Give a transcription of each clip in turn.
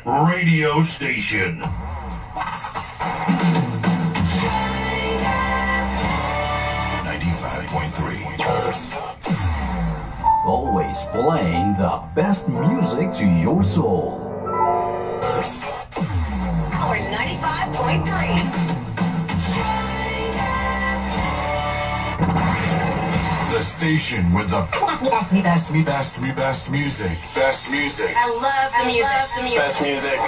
Radio station. Always playing the best music to your soul. Our 95.3. The station with the best music. Best music. I love the music. Best music.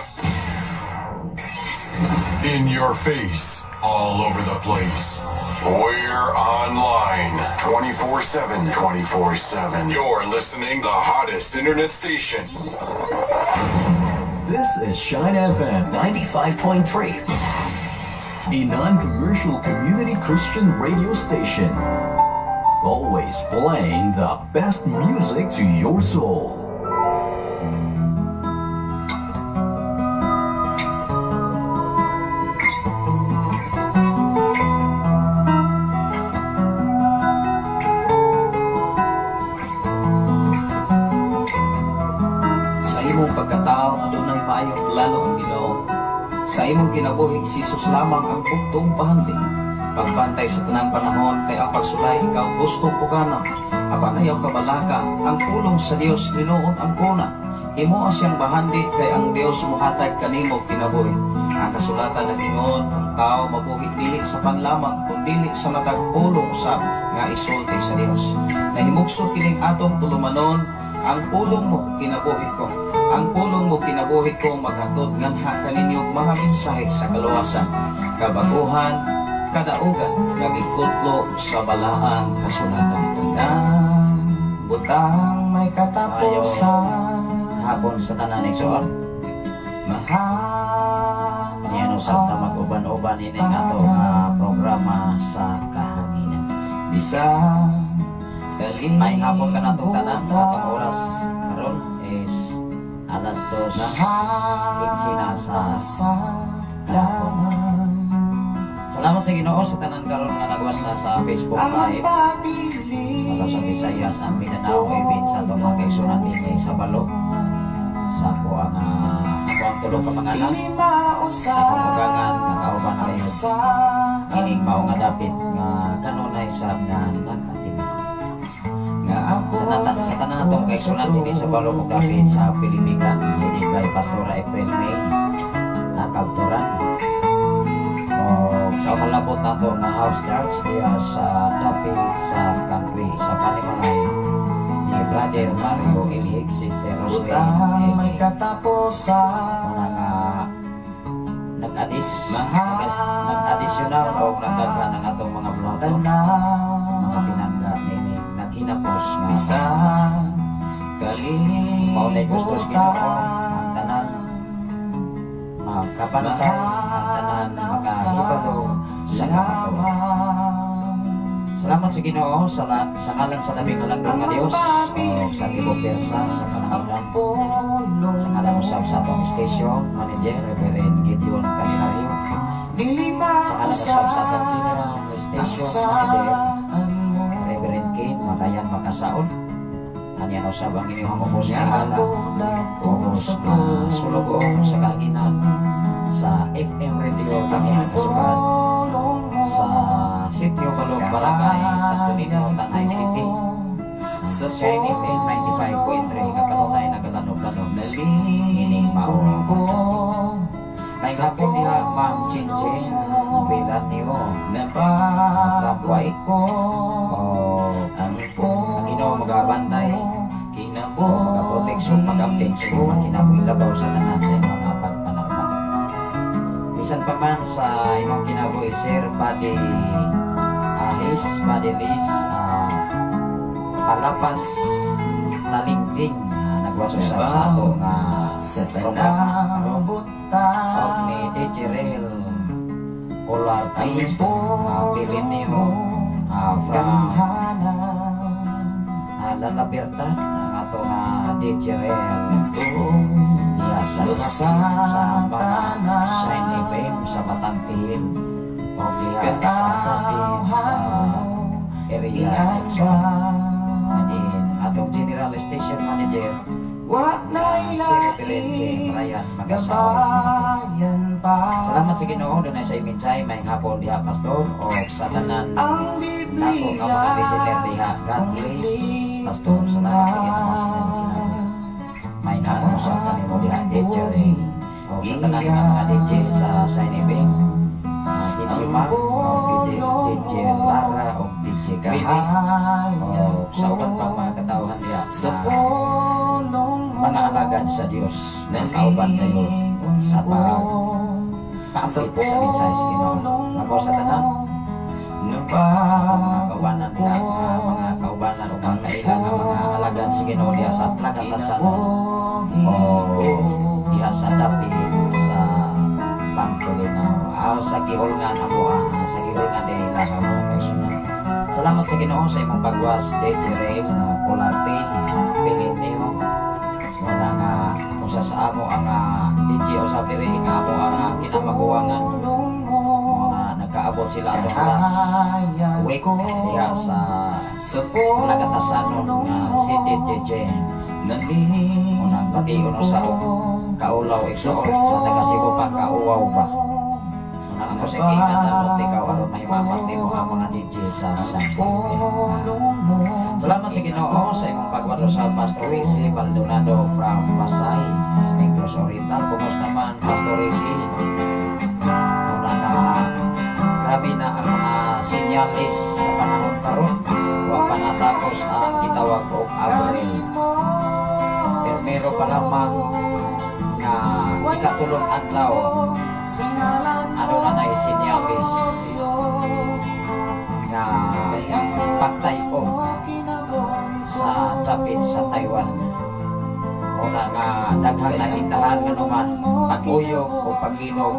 In your face, all over the place. We're online 24/7. 24/7. You're listening the hottest internet station. This is Shine FM 95.3. a non-commercial community Christian radio station. Always playing the best music to your soul. Sa imong pagkatao, adunay maayong plano ang Ginoo. Sa imong kinabuhi, si Jesus lamang ang bugtong pahanding. Pagbantay sa tanang panahon, kay ang pagsulay ikaw gustong pukana. Apan ayaw kabalaka, ang pulong sa Dios hinuon ang kuna. Himo siyang bahandi, kay ang Dios muhatag kanimo kinabuhi. Ang kasulatan ng Ginoo, ang tao mabuhi dili sa panlamang, kundi sa matag pulong usab nga isulti sa Dios. Nahimugso kining atong tulumanon, ang pulong mo kinabuhi ko. Ang pulong mo kinabuhi ko maghatod nganha kaninyong mga mensahe sa kaluwasan, kabaguhan, kadaugan, nagikutlo sa balaang kasulatan. Tandaan, butang may katapusan. Hapon sa tanan igsoon. Mahal. Yan usab ta mag-uban-uban ini nga ato programa sa kahanginan. Bisan kalimot. May hapon ka natong tanan, atong oras karon is alas 2. Insina sa hapon. Salamat sa Ginoo sa tanan karon nga nagwas na sa Facebook Live. Para sa Visayas ang Mindanao ibin sa itong mga kaigsunan din sa balo. Sa ako ang tulong ka mga anak sa pamagangan nakauban kayo kining mao nga dapit nga kanunay sa nga nakatimig sa tanan natong kaigsunan din sa balo ug dapit sa Pilipinas ini kay Pastora April May nakautoran sa malabot nato na house church diya sa dapit sa country sa Panimalay ni Brother Mario Elhig, Sister Rosemary may katapusan. Nag-additional o nagdaghan ng atong mga bloto mga pinangga nini naghinapos nga Bisan maunay kalimot. gustos Ginoo ang tanan makabantay ang tanan Salamat sa Ginoo sa ngalan sa labing halangdong nga Dios o sa tibok persa sa panahon sa ngalan usab sa atong station manager Reverend Gideon Canilario sa ngalan usab sa atong general station manager Reverend Kane Makayan Makasaon kanyan usab ang inyong ubos nga ubos sulugo sa kaginan sa FM Radio kanyan kasugan sa Sitio Balog Barangay Santo Niño Tanay City sa Shine FM 95.3 kakanunay nagalanog-lanog ining mao may hapon diha Ma'am Chinchin bilat niyo from White ang Ginoo magabantay magaproteksyon mag-update sa mga kinabuhi labaw sa tanan sa mga pagpanarma bisan pa man sa imong kinabuhi Sir Buddy His Buddy Liz palapas na lingding nagwaso sa ato nga programa og ni DJ Rel Colarte Pilineo from Lalaberta ang ato nga DJ Rel sa mga Shine FM sa Batangtihil o kaya sa area and atong general station manager si Reverend Ryan Magasawa. Salamat sa Ginoo dunay sa iminsay may hapon diha pastor o sa tanan nato nga mga listener diha. God bless pastor. Salamat sa Ginoo sa kinabuhi may hapon sa kanimo diha DJ o sa tanan nga mga DJ sa Shine FM DJ Mac o DJ Lara o DJ Grini o sa uban pang mga katawhan diya mga alagad sa Dios na kauban kayo sa pag-update sa minsay sa Ginoo ako sa tanan sa mga kaubanan diya mga kaubanan o mga kailangan mga alagad sa Ginoo diya sa plagatasan o diya sa dapit sa Pangtulinaw sa gihulngan ako sa gihulngan din lahat mga personal. Salamat sa Ginoo sa imong pagwas DJ Rel Colarte Pilineo wala nga usa sa amo ang DJ o sa diri nga amo ang kinamaguwangan mga nagkaabot sila atong last week diha sa Nagatasanon nga City DJ unang batiun sa kaulaw ito sa taga Cebu pa kauwaw ba unang ang musikingan na note ikaw aron mahimapati mo ang mga DJ sa salamat sa Ginoo sa imong pagwato sa Pastor Risi Baldonado from Pasay Negros Oriental. Kumusta man Pastor Risi unang grabe na ang mga sinyalis sa panahon karon huwag pa natapos ang gitawag ko Abril pero pa lamang na ikatulong adlaw ano na naisinyalis na pagtayo sa dapit sa Taiwan o nga daghang nakitahan nga naman pag-uyog o pag-inog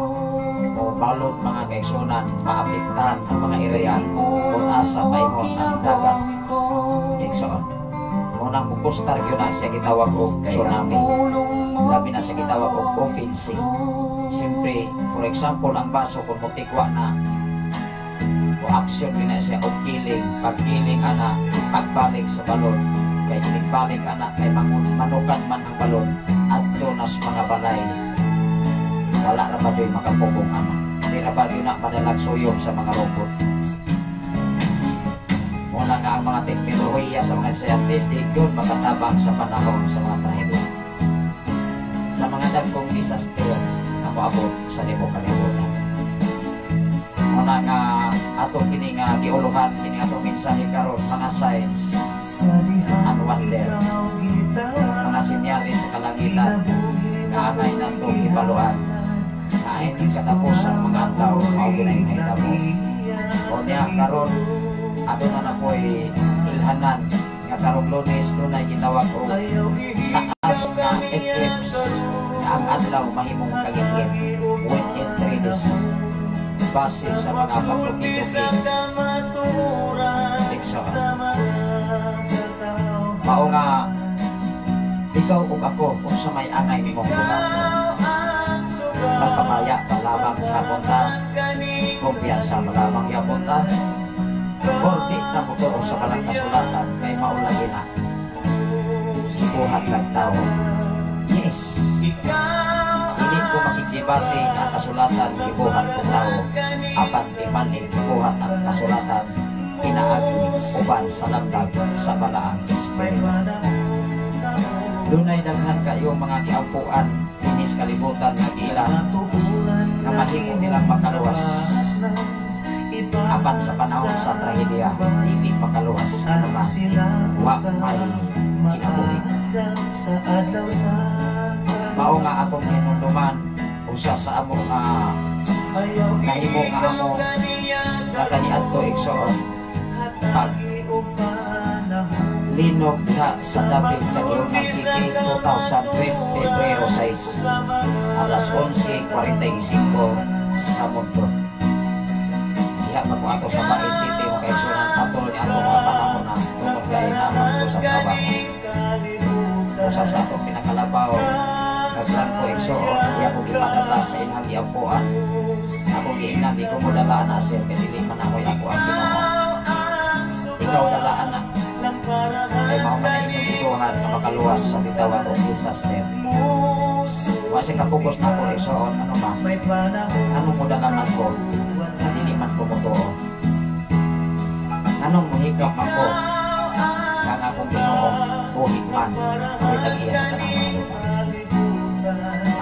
o balot mga kaigsunan maapektahan ang mga area kung asa paingon ang dagat igsoon munang bukostar yun na siya gitawag o tsunami labi na siya gitawag o opensi siyempre for example ang baso kung mutikwa na o aksyon yun na siya o kiling pagkiling ana pagbalik sa balon kaya balik ana kay manukan man ang balon at donas mga balay wala na ba do'y makapugong ana hindi na ba yun na madalag suyong sa mga robot muna nga ang mga teknolohiya sa mga scientist yun makatabang sa panahon sa mga trahedya sa mga dagkong disaster ako abot sa libo kalibutan muna nga atong kini nga giuluhan kini atong mensahe karon mga science and wonder mga sinyalis sa kalangitan nga anay natong ibaluan na hindi katapusan mga adlaw mao ginay nahitabo o niya karon ato na po'y ilhanan nga karong Lunes dunay gitawag og taas na eclipse nga ang adlaw mahimong kagigit within 3 days base sa mga pagtuki-tuki. Mao nga ikaw ug ako kung sa may angay ni mong buhaton. Magpamaya malamang hapon ta, kumpiyansa malamang yapon ta, kordi na muturo sa balang kasulatan kay maulagi na buhat lang tao. Yes, hindi ko makikibati na kasulatan ibuhat ko tao, apat imani ibuhat ang kasulatan inaagi uban sa lamdag sa balaang espiritu. Dunay daghan kayo mga kiampuan inis kalibutan nga gila nga mahimo nilang makaluwas apan sa panahon sa trahedya dili makaluwas naman wa may kinabuhi. Mao nga akong hinumduman usa sa amo nga nahimo nga amo nakaniadto igsoon pag linog sa dapit sa Quezon City 2020 Pebrero 6 alas 11:45 sa mundo. Diha pa ko ato sa Baay City o Quezon patuloy ni ato mga panahon na tungkol gaya naman ko sa trabaho. Usa sa ato pinakalabaw nagplan ko igsoon di ako gipadala sa ilang giampuan. Ako giingnan di ko mo dalaan na siya kaya dili man ako ang Ginoo. Ikaw dalaan na ay maumanay ng ituhan na makaluwas sa bitawan o disaster. Kasi kapugos na ko igsoon ano ba? Anong mo dalaman ko? Naniliman ko mo to. Anong mahigap ako? Kang akong Ginoo buhit man ay tag-iya sa tanang mga lupa.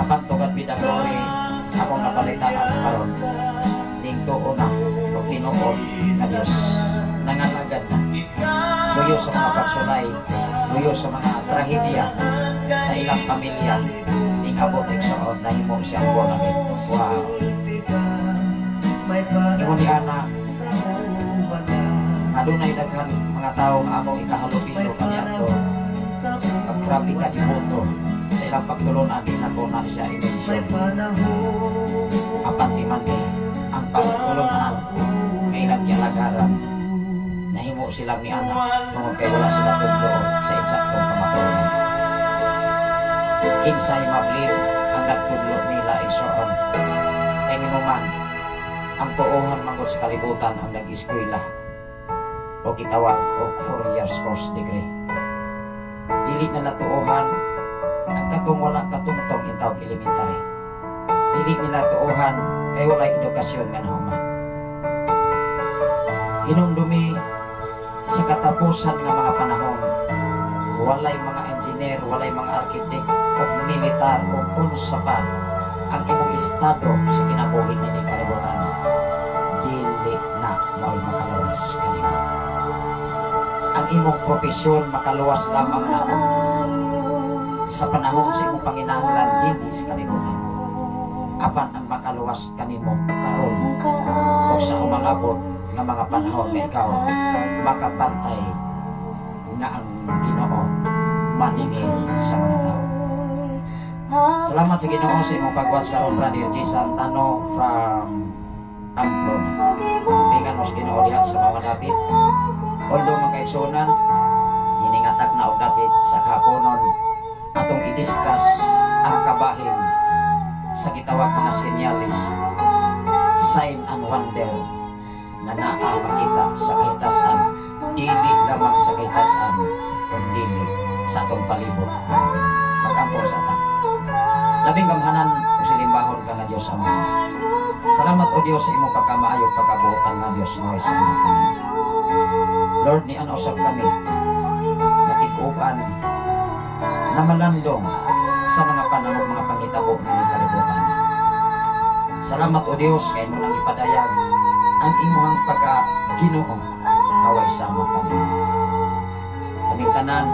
Apat tugad bidang glory akong napalitaan karon ning tuo na o tinuod na Diyos nanganagad na luyo sa mga pagsulay, luyo sa mga trahedya sa ilang pamilya ning abot igsoon na himo siyang bonamit. Wow, imo ni ana adunay daghan mga tawo nga among ikahalupino kaniadto paggrabe ka di boto sa ilang pagtulunan din ako na siya i-mention apat man ang pagtulunan may ilang kilagaran nahimo sila ni anak tungod kay wala sila tundo sa eksaktong kamatuoran. Kinsay mablib ang nagtudlo nila igsoon ay minuman ang tuohan manggod sa kalibutan ang nag-eskwela o kitawag og 4 years course degree. Dili na natuohan ang katong wala katungtong intawag elementary. Dili nila tuohan kay walay edukasyon nga nahuman. Hinumdumi sa katapusan ng mga panahon, walay mga engineer, walay mga arkitek o militar o unsa pa ang imong estado sa kinabuhi ni kalibutan. Dili na may makaluwas kanimo. Ang imong profesyon makaluwas lamang na sa panahon sa imong panginahanglan dili sa kalibutan. Apan ang makaluwas kanimo karon o sa umangabot ng mga panahon na ikaw makapantay nga ang Ginoo maningil sa mga tao. Salamat sa Ginoo sa imong pagwas karon, Brother G. Santano from Pamplona. Pingan mo sa Ginoo diha sa mga dapit. Although mga kaigsunan, hiningatag na og dapit sa kahaponon atong i-discuss ang kabahin sa gitawag mga senyalis, sign and wonder na nakakakita sa kahitasan, dili lamang sa kahitasan, kundi sa atong palibot. Mag-ampo sa atin. Labing gamhanan o silimbahon ka nga Diyos Ama. Salamat o Diyos sa imong pagkamaayog, pagkabuotan nga Diyos mo sa mga kami. Lord, ni anausap kami, natikupan, na malandong sa mga panahon, mga pangitabo ng kalibutan. Salamat o Diyos, kay mo nang ipadayag ang imuhang pagka-Ginoo kaway sama kami. Kaming tanan,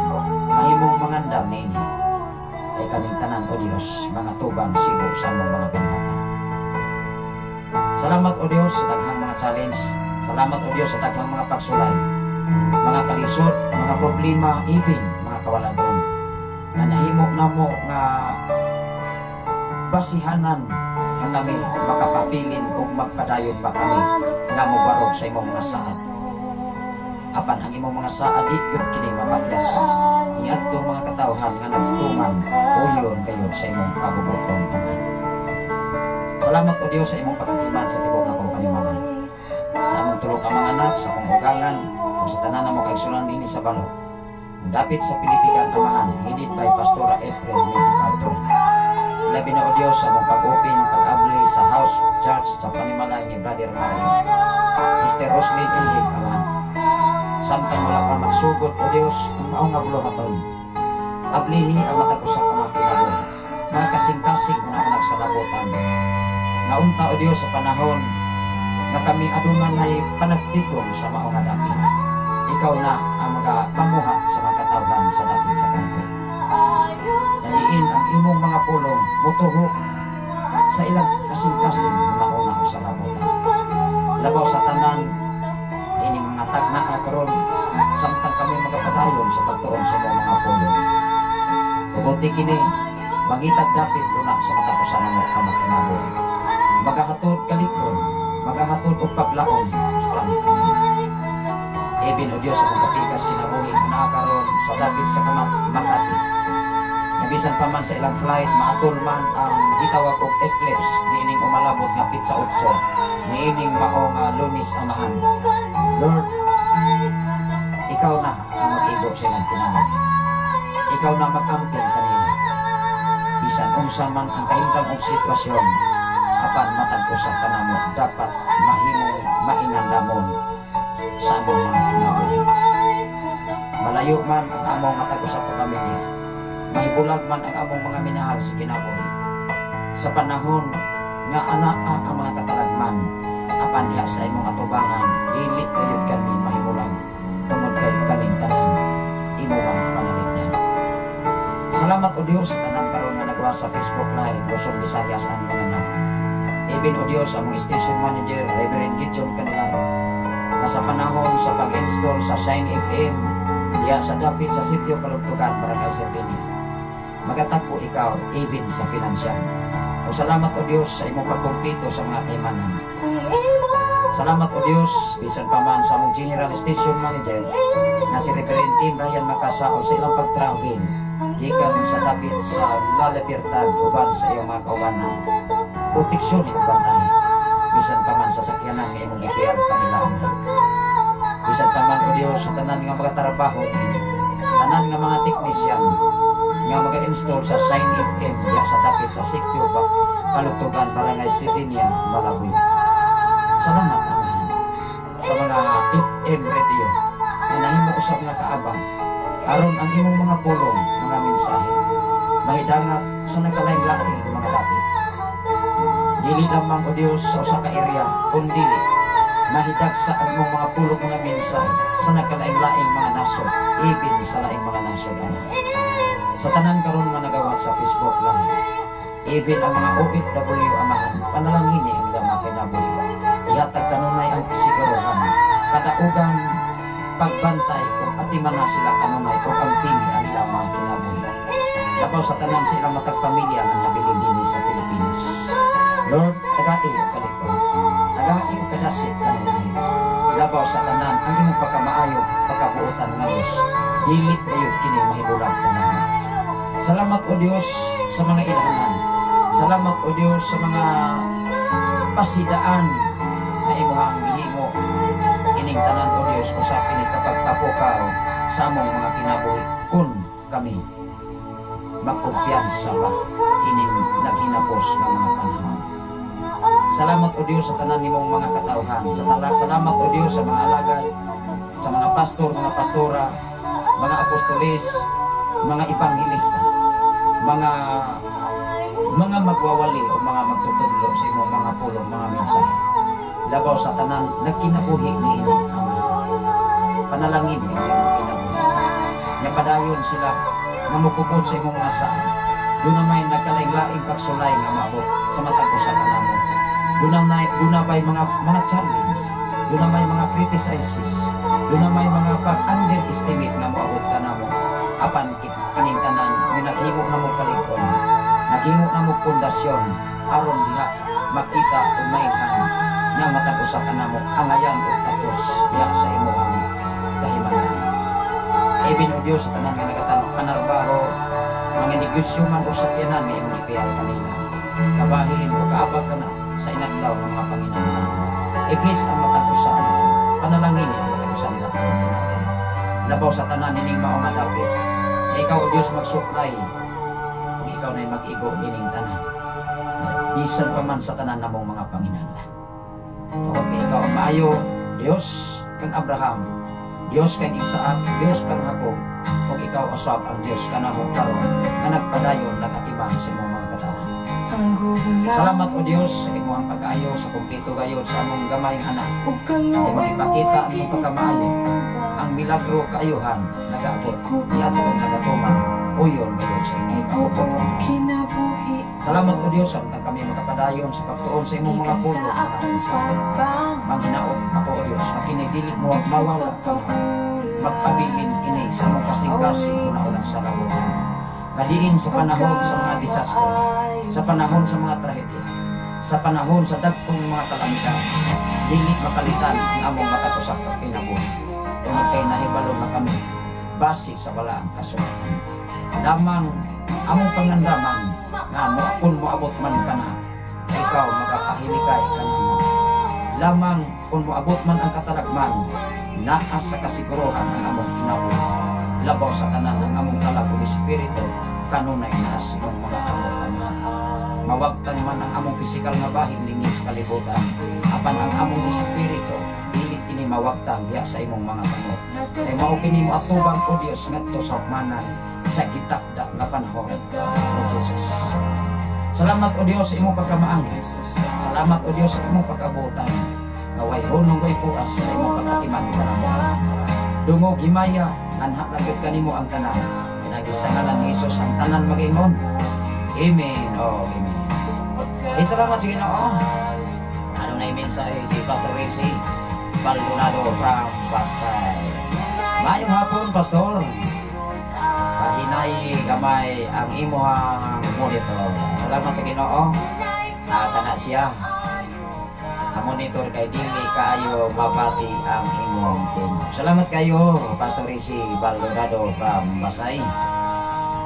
mahimong mangandam nini. Ay kaming tanan o Diyos, mga tubang sigo sa among mga pinamatan. Salamat o Diyos sa daghang mga challenge. Salamat o Diyos sa daghang mga pagsulay, mga kalisod, mga problema, even mga kawaladon na nahimo na mo nga basihanan nga kami makapapilin ug magpadayon pa kami nga mobarog sa imong mga saad. Apan ang imong mga saad di gyud kini mabatyas niadto mga katawhan nga nagtuman uyon kayo sa imong kabubuton. Amen. Salamat o Dios sa imong pagkatiman sa tibok na kong panimalay. Sa among tulo ka mga anak, sa kong ugangan, o sa tanan na mo kaigsunan din sa balok. Ang dapit sa Pilipigan Amaan, hinid by Pastora April Mito. Labi na o Dios sa mong pag-open, pag-abli sa house church sa panimalay ni Brother Mario. Sister Roslyn Elhid Amaan. Samtang wala pa magsugod o Dios, ang maong nga buluhaton. Ablihi ang mata ko sa mga pinabuhi. Mga kasing-kasing na ako nagsalabutan. Naunta o Dios sa panahon na kami adungan ay panagtiton sa maong nga dapit. Ikaw na ang magapamuhat sa mga katawhan sa dapit sa kanto. Kaniin ang imong mga pulong mutuhok sa ilang kasing-kasing na una o sa labutan. Labaw sa tanan, ining mga tagna karon samtang kami magapadayon sa pagtuon sa mga pulong. Tuguti kini, mangitag dapit luna sa matapusan mo kamakinabo. Magahatod kalikon, magahatod og paglaom kami. Eben o Dios ang kapikas kinabuhi na karon sa dapit sa Makati. Nabisan pa man sa ilang flight, maatol man ang gitawag og eclipse niining umalabot nga pitsa utso, niining maong Lunes Amahan. Lord, ikaw na ang mag-igo sa ilang kinabuhi. Ikaw na mag-amping kanina. Bisan unsa man ang kahintang og sitwasyon, apan matagpo sa kanamo dapat mahimong mainandamon sa among mga kinabuhi. Malayo man ang among matagpo sa pamilya, mahibulag man ang among mga minahal sa kinabuhi. Sa panahon nga anaa ang mga katalagman, apan diha sa imong atubangan, dili kayud kami mahibulag tungod kay kaming tanan imong panalipdan. Salamat o Dios sa tanan karon nga nagawa sa Facebook Live, Luzon, Visayas ang mga. Even o Dios ang station manager, Reverend Gideon Canilaro, na sa panahon sa pag-install sa Shine FM, diya sa dapit sa sitio Kalugtugan, Barangay Serpinia. Magatagpo ikaw, even sa financial. O salamat o Dios sa imong pagkumpleto sa mga kaimanan. Salamat o Dios, bisan pa man sa among General Station Manager, na si Reverend Tim Ryan Macasao sa ilang pag-travel, gikan sa dapit sa La Libertad, uban sa iyong mga kaubanan. Proteksyon at bantay. Bisan pa man sa sakyanan nga imong ipiyag kanilang. Bisan pa man o Dios sa tanan nga mga trabaho, tanan nga mga teknisyan nga mag-install sa Shine FM diya sa dapit sa sitio Kalugtugan, Barangay Serpinia, Malawi. Salamat Amahan sa mga FM radio na nahimo usab nga kaabang aron ang imong mga pulong, mga mensahe mahidangat sa nagkalain-lain mga dapit. Dili lamang o Dios sa usa ka area, kundi mahidag sa among mga pulong, mga mensahe sa nagkalain-laing mga nasod, even sa laing mga nasod. Sa tanan karon nga nagawat sa Facebook Live, even ang mga OFW Amahan, panalangin ang mga kinabuhi. Ihatag kanunay ang kasiguruhan, kadaugan pagbantay kung atiman na sila kanunay o ang tini ang ilang mga kinabuhi. Labaw sa tanan sa ilang matag pamilya na nabilin din sa Pilipinas. Lord, tagai o kalikon, tagai o kadasit kanunay. Labaw sa tanan ang imong pagkamaayo, pagkabuotan ng Diyos, dilit kayo kini mahibulag tanan. Salamat o Diyos sa mga ilanan. Salamat o Diyos sa mga pasidaan na imuhang gihimo. Ining tanan o Diyos kung sa kini kapag papukaw sa among mga kinabuhi kung kami magkumpiyansa ba ining naghinapos ng mga panahon. Salamat o Diyos sa tanan nimong mga katawhan. Salamat o Diyos sa mga alagad, sa mga pastor, mga pastora, mga apostolis, mga evangelista, mga magwawali o mga magtutudlo sa imong mga pulong, mga mensahe. Labaw sa tanan nagkinabuhi ni inyong Ama. Panalangin ni inyong kinabuhi. Napadayon sila nga mukupod sa imong nasaan. Doon na may nagkalaing-laing pagsulay nga maabot sa matagpusan na namo. Doon na may mga challenge. Doon na may mga criticizes. Doon na may mga pag-underestimate nga maabot ka namo. Apan kining tanan, minaghimo na mo kalikon, Maghimo na mo pundasyon aron diha makita ug mainhan nga matag-usa ka namo angayan ug tapos diha sa imong kahimanan. Ibin o Diyos, tanan nga nagatanarbaho, mga negosyo man o sakyanan nga imong ipiyal kanila. Kabahin o kaabag ka na sa inaglaw ng mga Panginoon. Iblis ang matag-usan, panalangin ang matag-usan na Panginoon. Labaw sa tanan nining maong adapit, ikaw o Diyos magsuklay, kung ikaw na'y mag-igo ining tanan. Bisan pa man sa tanan namong mga Panginoon. Tawag ka ikaw ang maayo, Diyos kang Abraham, Diyos kang Isaac, Diyos kang Jacob, kung ikaw aswab ang Diyos ka na mo karon na nagpadayon nag-atibang sa imong mga katawan. Salamat o Diyos sa imong pag-ayo sa kumpleto gayod sa among gamayng anak. Imong ipakita ang imong pagkamaayo, ang milagro kaayuhan nag-aabot iadto nagatumang uyon gayod sa imong kabubuton. Salamat o Diyos samtang kami makapadayon sa pagtuon sa imong mga pulo manghinaot ako o Diyos na kinigdilig mo at mawala magpabilin ini sa mong kasing-kasing una-unang sa labutan. Nadiin sa panahon sa mga disaster, sa panahon sa mga trahedya, sa panahon sa dagkong mga kalamidad, dilit makalitan ang among matag-usap at kinabuhi. Tungod kay nahibalo na kami, base sa balaang kasulatan. Lamang among pangandamang nga kung moabot man ka na, ikaw magkapahiligay ka na mo. Lamang kung moabot man ang kataragman, naa sa kasiguruhan ang among kinabuhi. Labaw sa tanan ang among kalagong espiritu, kanunay na sa imong mga among kanya. Mawagtan man ang among pisikal nga bahin dinhi sa kalibutan, apan ang among espiritu dili kini mawagtan diha sa imong mga kamot. Kay mao kini moatubang o Dios ngadto sa hukmanan sa gitakda nga panahon o Jesus. Salamat o Dios sa imong pagkamaang. Salamat o Dios sa imong pagkabutan. Naway hunong way puas sa imong pagkatiman kanamo. Dungog himaya anha lagid kanimo ang tanan. Pinagi sa ngalan ni Jesus ang tanan mag-ingon. Amen. Oh, amen. Salamat sa Ginoo. Ano na mensahe si Pastor Rizzy Baldonado from Pasay. Mayong hapon, Pastor. Pahinay gamay ang imong monitor. Salamat sa Ginoo. Kana siya. Ang monitor kay dili kaayo mabati ang imong team. Salamat kayo, Pastor Rizzy Baldonado from Pasay.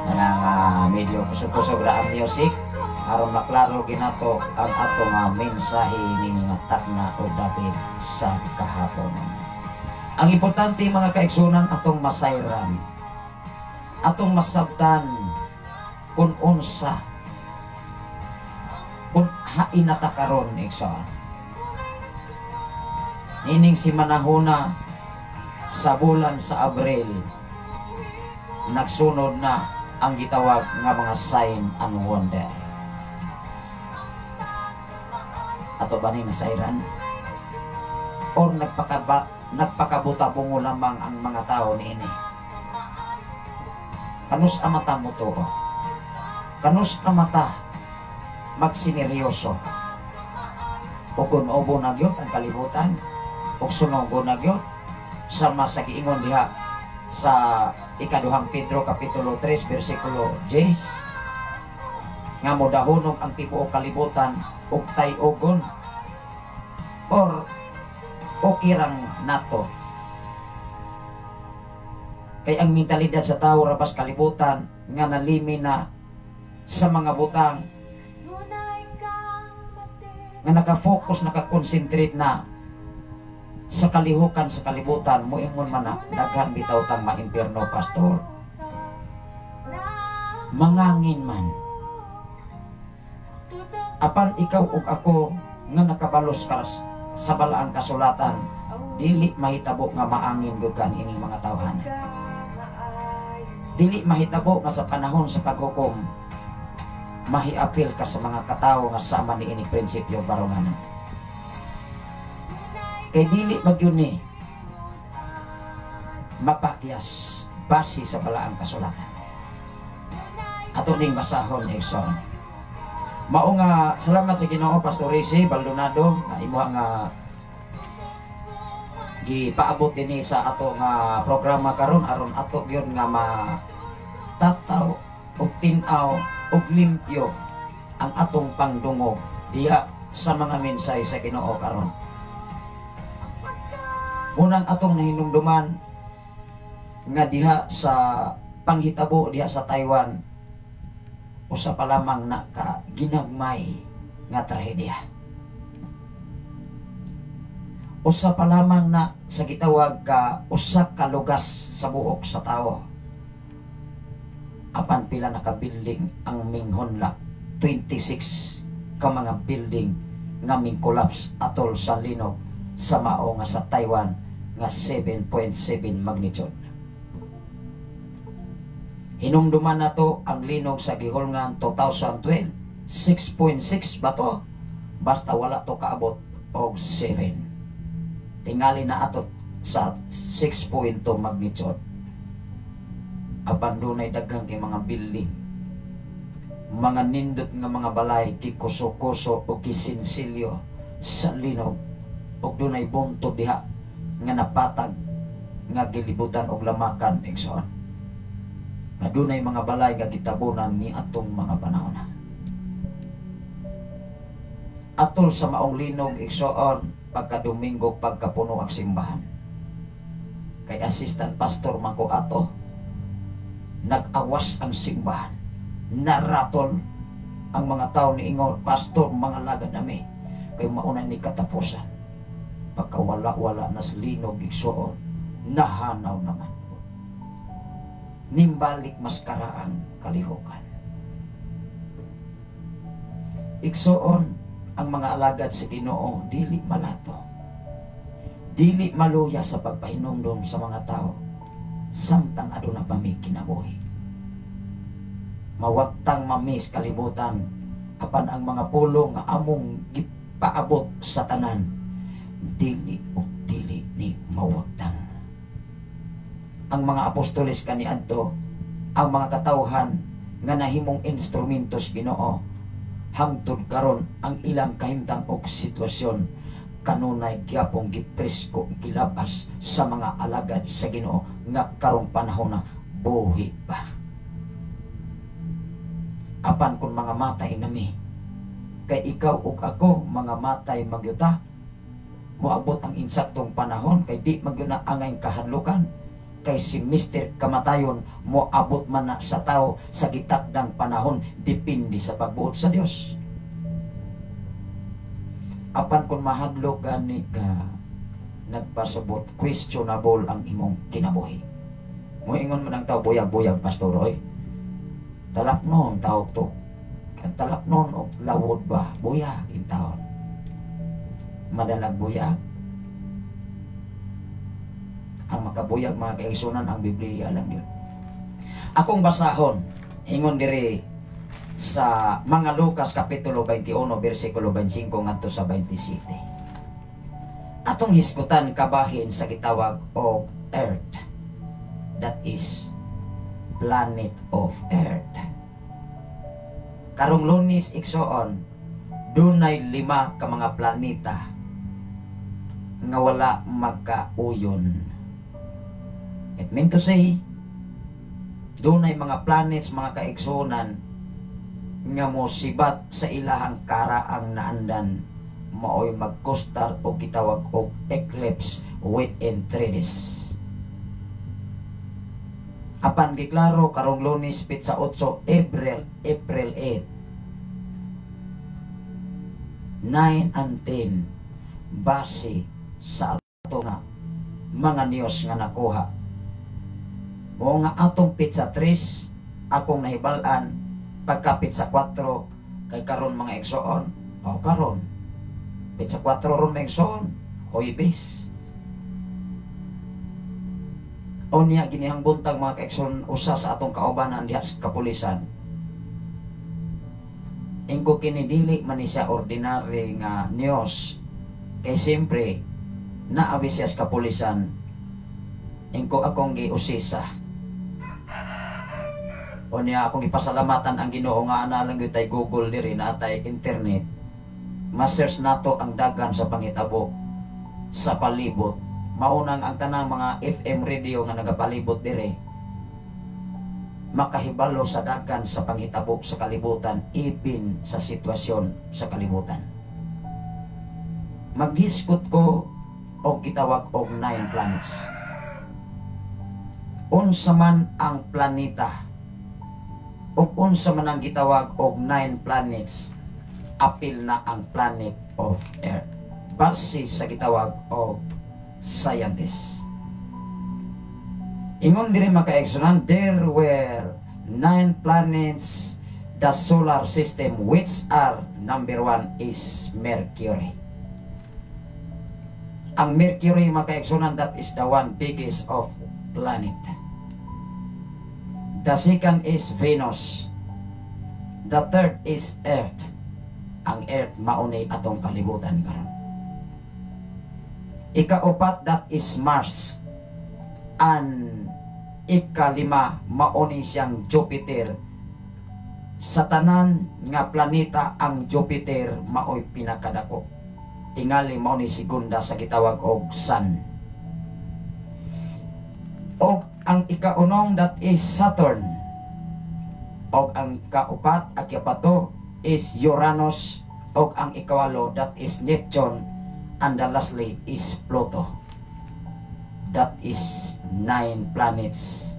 Nang medyo kusog-kusog ra ang music aron maklaro ginato ang atong mensahe nini nga takna o dapit sa kahapon. Ang importante mga kaigsunan atong masayran, atong masabtan kung unsa, kung hainata karon igsoon. Nining si manahuna sa bulan sa Abril, nagsunod na ang gitawag nga mga sign and wonder. Ato ba ni nasayran? Or nagpakabuta-bungo lamang ang mga tao niini? Kanus amata mo to? Kanus amata magsineryoso? O kung ubo na gyud ang kalibutan? O sunogo na gyud? Sama sa giingon diha sa ikaduhang Pedro kapitulo 3 versikulo 10 nga modahonog ang tibuok kalibutan ug tay-ogon or okirang nato kay ang mentalidad sa tao rabas kalibutan nga nalimi na sa mga butang nga naka-focus, naka-concentrate na sa kalihukan sa kalibutan mo ingon man na daghan bitaw tang maimpierno, Pastor. Mangangin man apan ikaw ug ako nga nakabalos ka sa balaang kasulatan, dili mahitabo nga maangin gud kan ining mga tawhan. Dili mahitabo nga sa panahon sa paghukom mahiapil ka sa mga katawo nga sama ni ining prinsipyo barunganan. Kay dili magyud ni mapakyas base sa balaang kasulatan. Ato ning basahon igsoon. Mao nga salamat sa Ginoo, Pastor Rizzy Baldonado na imo nga gipaabot dinhi sa ato nga programa karon aron ato gyud nga matataw ug tin-aw ug limpyo ang atong pangdungog diha sa mga mensahe sa Ginoo karon. Unang atong nahinumduman nga diha sa panghitabo diha sa Taiwan, usa pa lamang na ka ginagmay nga trahedya. Usa pa lamang na sa gitawag ka usa ka lugas sa buok sa tawo. Apan pila na ka building ang minghonla, 26 ka mga building nga ming-collapse atol sa linog sa mao nga sa Taiwan nga 7.7 magnitude. Hinumduman na to ang linog sa gihulngan 2012, 6.6 ba to? Basta wala to kaabot og 7. Tingali na ato sa 6.2 magnitude. Apan dunay daghang kay mga building, mga nindot nga mga balay kikuso-kuso o kisinsilyo sa linog, og dunay bunto diha nga napatag nga gilibutan og lamakan igsoon. Nga dunay mga balay nga gitabunan ni atong mga panahon. Atol sa maong linog igsoon, pagka Domingo pagkapuno ang simbahan, kay assistant pastor man ko ato, nag-awas ang simbahan, naratol ang mga tao ni ingon, pastor, mga lagad nami kay mauna ni katapusan. Pagka wala na sa linog igsoon, nahanaw naman, nimbalik mas karaang kalihukan. Igsoon, ang mga alagad sa Ginoo dili malato, dili maluya sa pagpahinumdum sa mga tao, samtang aduna pa may kinabuhi. Mawagtang mamis kalibutan, apan ang mga pulo nga among gipaabot sa tanan, dili o dili ni mawagtang. Ang mga apostoles kaniadto, ang mga katawhan nga nahimong instrumentos Ginoo, hangtod karon ang ilang kahimtang og sitwasyon kanunay gyapong gipresko gilabas sa mga alagad sa Ginoo nga karong panahon na buhi pa. Apan kung mga matay nami, kay ikaw ug ako mga matay magyuta, moabot ang insaktong panahon kay di magyuna angay kahadlukan, kay si Mr. Kamatayon moabot man na sa tao sa gitakdang panahon, depende sa pagbuot sa Dios. Apan kung mahadlok gani ka nagpasabot, questionable ang imong kinabuhi. Moingon man ang tao, buyag-buyag pastor oy, talapnon tawag to, kan talapnon o lawod ba, buyag in taon, madalag buyag. Ang makabuyag mga kaigsunan ang Biblia lang yun. Akong basahon ingon diri sa mga Lucas kapitulo 21 bersikulo 25 ngadto sa 27. Atong hisgutan kabahin sa gitawag og earth, that is planet of earth. Karong Lunes igsoon, dunay 5 ka mga planeta nga wala magkauyon. It meant to say, dunay mga planets, mga kaigsunan nga mo sibat sa ilahang karaang naandan, maoy magkustar o kitawag og eclipse within 3 days. Apan giklaro karong Lunes pitsa 8 April 8, 9 and 10 base sa ato nga mga news nga nakuha. O nga atong pitsa 3 akong nahibalan, pagka pitsa 4 kay karon mga igsoon, o karon pitsa 4 ron mga igsoon, Huwebes. O niya ginihang buntag mga kaigsoon, usa sa atong kaubanan diha sa kapulisan. Ingko kini dili man siya ordinary nga news, kay siyempre naabi siya sa kapulisan. Ingko akong giusisa, o niya akong ipasalamatan ang Ginoo nga ana lang gyud tay Google diri na tay internet, ma-search nato ang dagan sa pangitabo sa palibot. Maunang ang tanang mga FM radio nga nagapalibot dire, makahibalo sa dagan sa panghitabo sa kalibutan, even sa sitwasyon sa kalibutan. Maghiskot ko o gitawag og 9 planets. Unsa man ang planeta o unsa man ang gitawag og 9 planets, apil na ang planet of Earth base sa gitawag og scientists. Ingon diri makaigsunan, there were 9 planets the solar system, which are number 1 is Mercury. Ang Mercury makaigsunan, that is the one biggest of planet. The second is Venus. The third is Earth. Ang Earth maunay atong kalibutan karon. Ikaupat, that is Mars. And ikalima, mauni siyang Jupiter. Sa tanan nga planeta, ang Jupiter maoy pinakadako. Tingali mauni segunda sa gitawag og Sun. Og ang ikaunong, that is Saturn. Og ang ikaupat, ikapato is Uranus. Og ang ikawalo, that is Neptune. And the lastly is Pluto. That is 9 planets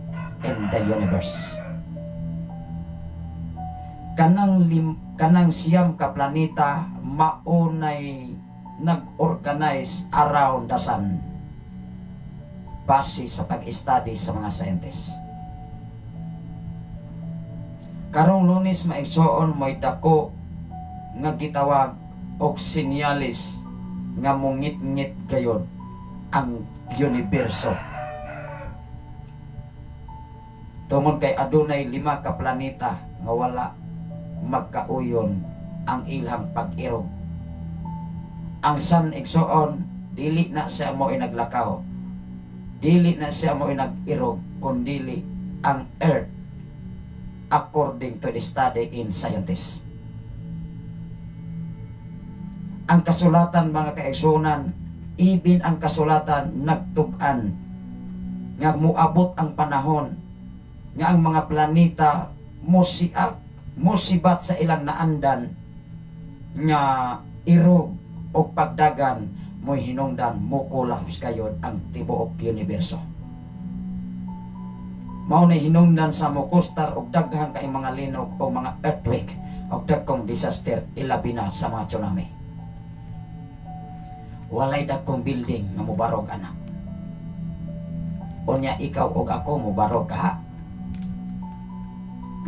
in the universe. Kanang siyam ka planeta maunay nag-organize around the sun base sa pag-study sa mga scientists. Karong Lunes maigsoon mo'y dako nga gitawag og sinyalis nga mungit-ngit gayod ang universo. Tungod kay adunay 5 ka planeta nga wala magkauyon ang ilang pag-irog. Ang sun igsoon, dili na siya mo naglakaw, dili na siya mo nag-irog, kundili ang Earth according to the study in scientists. Ang kasulatan mga kaigsunan, even ang kasulatan nagtug-an nga muabot ang panahon nga ang mga planeta musibat sa ilang naandan nga irog o pagdagan mo'y hinungdan mukulaos kayod ang tibuok universo. Mao na hinungdan sa mukustar og daghang kay mga linog o mga earthquake o dagkong disaster, ilabi na sa mga tsunami. Walay dagkong building nga mubarog anak. Unya ikaw og ako mubarog ka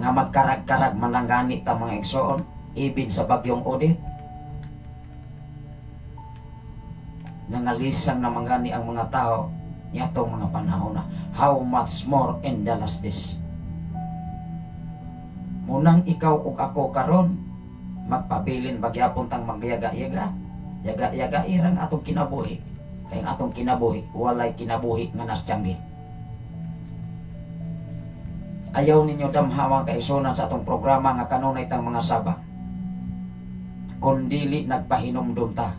nga magkarag-karag mananggani ta mga igsoon, ibin sa bagyong Odette. Nangalisang na mangani ang mga tao yatong mga panahon na. How much more in the last days. Munang ikaw ug ako karon magpabilin bagyapon tang magyaga-yaga. Yaga-yaga irang atong kinabuhi. Kay ang atong kinabuhi walay kinabuhi nga nastyanggi. Ayaw ninyo damhawa kaisunan sa atong programa nga kanunay tang mga saba. Kundili nagpahinumdum ta,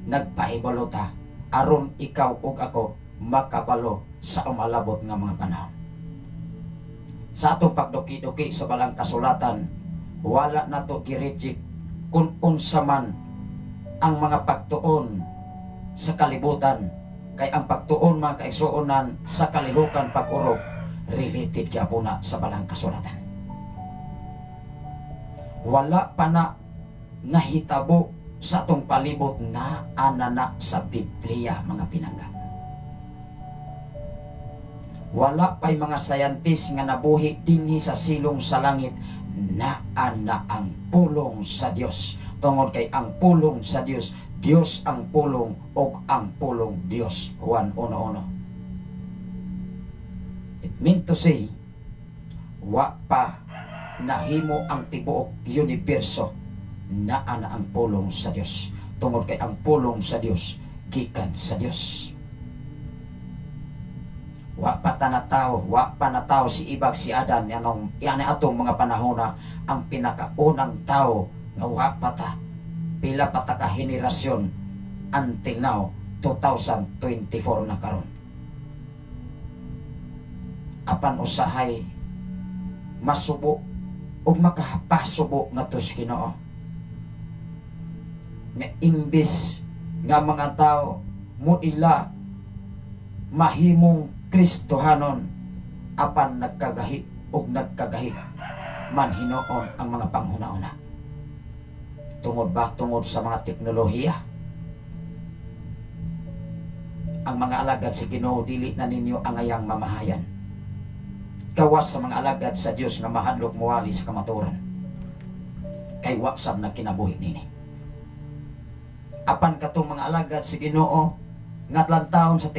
nagpahibalo ta, aron ikaw ug ako makabalo sa umalabot nga mga panahon. Sa atong pagduki-duki sa balang kasulatan, wala na to girejik kung unsa man ang mga pagtuon sa kalibutan, kay ang pagtuon mga kaigsuonan sa kalihukan pag-urog related kaya po na sa balang kasulatan. Wala pa na nahitabo sa atong palibot na anana sa Biblia mga pinangga. Wala pa'y mga scientist nga nabuhi dinhi sa silong sa langit na ana ang pulong sa Dios. Tungod kay ang pulong sa Dios, Dios ang pulong o ang pulong Dios. Juan 1:1. It meant to say, wa pa nahimo ang tibuok universo na ana ang pulong sa Dios. Tungod kay ang pulong sa Dios gikan sa Dios. Wa pa nataw si Ibag si Adan yan atong mga panahon na ang pinakaunang tao nga wa pa ta pila pa ta ka henerasyon until now 2024 na karon. Apan usahay masubo o makapasubo nga tos Ginoo. Nga imbis nga mga tao mo ila mahimong Kristohanon apan nagkagahi o nagkagahi man hinoon ang mga panghuna-una. Tungod ba? Tungod sa mga teknolohiya. Ang mga alagad si Ginoo dili na ninyo angayang mamahayan. Gawas sa mga alagad sa Dios nga mahadlok muwali sa kamaturan. Kay wasab na kinabuhi nini. Apan katong mga alagad si Ginoo nga taon sa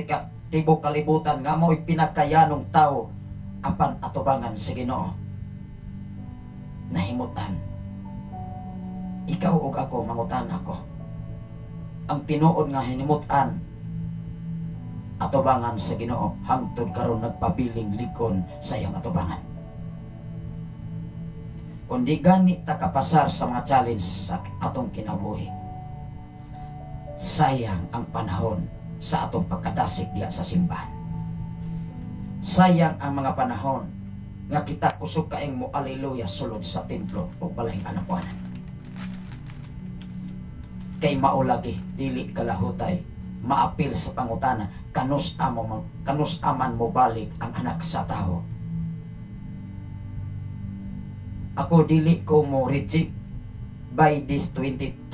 tibok kalibutan nga mo'y pinakayanong tao apan atubangan si Ginoo. Nahimutan. Ikaw ug ako mangutan ako. Ang tinuod nga hinimutan atubangan sa Ginoo hangtod karon nagpabiling likon sa iyang atubangan. Kundi gani ta kapasar sa mga challenge sa atong kinabuhi. Sayang ang panahon sa atong pagkadasig diya sa simbahan. Sayang ang mga panahon nga kita kusog kaing mo aleluya sulod sa templo o balahing anakuanan. Kay maulagi dili kalahutay maapil sa pangutana kanus aman mo balik ang anak sa tao. Ako dili ko mo reject by this 2024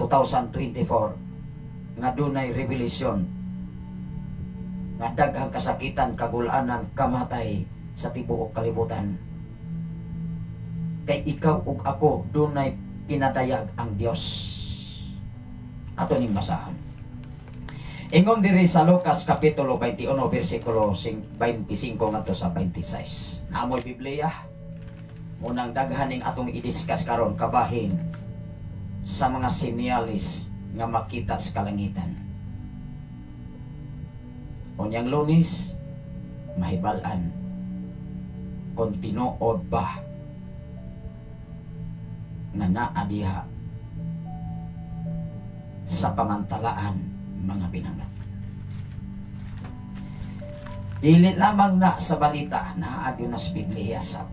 nga dunay revelation nga daghang kasakitan, kagulanan, kamatay sa tibuok kalibutan. Kay ikaw ug ako dunay pinadayag ang Dios. Ato ning basahan. Ingon diri sa Lucas kapitulo 21 bersikulo 25 ngadto sa 26. Naamoy Biblia. Munang daghaning atong i-discuss karon kabahin sa mga sinyalis nga makita sa kalangitan. Unyang Lunes, mahibalan kung tinuod ba na naadiha sa pamantalaan mga binangat. Dili lamang na sa balita na adyo na sa Biblia sa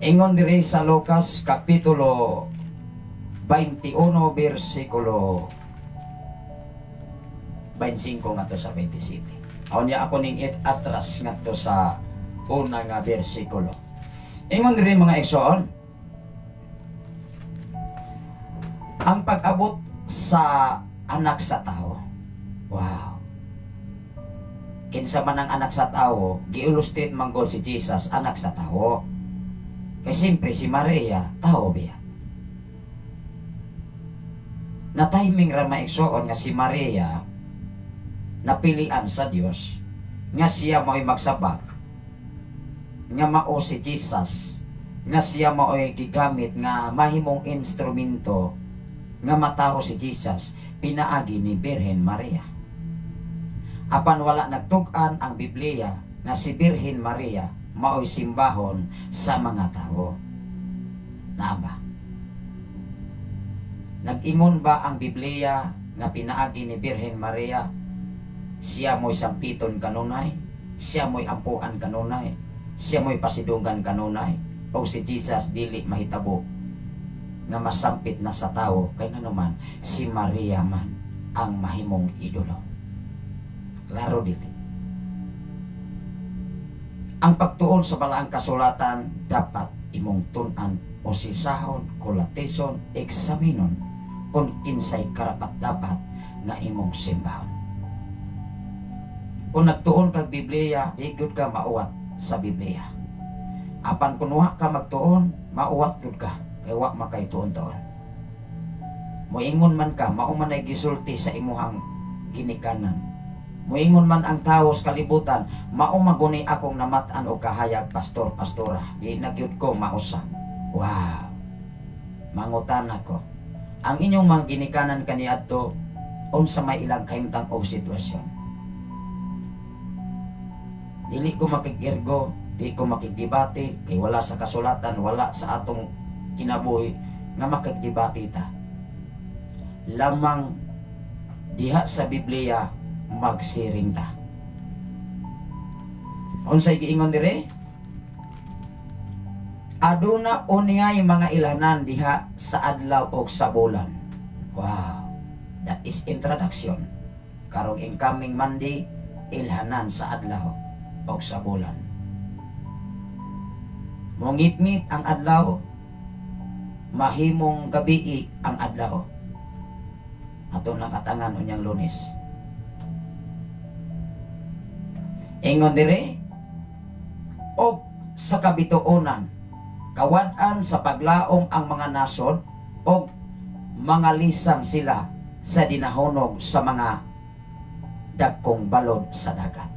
ingon diri sa Lucas kapitulo 21 bersikulo 25 ngadto sa 27. Aw niya ako ning atras ngadto sa una nga bersikulo. Ingon diri mga igsoon, ang pag-abot sa anak sa tao. Wow. Kinsa man ang anak sa tao, gi-illustrate man gol si Jesus anak sa tao. Kay siyempre si Maria tao biya. Na timing ra maigsoon nga si Maria napilian sa Dios nga siya mo'y magsabak nga mao si Jesus nga siya mo'y gigamit nga mahimong instrumento nga mataho si Jesus pinaagi ni Birhen Maria. Apan wala nagtug-an ang Biblia nga si Birhen Maria mao'y simbahon sa mga tao. Naaba? Nag-ingon ba ang Biblia nga pinaagi ni Birhen Maria siya mo'y sampiton kanunay, siya mo'y ampuan kanunay, siya mo'y pasidunggan kanunay, o si Jesus dili mahitabo nga masampit na sa tao kay nga naman si Maria man ang mahimong idolo. Laro dili. Ang pagtuon sa balaang kasulatan dapat imong tun-an o sisahon, kulateson, eksaminon kung kinsay karapat dapat nga imong simbahon. Kung nagtuon kag Biblia, di gud ka mauwat sa Biblia. Apan kung wa ka magtuon, mauwat gud ka kay wa makay tuon-tuon. Moingon man ka, mao man ay gisulti sa imuhang ginikanan. Moingon man ang tao sa kalibutan, mao maguni akong namatan o kahayag pastor, pastora. Di na gyud ko mausang. Wow. Mangutan ako. Ang inyong mga ginikanan kaniadto unsa may ilang kahimtang og sitwasyon. Dili ko makikirgo, di ko makikdebate, kay wala sa kasulatan, wala sa atong kinabuhi nga makikdebate ta. Lamang diha sa Biblia magsiring ta. Unsay giingon dire? Aduna unyay mga ilanan diha sa adlaw og sa bulan. Wow. That is introduction. Karong incoming Monday, ilhanan sa adlaw og sa bulan. Mungit-ngit ang adlaw, mahimong gabi ang adlaw. Ato nang atangan unyang Lunes. Ingon dire, og sa kabituonan, kawad-an sa paglaom ang mga nasod o mga lisang sila sa dinahunog sa mga dagkong balod sa dagat.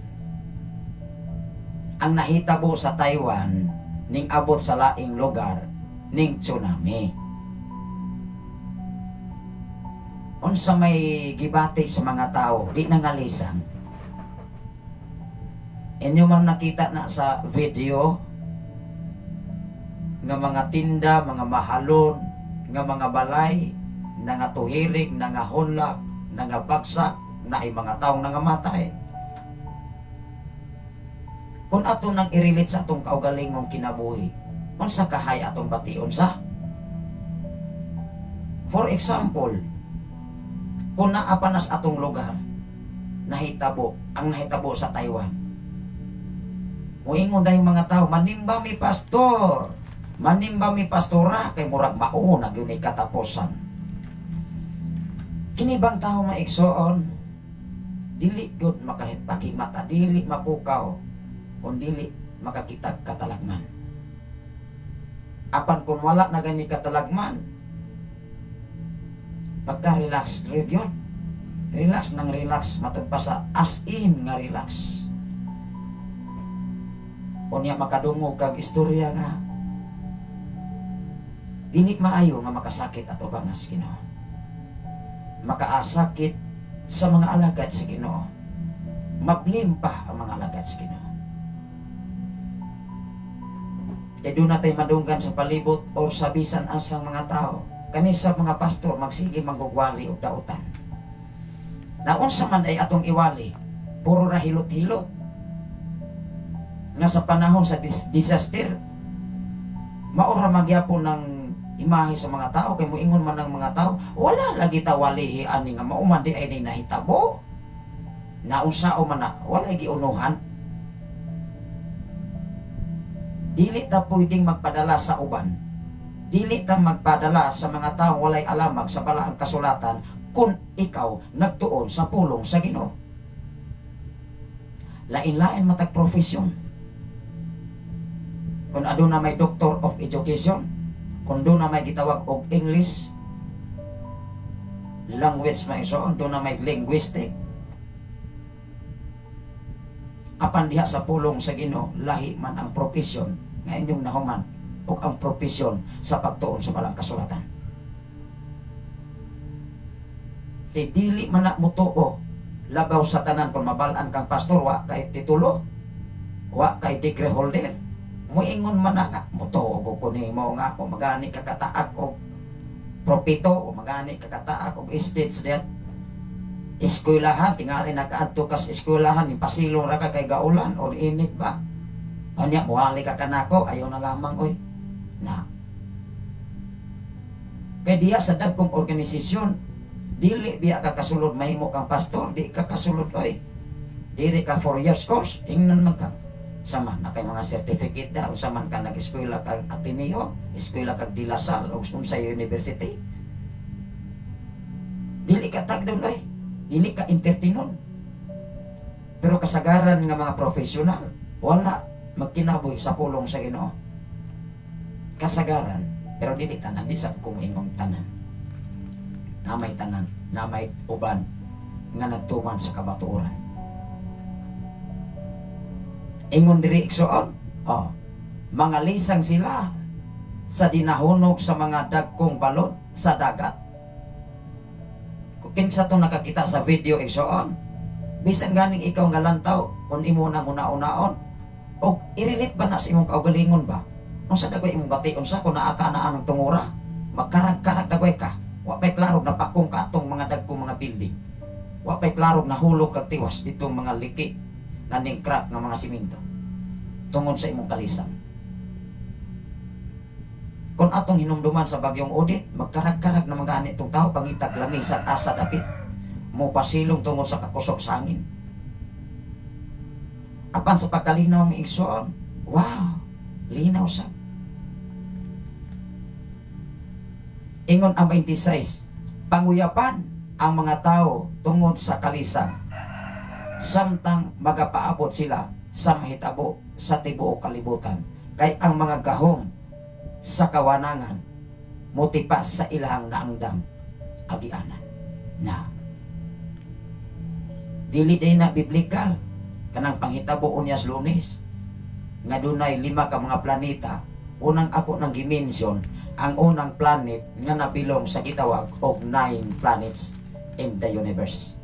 Ang nahitabo sa Taiwan ning abot sa laing lugar ning tsunami. Unsa may gibati sa mga tao, di nangalisang. Inyo man nakita na sa video nga mga tinda, mga mahalon, nga mga balay, nga tuhirig, nga hunlak, nga bagsak, na ay mga taong nangamatay. Kung ato nang i-relate sa atong kaugalingong kinabuhi, unsa kahay atong bation sa? For example, kung naapanas atong lugar, nahitabo, ang nahitabo sa Taiwan, muingon dahil mga tao, manimba mi pastor, manimba mi pastora, kay murag mauna gyud ni katapusan. Kini bang tao maigsoon, dili gud makahipakimata, dili mapukaw, kung dili makakitag katalagman. Apan kung wala na gani katalagman, pagka-relax rin yun. Relax nang relax, matod pa sa as in nga relax. Unya makadungog kag istorya nga dili maayo nga makasakit ato bangas Ginoo. Makaasakit sa mga alagad sa Ginoo. Mablim pa ang mga alagad sa Ginoo. Kaya doon natin madunggan sa palibot o sa bisan asang mga tao. Kani sa mga pastor magsige manggugwali o dautan. Na unsa man ay atong iwali, puro ra hilot-hilot. Nga sa panahon sa disaster, maura magyapon ng imahe sa mga tao, kay moingon man ng mga tao, wala lagi tawalihi ani nga mauman di ay ni nahitabo. Naunsao man na, wala giunuhan. Dili ta pwedeng magpadala sa uban. Dili ta magpadala sa mga tao walay alamag sa balaang kasulatan kung ikaw nagtuon sa pulong sa Ginoo. Lain-lain matag profesyon. Kung aduna may Doctor of Education, kung doon na may gitawag og English language maisoon, doon na may linguistic. Apan diha sa pulong sa Ginoo, lahi man ang profesyon nga inyong nahuman o ang profesyon sa pagtuon sa balang kasulatan. Kay dili man na mutuo labaw sa tanan kung mabalaan kang pastor, wa kay titulo, wa kay degree holder. Muingon man na nga, mutuo ko kuni mo nga o magani kakataak o propito o magani kakataak o estates diyan. Eskwelahan, tingali nakaadto kas eskwelahan, ipasilong ra ka kay gaulan o init ba? Anya, muhali ka kanako, ayaw na lamang, oy. Na. Kaya diya sa dagkong organisasyon, dili biya ka kasulod mahimo kang pastor, di ka kasulod, oy. Dili ka 4 years course, ingnan man ka. Saman na kay mga certificate da, o saman ka nag-eskwela kag Ateneo, eskwela kag De La Salle, o sa university. Dili ka tagdon, oy. Dili ka entertainon. Pero kasagaran nga mga profesional, wala magkinaboy sa pulong sa Ginoo. Kasagaran, pero dili tanan, di sa kumingong tanan. Namay tanan, namay uban nga nagtuman sa kabatuoran. Ingon diri iksoon, mga lisang sila sa dinahunog sa mga dagkong balod sa dagat. Kinsa to nakakita sa video igsoon, bisan ganing ikaw nga lantaw kung imo na una-unaon o i-relate ba na sa imong kaugalingon ba? Unsa dagway imong bation sa kung naa ka na anong tungura, magkarag-karag dagway ka, wa pay klarog na pakong ka atong mga dagkong mga building, wa pay klarog na hulog kag tiwas ditong mga liki nga ning crack nga mga simento tungod sa imong kalisang. Kung atong hinumduman sa bagyong Odette, magkarag-karag na mga anit tong tao, pangitag lamisan, asa, dapit, mo pasilong tungod sa kakusok sa hangin. Apan sa pagkalinaw ng igsoon, wow, linaw sa. Ingon ang 26, panguyapan ang mga tao tungod sa kalisang, samtang magapaabot sila sa mahitabo sa tibuok kalibutan, kay ang mga gahom sa kawanangan motipas sa ilahang naangdang agianan na dili day na biblikal kanang panghitabo unyas Lunes nga dunay 5 ka mga planeta. Unang ako nang gimension ang unang planet nga nabilong sa gitawag og 9 planets in the universe.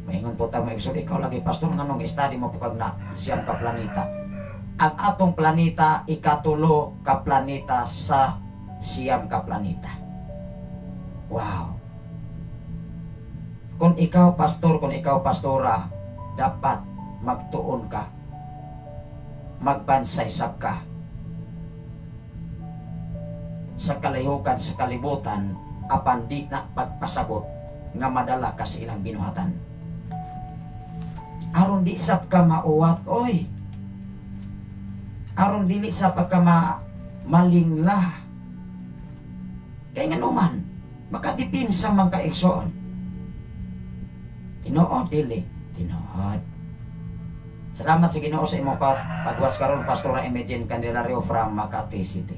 Maingon po ta mo igsud, ikaw lagi pastor nganong study mo pukag na siyang ka planeta. Ang atong planeta ikatulo ka planeta sa siyam ka planeta. Wow. Kung ikaw pastor, kung ikaw pastora, dapat magtuon ka, magbansay sab ka sa kalahukan sa kalibutan, apan di na pagpasabot nga madala ka sa ilang binuhatan. Aron di sab ka mauwat, oy. Aron dili sa pagka malingla. Kaya nga naman, makadipinsa man ka igsoon. Tinuod dili, tinuod. Salamat sa Ginoo sa imong pagwas karon, Pastora Imagine Candelario from Makati City.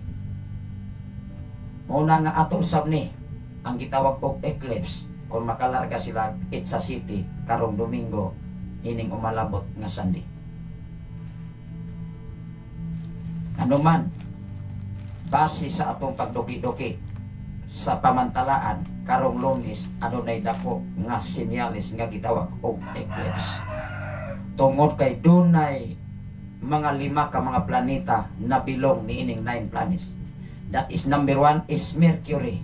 Muna nga atol sab ni ang gitawag og eclipse kung makalarga sila sa city karong Domingo ining umalabot nga Sunday. Ano man, base sa atong pagduki-duki sa pamantalaan karong Lunes, adunay dako nga sinyalis nga gitawag og eclipse. Tungod kay dunay mga 5 ka mga planeta na bilong ni ining 9 planets. That is number 1 is Mercury.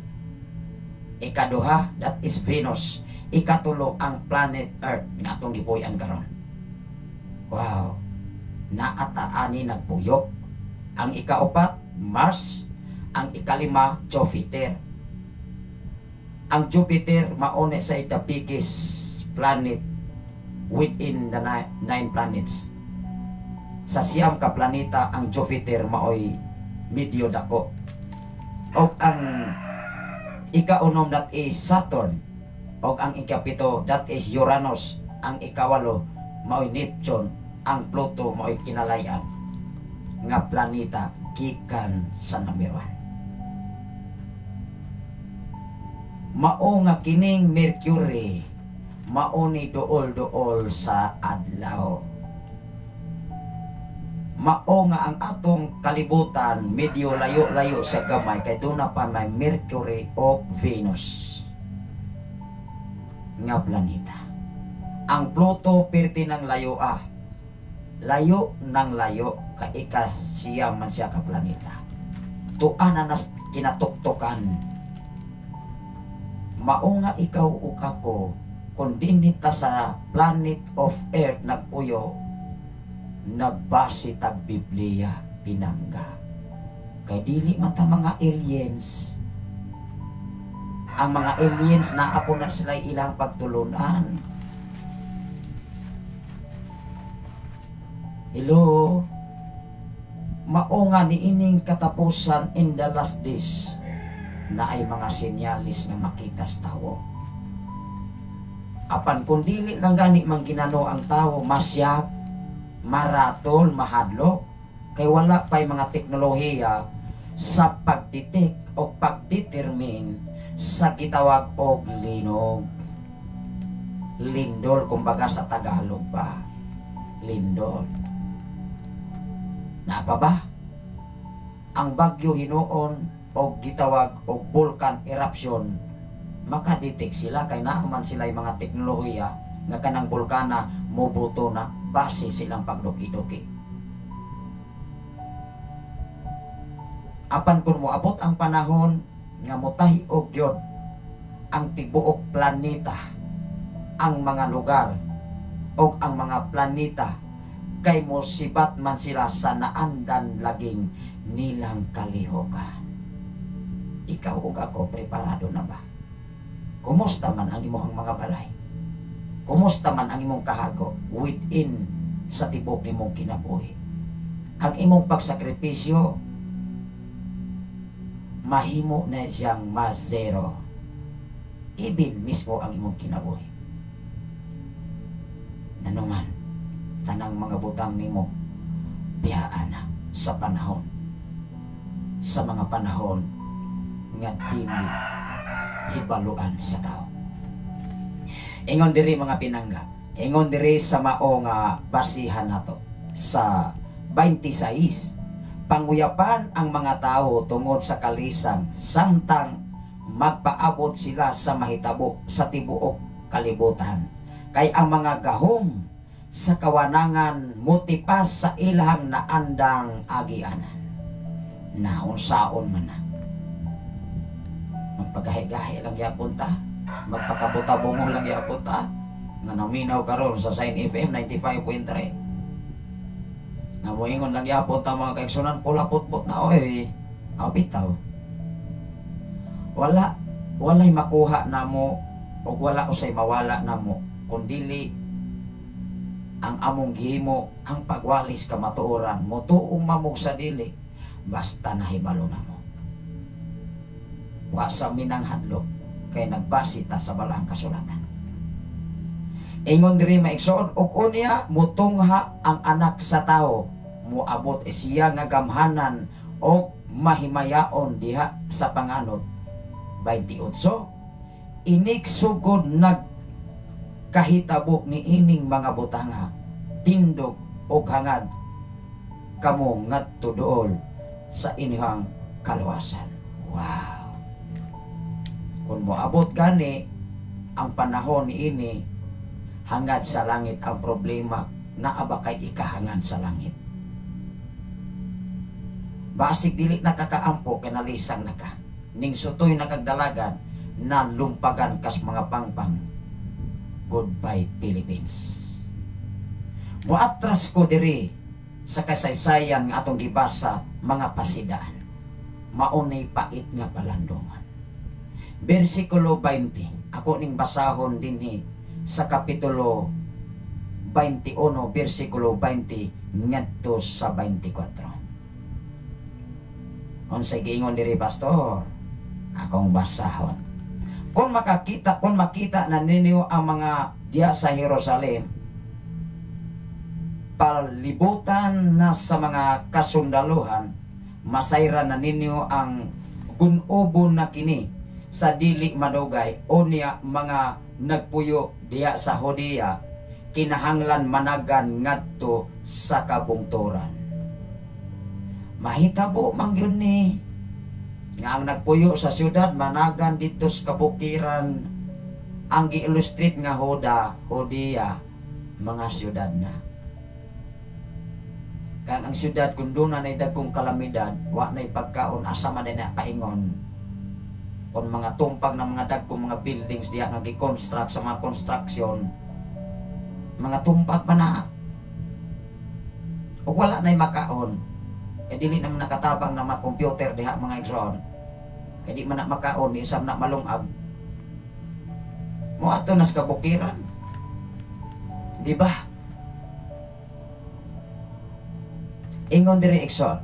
Ikaduha, that is Venus. Ikatulo ang planet Earth nga atong gipuy-an karon. Wow. Naataani nagpuyok. Ang ikaupat, Mars. Ang ikalima, Jupiter. Ang Jupiter maune sa the biggest planet within the 9 planets. Sa siyam ka planeta, ang Jupiter maoy medyo dako. O ang ikaunom, that is Saturn. O ang ikapito, that is Uranus. Ang ikawalo, maoy Neptune. Ang Pluto maoy kinalayan nga planeta gikan sa number 1. Mao nga kining Mercury mao ni duol-duol sa adlaw. Mao nga ang atong kalibutan medyo layo-layo sa gamay kay doon na pa may Mercury o Venus nga planeta. Ang Pluto pirti ng layo layo ng layo kay siya man siya ka planeta. Tuana nas kinatuktukan. Mao nga ikaw ug ako kung dinita sa planet of Earth nagpuyo, nagbase tag Biblia pinangga. Kay dili man ta mga aliens. Ang mga aliens na apo na sila ilang pagtulunan. Hello, mao nga ni ining katapusan in the last days na ay mga senyalis nga makita sa tao. Apan kung dili lang gani man ginano ang tao, masyak, maratol, mahadlok, kay wala pa'y mga teknolohiya sa pagdetect o pagdetermine sa gitawag og linog. Lindol, kumbaga sa Tagalog ba? Lindol. Napa ba? Ang bagyo hinuon o gitawag o volcan eruption, makadetect sila kay naaman sila yung mga teknolohiya nga kanang bulkana mobuto na base silang pagduki-duki. Apan kung moabot ang panahon nga mutahi og gyud ang tibuok planeta, ang mga lugar o ang mga planeta, kay mosibat man sila sa naandan laging nilang kalihokan. Ikaw ug ako, preparado na ba? Kumusta man ang imong mga balay? Kumusta man ang imong kahago within sa tibok nimong kinabuhi? Ang imong pagsakripisyo, mahimo na siyang ma-zero. Even mismo ang imong kinabuhi. Nanuman, tanang mga butang nimo, biyaan na sa panahon. Sa mga panahon nga dili hibaluan sa tao. Ingon diri mga pinangga, ingon diri sa mao nga basihan nato sa 26, panguyapan ang mga tao tungod sa kalisang samtang magpaabot sila sa mahitabo sa tibuok kalibutan. Kay ang mga gahom sa kawanangan mutipas sa ilang naandang agianan. Naunsaon man na. Magpagahe-gahe lang yapon ta, magpakabuta-bungo lang yapon ta, nga naminaw karon sa Sign FM 95.3. Nga moingon lang yapon ta mga kaigsunan, pula putput na oy, bitaw. Walay makuha namo o wala usay mawala namo kundili ang among gihimo ang pagwalis kamatuoran mo tuong mamog sa dili basta nahibalo namo. Wa sa minang hadlok kay nagbasi ta sa balang kasulatan. Ingon diri maigsoon ug unya mutungha ang anak sa tao moabot siya nga gamhanan o mahimayaon diha sa panganod. 28 inig sugod nagkahitabo ni ining mga butanga tindog o hangad kamo ngadto dool sa inyong kaluwasan. Wow. Kung moabot gani ang panahon ni ini hangad sa langit ang problema naa ba kay ikahangad sa langit. Basig dili nakakaampo kay nalisang naka ning sutoy nakagdalagan na lumpagan kas mga pangpang. Goodbye Philippines. Muatras ko diri sa kasaysayan nga atong gibasa mga pasidaan. Maunay pait nga palandongan. Bersikulo 20. Ako ning basahon dinhi sa kapitulo 21 bersikulo 20 ngadto sa 24. Unsay giingon diri pastor? Akong basahon. Kung makita na ninyo ang mga diya sa Jerusalem, palibutan na sa mga kasundaluhan, masayra na ninyo ang gunubo na kini sa dili madugay o niya mga nagpuyo diya sa Hodea, kinahanglan managan ngadto sa kabungturan. Mahitabo man yun ni nga ang nagpuyo sa syudad managan dito sa kabukiran ang gi-illustrate nga Hodea, mga syudad na. Kan ang syudad kung doon na dagkong kalamidad, wa na'y pagkaon, asa man na paingon. Kung mga tumpag na mga dagkong mga buildings diya nga gi-construct sa mga construction, mga tumpag pa na. O wala na'y makaon. E dili naman nakatabang na mga computer diha mga igsoon. E di man na makaon, isam na malungag. Mo ato nas kabukiran. Di ba? Ingon diri igsoon.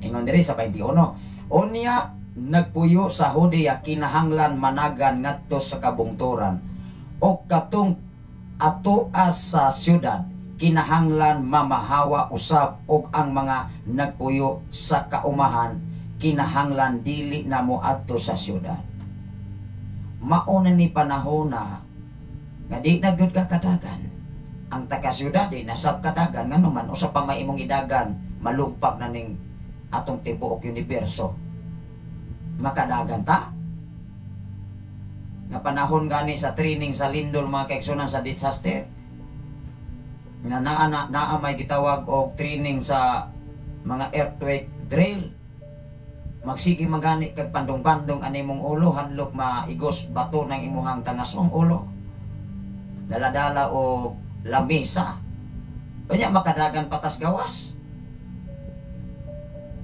Ingon diri sa 21. Unya nagpuyo sa Hodea kinahanglan managan ngadto sa kabungturan. O katong atoa sa syudad kinahanglan mamahawa usab og ang mga nagpuyo sa kaumahan kinahanglan dili na moadto sa syudad. Mauna ni panahon na nga di na gyud ka kadagan. Ang taga syudad di nasab kadagan ngano man usa pa may imong idagan malumpag na ning atong tibuok universo. Makadagan ta? Nga panahon gani sa training sa lindol mga kaigsunan sa disaster nga naa may gitawag og training sa mga earthquake drill. Magsige magani kag pandong-bandong ani mong ulo hadlok maigos bato ng imuhang dangasong ulo. Dala-dala og lamesa. Unya makadagan patas gawas.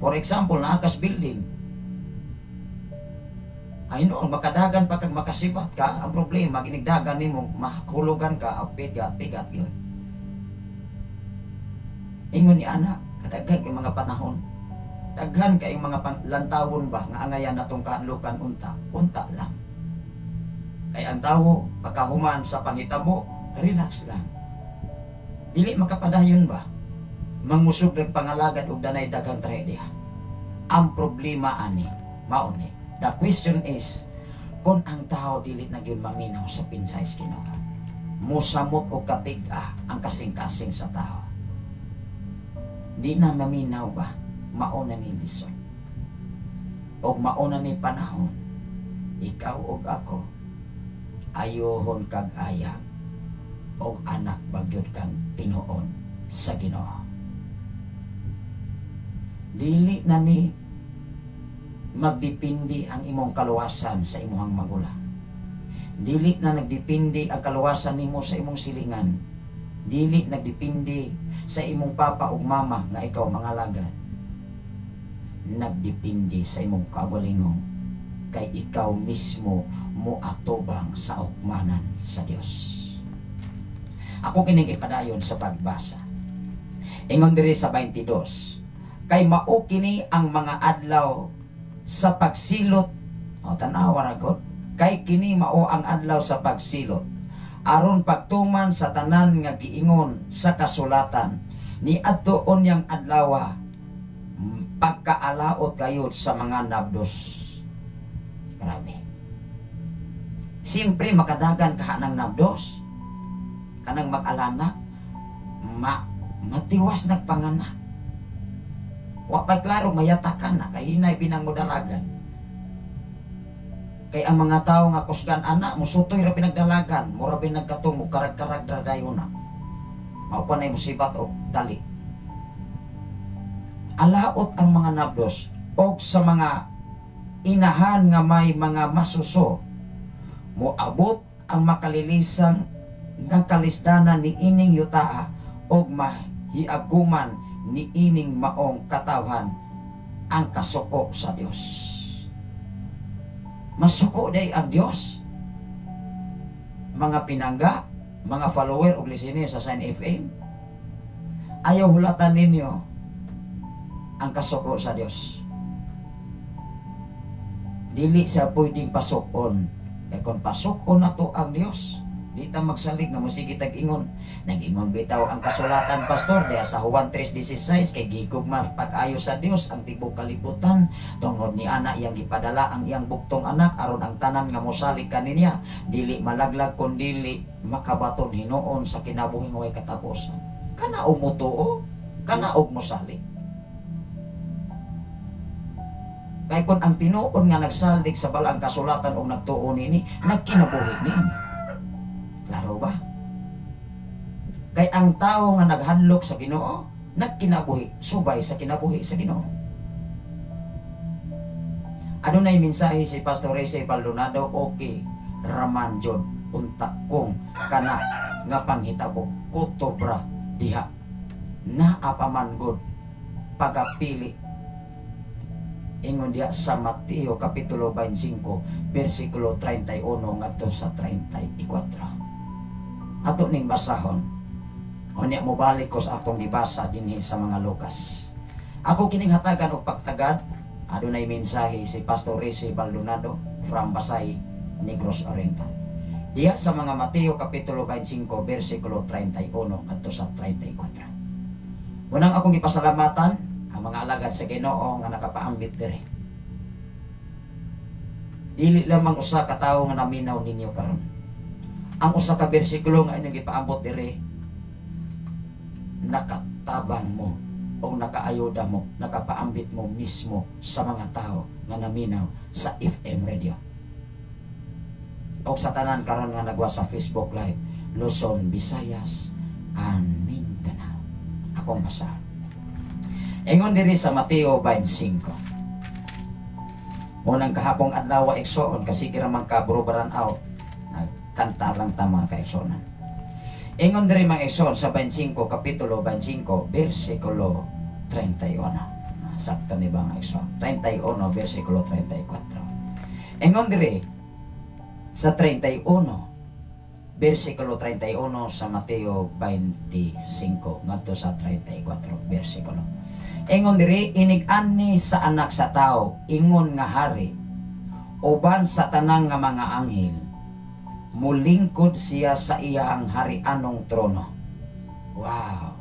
For example, naakas building. Ay noon, makadagan pa kag makasibat ka, ang problema, ginigdagan nimo, mahulugan ka, pigat yun. Ingon ni anak, kadaghan kay mga panahon. Daghan kay mga lantawon ba, nga angayan natong kahadlukan unta lang. Kay ang tawo, pagkahuman sa pangitabo, relax lang. Dili makapadayon ba? Mangusog nagpangalagad og danay daghang trahedya. Ang problema ani, mauni. The question is, kung ang tao dili na gyud maminaw sa pinsay sa Ginoo, musamot o katiga ang kasing-kasing sa tao. Di na maminaw ba? Mauna ni lison. O mauna ni panahon, ikaw o ako, ayohon kag ayag, o anak bagyod kang tinuon sa Ginoo. Dili na ni magdipindi ang imong kaluwasan sa imong magulang. Dili na nagdipindi ang kaluwasan nimo sa imong silingan. Dili nagdipindi sa imong papa ug mama nga ikaw mangalagad. Nagdipindi sa imong kaugalingong kay ikaw mismo moatubang sa ukmanan sa Dios. Ako kining ipadayon sa pagbasa. Ingon diri sa 22. Kay mao kini ang mga adlaw sa pagsilot, tanawa ra gud, kay kini mao ang adlaw sa pagsilot, aron pagtuman sa tanan nga giingon sa kasulatan, ni adto onyang adlaw pagkaalaot kayod sa mga nabdos. Grabe. Siyempre makadagan ka ng nabdos, kanang mag-alana, matiwas nagpanganak. Wa pa'y klaro mayatakan na, kay hinay binangudalagan. Kay ang mga tao nga kusgan anak, musutoy ra pinagdalagan, mura pinagkatong, karag-karag dradayo na. Maupa na yung musibat o dali. Alaot ang mga nabdos, o sa mga inahan nga may mga masuso, moabot ang makalilisang ng kalisdanan ni ining yutaa, o mahiaguman ni ining maong katawhan ang kasuko sa Dios. Masuko day ang Dios. Mga pinangga, mga follower og listener sa Sign FM, ayaw hulatan ninyo ang kasuko sa Dios. Dili sa pwedeng pasukon. Kaya kung pasukon na to ang Dios, di ta magsalig nga musigi tag-ingon. Nag-ingon bitaw ang kasulatan, pastor, diya sa Juan 3:16, kay gigugma pag-ayo sa Dios ang tibok kalibutan tungod ni ana iyang gipadala ang iyang buktong anak aron ang tanan nga mosalig kaniya dili malaglag kun dili makabaton hinuon sa kinabuhi nga way katapusan. Kana og mutuo, kana og mosalig. Kay kun ang tinuon nga nagsalig sa balang kasulatan og nagtuo nini, nagkinabuhi nini. Klaro ba? Kay ang tao nga naghadlok sa Ginoo, nagkinabuhi, subay sa kinabuhi sa Ginoo. Adunay mensahe si Pastor Rese Baldonado, okay, raman jud unta kung kana nga panghitabo kutobra diha na apaman gud pagapili. Ingon diha sa Mateo kapitulo 25 bersikulo 31 ngadto sa 34. Ato ning basahon. Unya mo balik ko sa atong gibasa dinhi sa mga Lukas. Ako kining hatagan og pagtagad. Adunay mensahe si Pastor Rese Baldonado from Basay, Negros Oriental. Diha sa mga Mateo kapitulo 25 bersikulo 31 ngadto sa 34. Unang akong gipasalamatan ang mga alagad sa Ginoo nga nakapaambit diri. Dili lamang usa ka tawo nga naminaw ninyo karon. Ang usa ka bersikulo nga inyong gipaambot diri, nakatabang mo o nakaayuda mo, nakapaambit mo mismo sa mga tao nga naminaw sa FM radio. O sa tanan karon nga nagwa sa Facebook Live, Luzon, Visayas, and Mindanao. Akong basahan. Ingon diri sa Mateo 25. Unang kahapong adlaw eksoon kasi kiramang kabrubaran out. Nagkanta lang ta mga kaeksonan. Ingon diri mga ekson sa 25 kapitulo 25 bersikulo 31. sakto ni bang exo 31 versikulo 34. Ingon dire sa 31 versikulo 31 sa Mateo 25 ngadto sa 34 versikulo. Ingon diri, inig-ani sa anak sa tao, ingon nga hari, uban sa tanang nga mga anghel, mulingkod siya sa iyang harianong trono. Wow!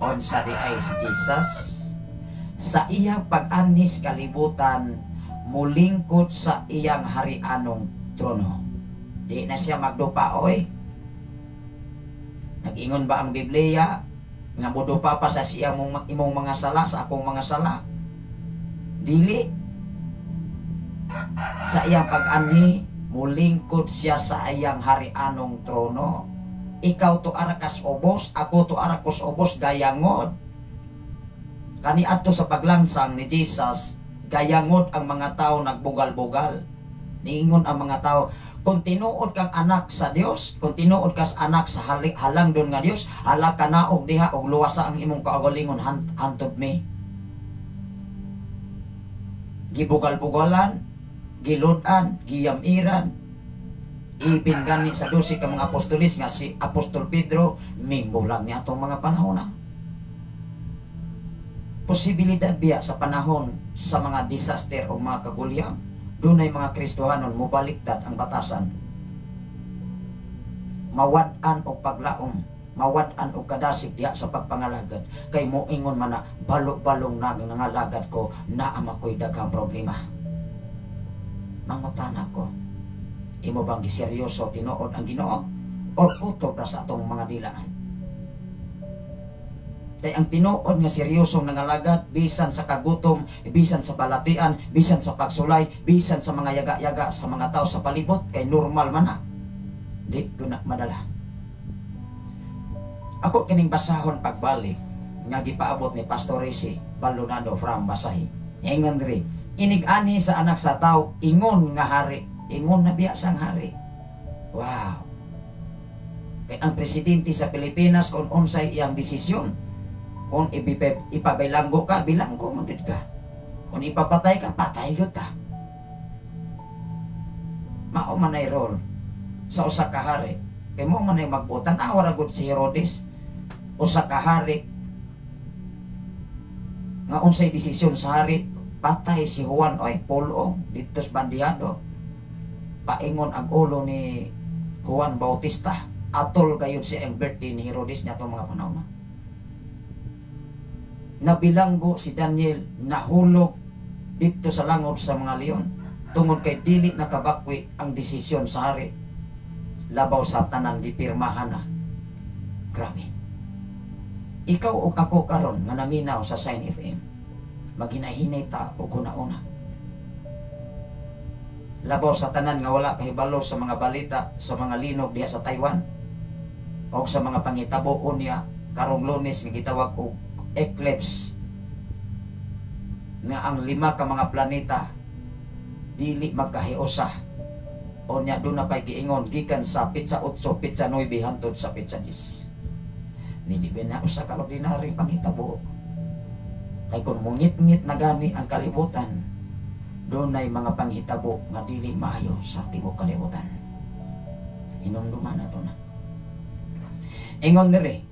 Unsa di ay si Jesus, sa iyang pag-anis kalibutan, mulingkod sa iyang harianong trono. Di na siya magdupa, oy. Nag-ingon ba ang Biblia nga mudupa pa sa siya imong mga sala, sa akong mga sala? Dili. Sa iyang pag-ani, mulingkod siya sa iyang harianong trono. Ikaw to arakas obos, ako to arakos obos, gayangod. Kani adto sa paglansang ni Jesus, gayangod ang mga tao nagbugal-bugal. Niingon ang mga tao, kung tinuod kang anak sa Dios, kung tinuod ka sa anak sa halang doon nga Dios, hala ka na og diha og luwasa ang imong kaugalingon hantod me. Gibugal-bugalan, giludan, giyamiran. Ibin gani sa 12 ka mga apostolis nga si Apostol Pedro, mimbulang niya itong mga panahon na. Posibilidad biya sa panahon sa mga disaster o mga kagulyang, doon ay mga Kristohanon mubaliktad ang batasan. Mawad-an o paglaom, mawad-an o kadasig diya sa pagpangalagad. Kay moingon man na balong na nangalagad ko na amakoy daghang problema. Mangutan ako, imo bang giseryoso tinuod ang Ginoo o kutob na sa atong mga dilaan? Kaya ang tinuod nga seryosong nangalagad, bisan sa kagutom, bisan sa balatian, bisan sa pagsulay, bisan sa mga yaga-yaga sa mga tao sa palibot, kay normal man na. Di ko na madala. Ako kining basahon pagbalik, nga gipaabot ni Pastor Risi Baldonado from Basahi. Ingon diri, inig-ani sa anak sa tao, ingon nga hari, ingon na biya sang hari. Wow! Kay ang presidente sa Pilipinas, kung unsay iyang desisyon, kung ipabilanggo ka, bilanggo magid ka. Kung ipapatay ka, patay yun ta. Mao man ay role sa usa ka hari. Kay mo man ay magbutan, awara gud si Herodes. Usa ka hari nga unsay desisyon sa hari, patay si Juan oy pulong dito sa bandihado. Paingon ang ulo ni Juan Bautista. Atol gayud si ang birthday ni Herodes niya itong mga panahon na. Nabilanggo si Daniel, nahulog dito sa langod sa mga leon tungod kay dili nakabakwi ang desisyon sa hari, labaw sa tanan gipirmahan na. Grabe. Ikaw o ako karon nga naminaw sa Sign FM, maghinay-hinay ta o kuna-una, labaw sa tanan nga wala kahibalo sa mga balita sa mga linog diha sa Taiwan o sa mga pangitabo unya karong Lunes nga gitawag og eclipse, nga ang 5 ka mga planeta dili magkahiusa o nya doon na pa'y giingon gikan sa pitsa 8, pitsa 9 hantod sa pitsa 10. Nilibin na usa ka ordinaryong panghitabo. Kay kung mungit-ngit na gani ang kalibutan, doon ay mga panghitabo nga dili maayo sa tibok kalibutan. Hinumduman na to na. Ingon nire,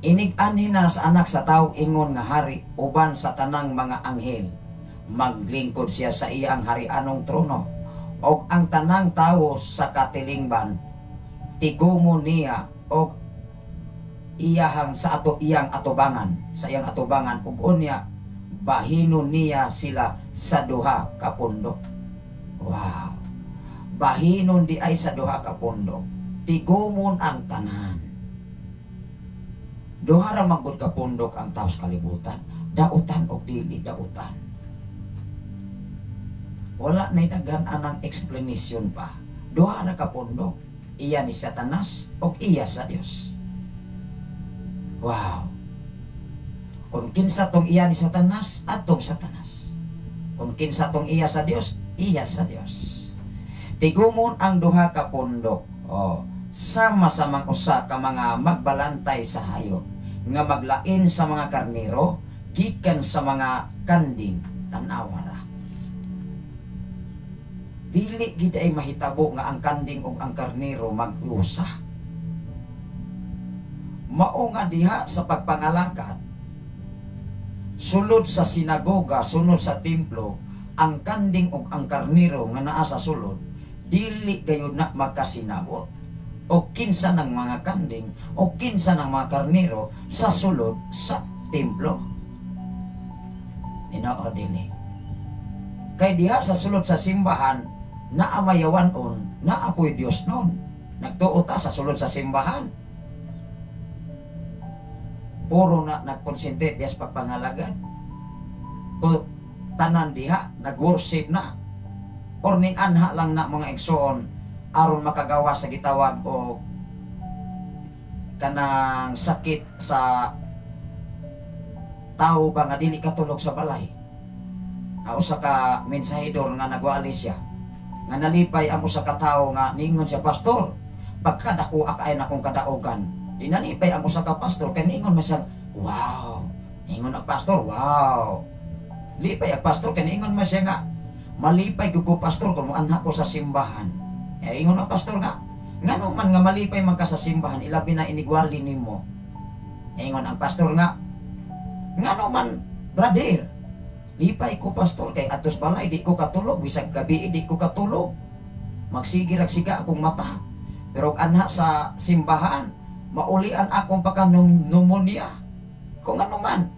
inig-ani na sa anak sa tao, ingon nga hari, uban sa tanang mga anghel, maglingkod siya sa iyang harianong trono, og ang tanang tao sa katilingban, tigumo niya, og iyahang sa iyang atubangan, ug unya, bahino niya sila sa duha ka pundok. Wow! Bahinon di ay sa duha ka pundok, tigumon ang tanan. Duha ra magud ka pundok ang taos kalibutan, dautan o dili dautan. Wala na daghan anang explanation pa. Duha ra ka pundok, iya ni Satanas o iya sa Dios. Wow! Kung kinsa tong iya ni Satanas, atong Satanas. Kung kinsa tong iya sa Dios, iya sa Dios. Tigumon ang duha ka pundok. Oh, sama-samang usa ka mga magbalantay sa hayop. nga maglain sa mga karnero gikan sa mga kanding tan-awara. Dili gid ay mahitabo nga ang kanding ug ang karnero mag-usa. Mao nga diha sa pagpangalakad sulod sa sinagoga, sunod sa templo, ang kanding ug ang karnero nga naa sa sulod dili gayud na magkasinabot o kinsa ng mga kanding o kinsa ng mga karnero sa sulod sa templo. Inao dili. Kay diha sa sulod sa simbahan naamayawanon na apoy Dios nun. Nagtuo ta sa sulod sa simbahan. Puro na nagkonsentrate diya sa pagpangalagad. Kung tanan diha nag-worship na or ning anha lang na mga igsoon aron makagawa sa gitawag o kanang sakit sa tao ba nga dili katulog sa balay. Usa ka mensahidor nga nagwali siya nga nalipay ang usa ka tawo nga ningon siya, pastor, pagkadako akaay na kong kadaogan. Di nalipay ang usa ka pastor kay ningon man siya, wow. Ningon ang pastor, wow. Lipay ang pastor kay ningon man siya nga, malipay ko pastor kung anha ko sa simbahan. Eh ingon ang pastor nga, ngano man nga malipay man ka sa simbahan, ilabi na inigwali nimo. Ingon ang pastor nga, ngano man brother, lipay ko pastor kay atos balay di ko katulog, bisag gabi di ko katulog. Magsigirag siga akong mata. Pero anha sa simbahan, maulian akong pagka-pneumonia. Kung ano man.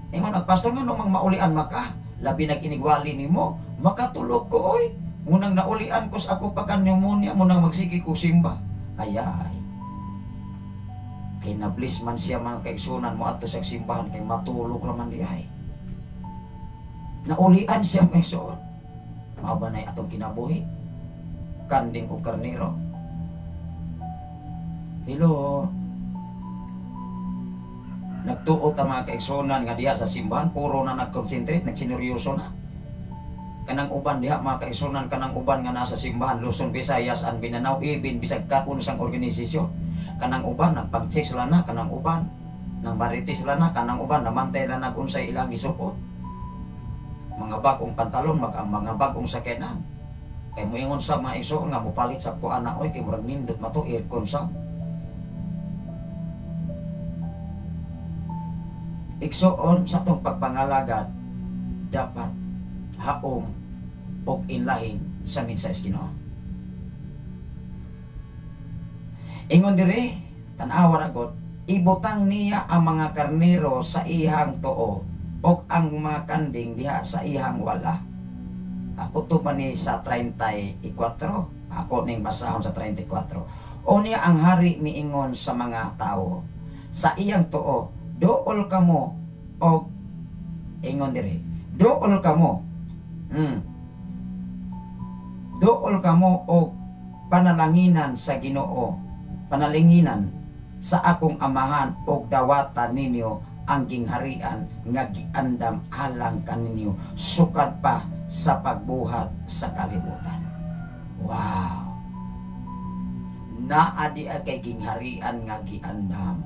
Ingon ang pastor, ngano mang maulian maka? Labi nag-inigwali nimo, makatulog ko oy. Munang naulian ko sa ako pagka-pneumonia, munang magsigi ko simba. Ayay. Kay nablis man siya mga kaigsunan mo ato sa simbahan kay matulog naman di ay. Naulian siya may suon. Mabanay atong kinabuhi. Kanding o karnero. Hello. Nagtuot ang mga kaigsunan nga diha sa simbahan, puro na nag-concentrate, nagsineryoso na. Kanang uban diha mga kaigsunan, kanang uban nga nasa simbahan, Luzon, Visayas, and Mindanao, even bisag kapon sang organisasyon. Kanang uban nagpag-check sila na, kanang uban nang marites sila na, kanang uban namantay na nagunsay ilang gisupot. Mga bagong pantalon, mga bagong sakyanan. Kay moingon sa mga igsoon nga mopalit sa kuana oy kay murag nindot mato aircon sa. Igsoon sa tong pagpangalagad dapat haom og inlahin sa mensahe sa Ginoo. Ingon diri tan-awa ra gud, ibutang niya ang mga karnero sa ihang tuo og ang mga kanding diha sa ihang wala. Ako to man ni sa 34, ako ning basahon sa 34. O niya ang hari niingon sa mga tao sa iyang tuo, dool kamo og ingon diri, dool kamo. Dool kamo og panalanginan sa Ginoo, panalinginan sa akong amahan og dawatan ninyo ang gingharian nga giandam alang kaninyo sukad pa sa pagbuhat sa kalibutan. Wow. Naadi kay gingharian nga giandam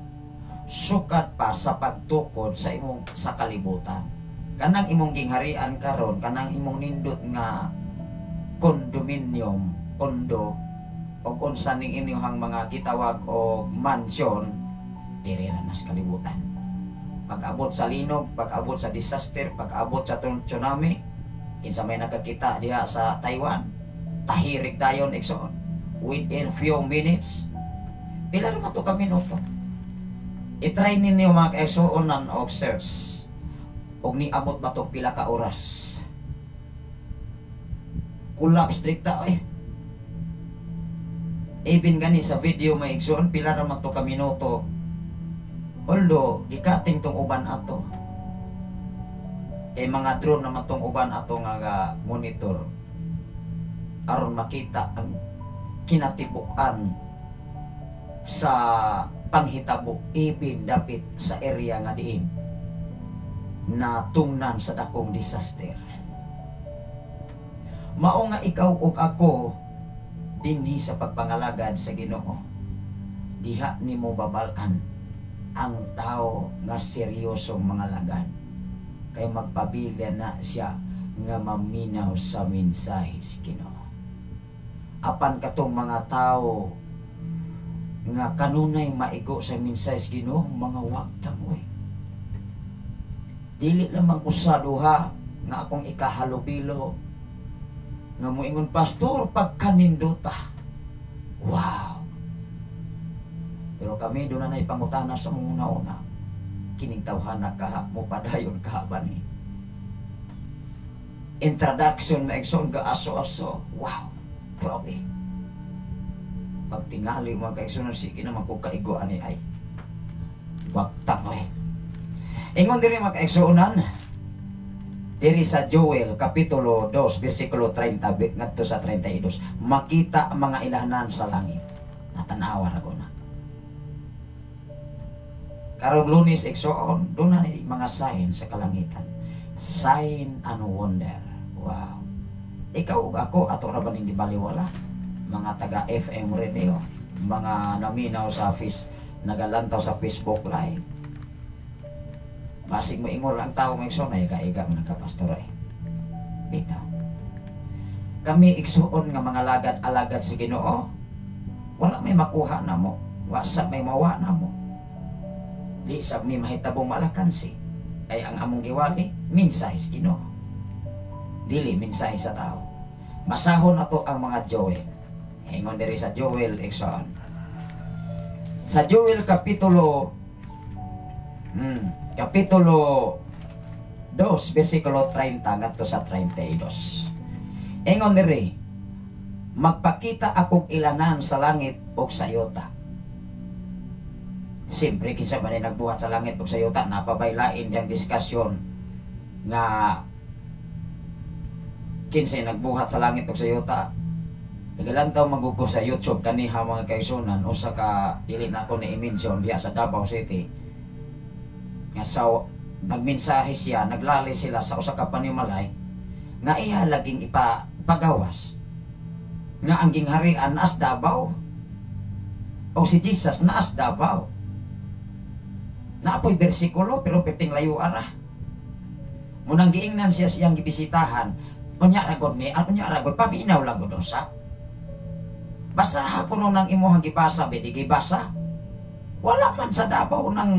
sukat pa sa pagtukod sa imong sa kalibutan. Kanang imong gingharian karon, kanang imong nindot nga condominium, kondo o unsa ning inyong mga gitawag o mansyon, diri na sa kalibutan. Pag-abot sa linog, pag-abot sa disaster, pag-abot sa tsunami, kinsa may nakakita diha sa Taiwan, tahirik dayon igsoon. Within few minutes, pila ra man to ka minuto. I-try ninyo mga kaigsuonan og search. Og niabot ba to pila ka oras? Collapse stricta oy. Even gani sa video may igsoon, pila ra man to ka minuto. Although gikating tong uban ato. Kay mga drone naman tong uban ato nga monitor aron makita ang kinatibukan sa panghitabo even dapit sa area nga diin na tungnan sa dakong disaster. Mao nga ikaw ug ako dinhi sa pagpangalagad sa Ginoo, diha nimo babalan ang tao nga seryosong mga lagad kay magpabilin na siya nga maminaw sa mensahe sa Ginoo. Apan katong mga tao nga kanunay maigo sa mensahe sa Ginoo, mga wagtang oy. Dili lamang usaduha nga akong ikahalubilo nga moingon, pastor, pagkanindota. Wow! Pero kami doon na ipangutana sa mga una-una, kining tawhana ka mo padayon ka ba ni? Introduction na ekson ka aso-aso. Wow! Grabe! Pag tingali mo ka-ekson, sige naman kung kaigo ani ay. Wagtang oy. Ingon diri maka-eksonan, diri sa Joel kapitulo 2 bersikulo 30 ngadto sa 32, makita ang mga ilahanan sa langit. Natanawa ra ko na. Karong Lunes eksoon, doon na mga sign sa kalangitan. Sign and wonder. Wow. Ikaw ug ako ato ra ba ning gibaliwala? Mga taga FM radio, mga naminaw sa nagalantaw sa Facebook live. Basig mo ingol ang tao may iksoon ay kaiga mga kapastor ay. Bitaw. Kami iksoon nga mga lagad-alagad sa Ginoo. Wala may makuha na mo. Wasa may mawa na mo. Di sab mi mahitabong malakansi. Ay ang among giwali, mensahe sa Ginoo. Dili mensahe sa tao. Basahon ato ang mga Joel. Ingon diri sa Joel iksoon. Sa Joel kapitulo 2 bersikulo 30 ngadto sa 32. Ingon diri, magpakita akong ilanan sa langit ug sa yuta. Siyempre kinsa man nagbuhat sa langit ug sa yuta, napabaylain diyang diskusyon nga kinsa nagbuhat sa langit ug sa yuta. Nagalantaw magugo sa YouTube kaniha mga kaigsunan, usa ka dili na ko ni i-mention diya sa Davao City. Nga sa nagmensahe siya, naglali sila sa usa ka panimalay nga iya laging ipagawas nga ang gingharian naas Davao o si Jesus naas Davao. Naapoy bersikulo pero perting layo ara. Munang giingnan siya siyang gibisitahan, unya ragod ni, unya ragod paminaw lang gud usa. Basaha ko nung nang imuhang gibasa, bedi gibasa. Wala man sa Davao ng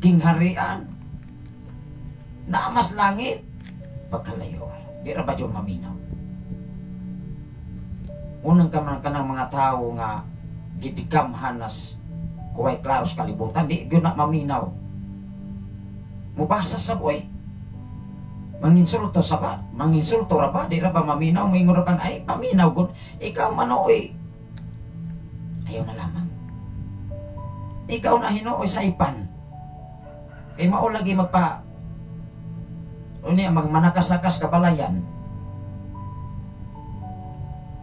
gingharian na mas langit pagkalayo. Di ra ba yung maminaw? Unang kanang mga tao nga gidikamhan nas kuway klaros kalibutan, di yun na maminaw. Mubasa sa buhay. Manginsulto sa ba? Manginsulto ra ba? Di ra ba maminaw? Maingon ra bang ay paminaw gud. Ikaw manoy. Ayaw na lamang. Ikaw na hinuoy sa ipan. Kay mao lagi magpa unya magmanakasakas kabalayan.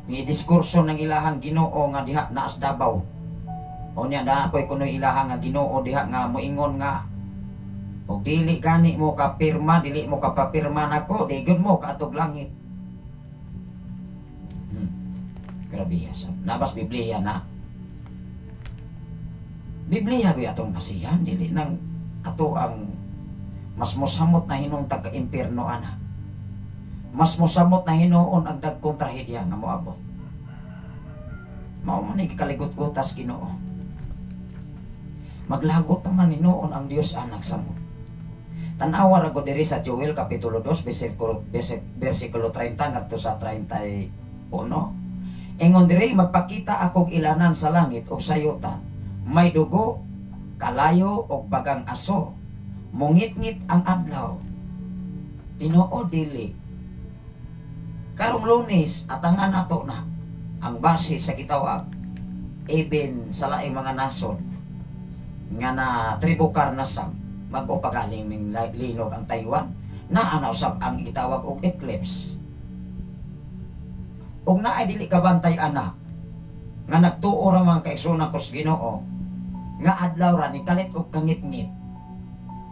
Ni diskurso ng ilahang Ginoo nga diha naas Davao. Unya na ako'y kuno ilahang nga Ginoo diha nga moingon nga og dili gani mo ka pirma, dili mo ka papirma nako, digod mo kaatog langit. Grabe sa nabas Biblia na. Biblia ko atong pasihan, dili nang ato ang mas mosamot na hinung taga-impierno ana. Mas mosamot na hinuon ang dagkong trahedya nga moabot. Mao man ni kaligot-gutas Ginoo. Maglagot naman hinuon ang Dios anak sa mo. Tanawa ra gud diri sa Joel kapitulo 2 bersikulo 30 ngadto sa 31. Ingon diri, magpakita akong ilanan sa langit ug sa yuta. May dugo, kalayo og bagang aso. Mungit-ngit ang adlaw. Tinuod dili. Karong Lunes atangan ato na ang base sa gitawag even sa laing mga nason nga na tribo Karnasang mag-upagaling ng linog ang Taiwan na usab ang gitawag og eclipse. Ug naay dili kabantay anak nga nagtuo ra mga kaigsunan ko sa Ginoo nga adlaw ra ni kalit og kangit-ngit.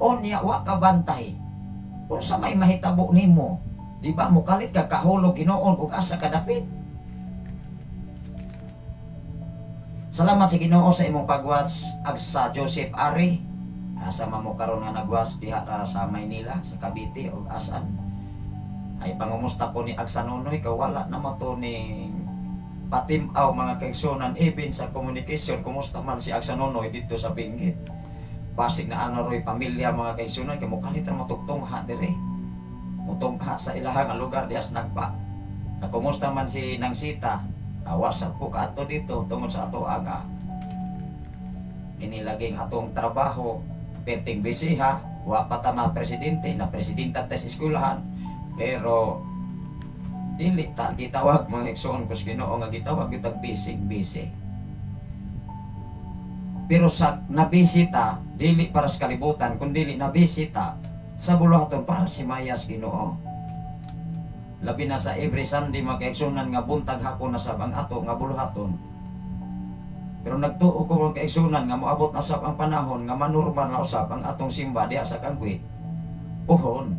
Unya wa kabantay. Unsa may mahitabo nimo? Di ba mo kalit ka kahulog Ginoon ug asa ka dapit? Salamat sa Ginoo sa imong pagwatch ag sa Joseph Ari. Asa mo karon nga nagwatch diha ra sa Maynila, sa Cavite ug asan. Ay pangumusta ko ni Agsanonoy kawala na mo to ni patimaw mga kaigsunan even sa communication. Kumusta man si Agsanonoy dito sa Benguet. Basig na ano roy pamilya mga kaigsunan kay mukalitan mo tugtungha dire. Mutungha sa ilahang lugar dias nagpa. Kumusta man si Nang Sita? WhatsApp ko ka dito tungod sa ato aga. Kinilaging atong trabaho, perting bisiha, wa pa ta mga presidente na presidenta tes eskwelahan. Pero dili ta gitawag mga igsoon kus Ginoo nga gitawag gyud busy. Pero sa nabisita dili para sa kalibutan kundi nabisita sa buluhaton para si Mayas Ginoo. Labi na sa every Sunday magkaigsunan nga buntag hapon na sab ang ato nga buluhaton. Pero nagtuo ko mga kaigsunan nga moabot na sab ang panahon nga manormal na usab ang atong simba diha sa Kangwi. Puhon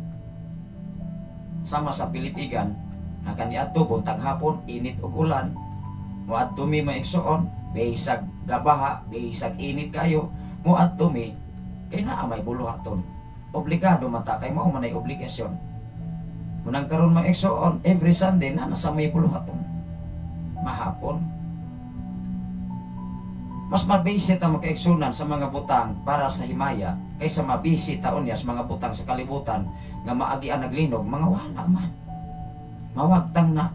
sama sa Pilipigan nga kaniadto buntag hapon init ug ulan. Moadto mi maigsuon bisag gabaha, bisag init kayo, moadto mi kay naa may buluhaton. Obligado man ta kay mao man ay obligasyon. Munang karon maigsuon every Sunday na nasa may buluhaton. Mahapon. Mas mabisita ang makaigsunan sa mga butang para sa himaya kaysa mabisita unya sa mga butang sa kalibutan nga maagian naglinog mga wala man. Mawagtang na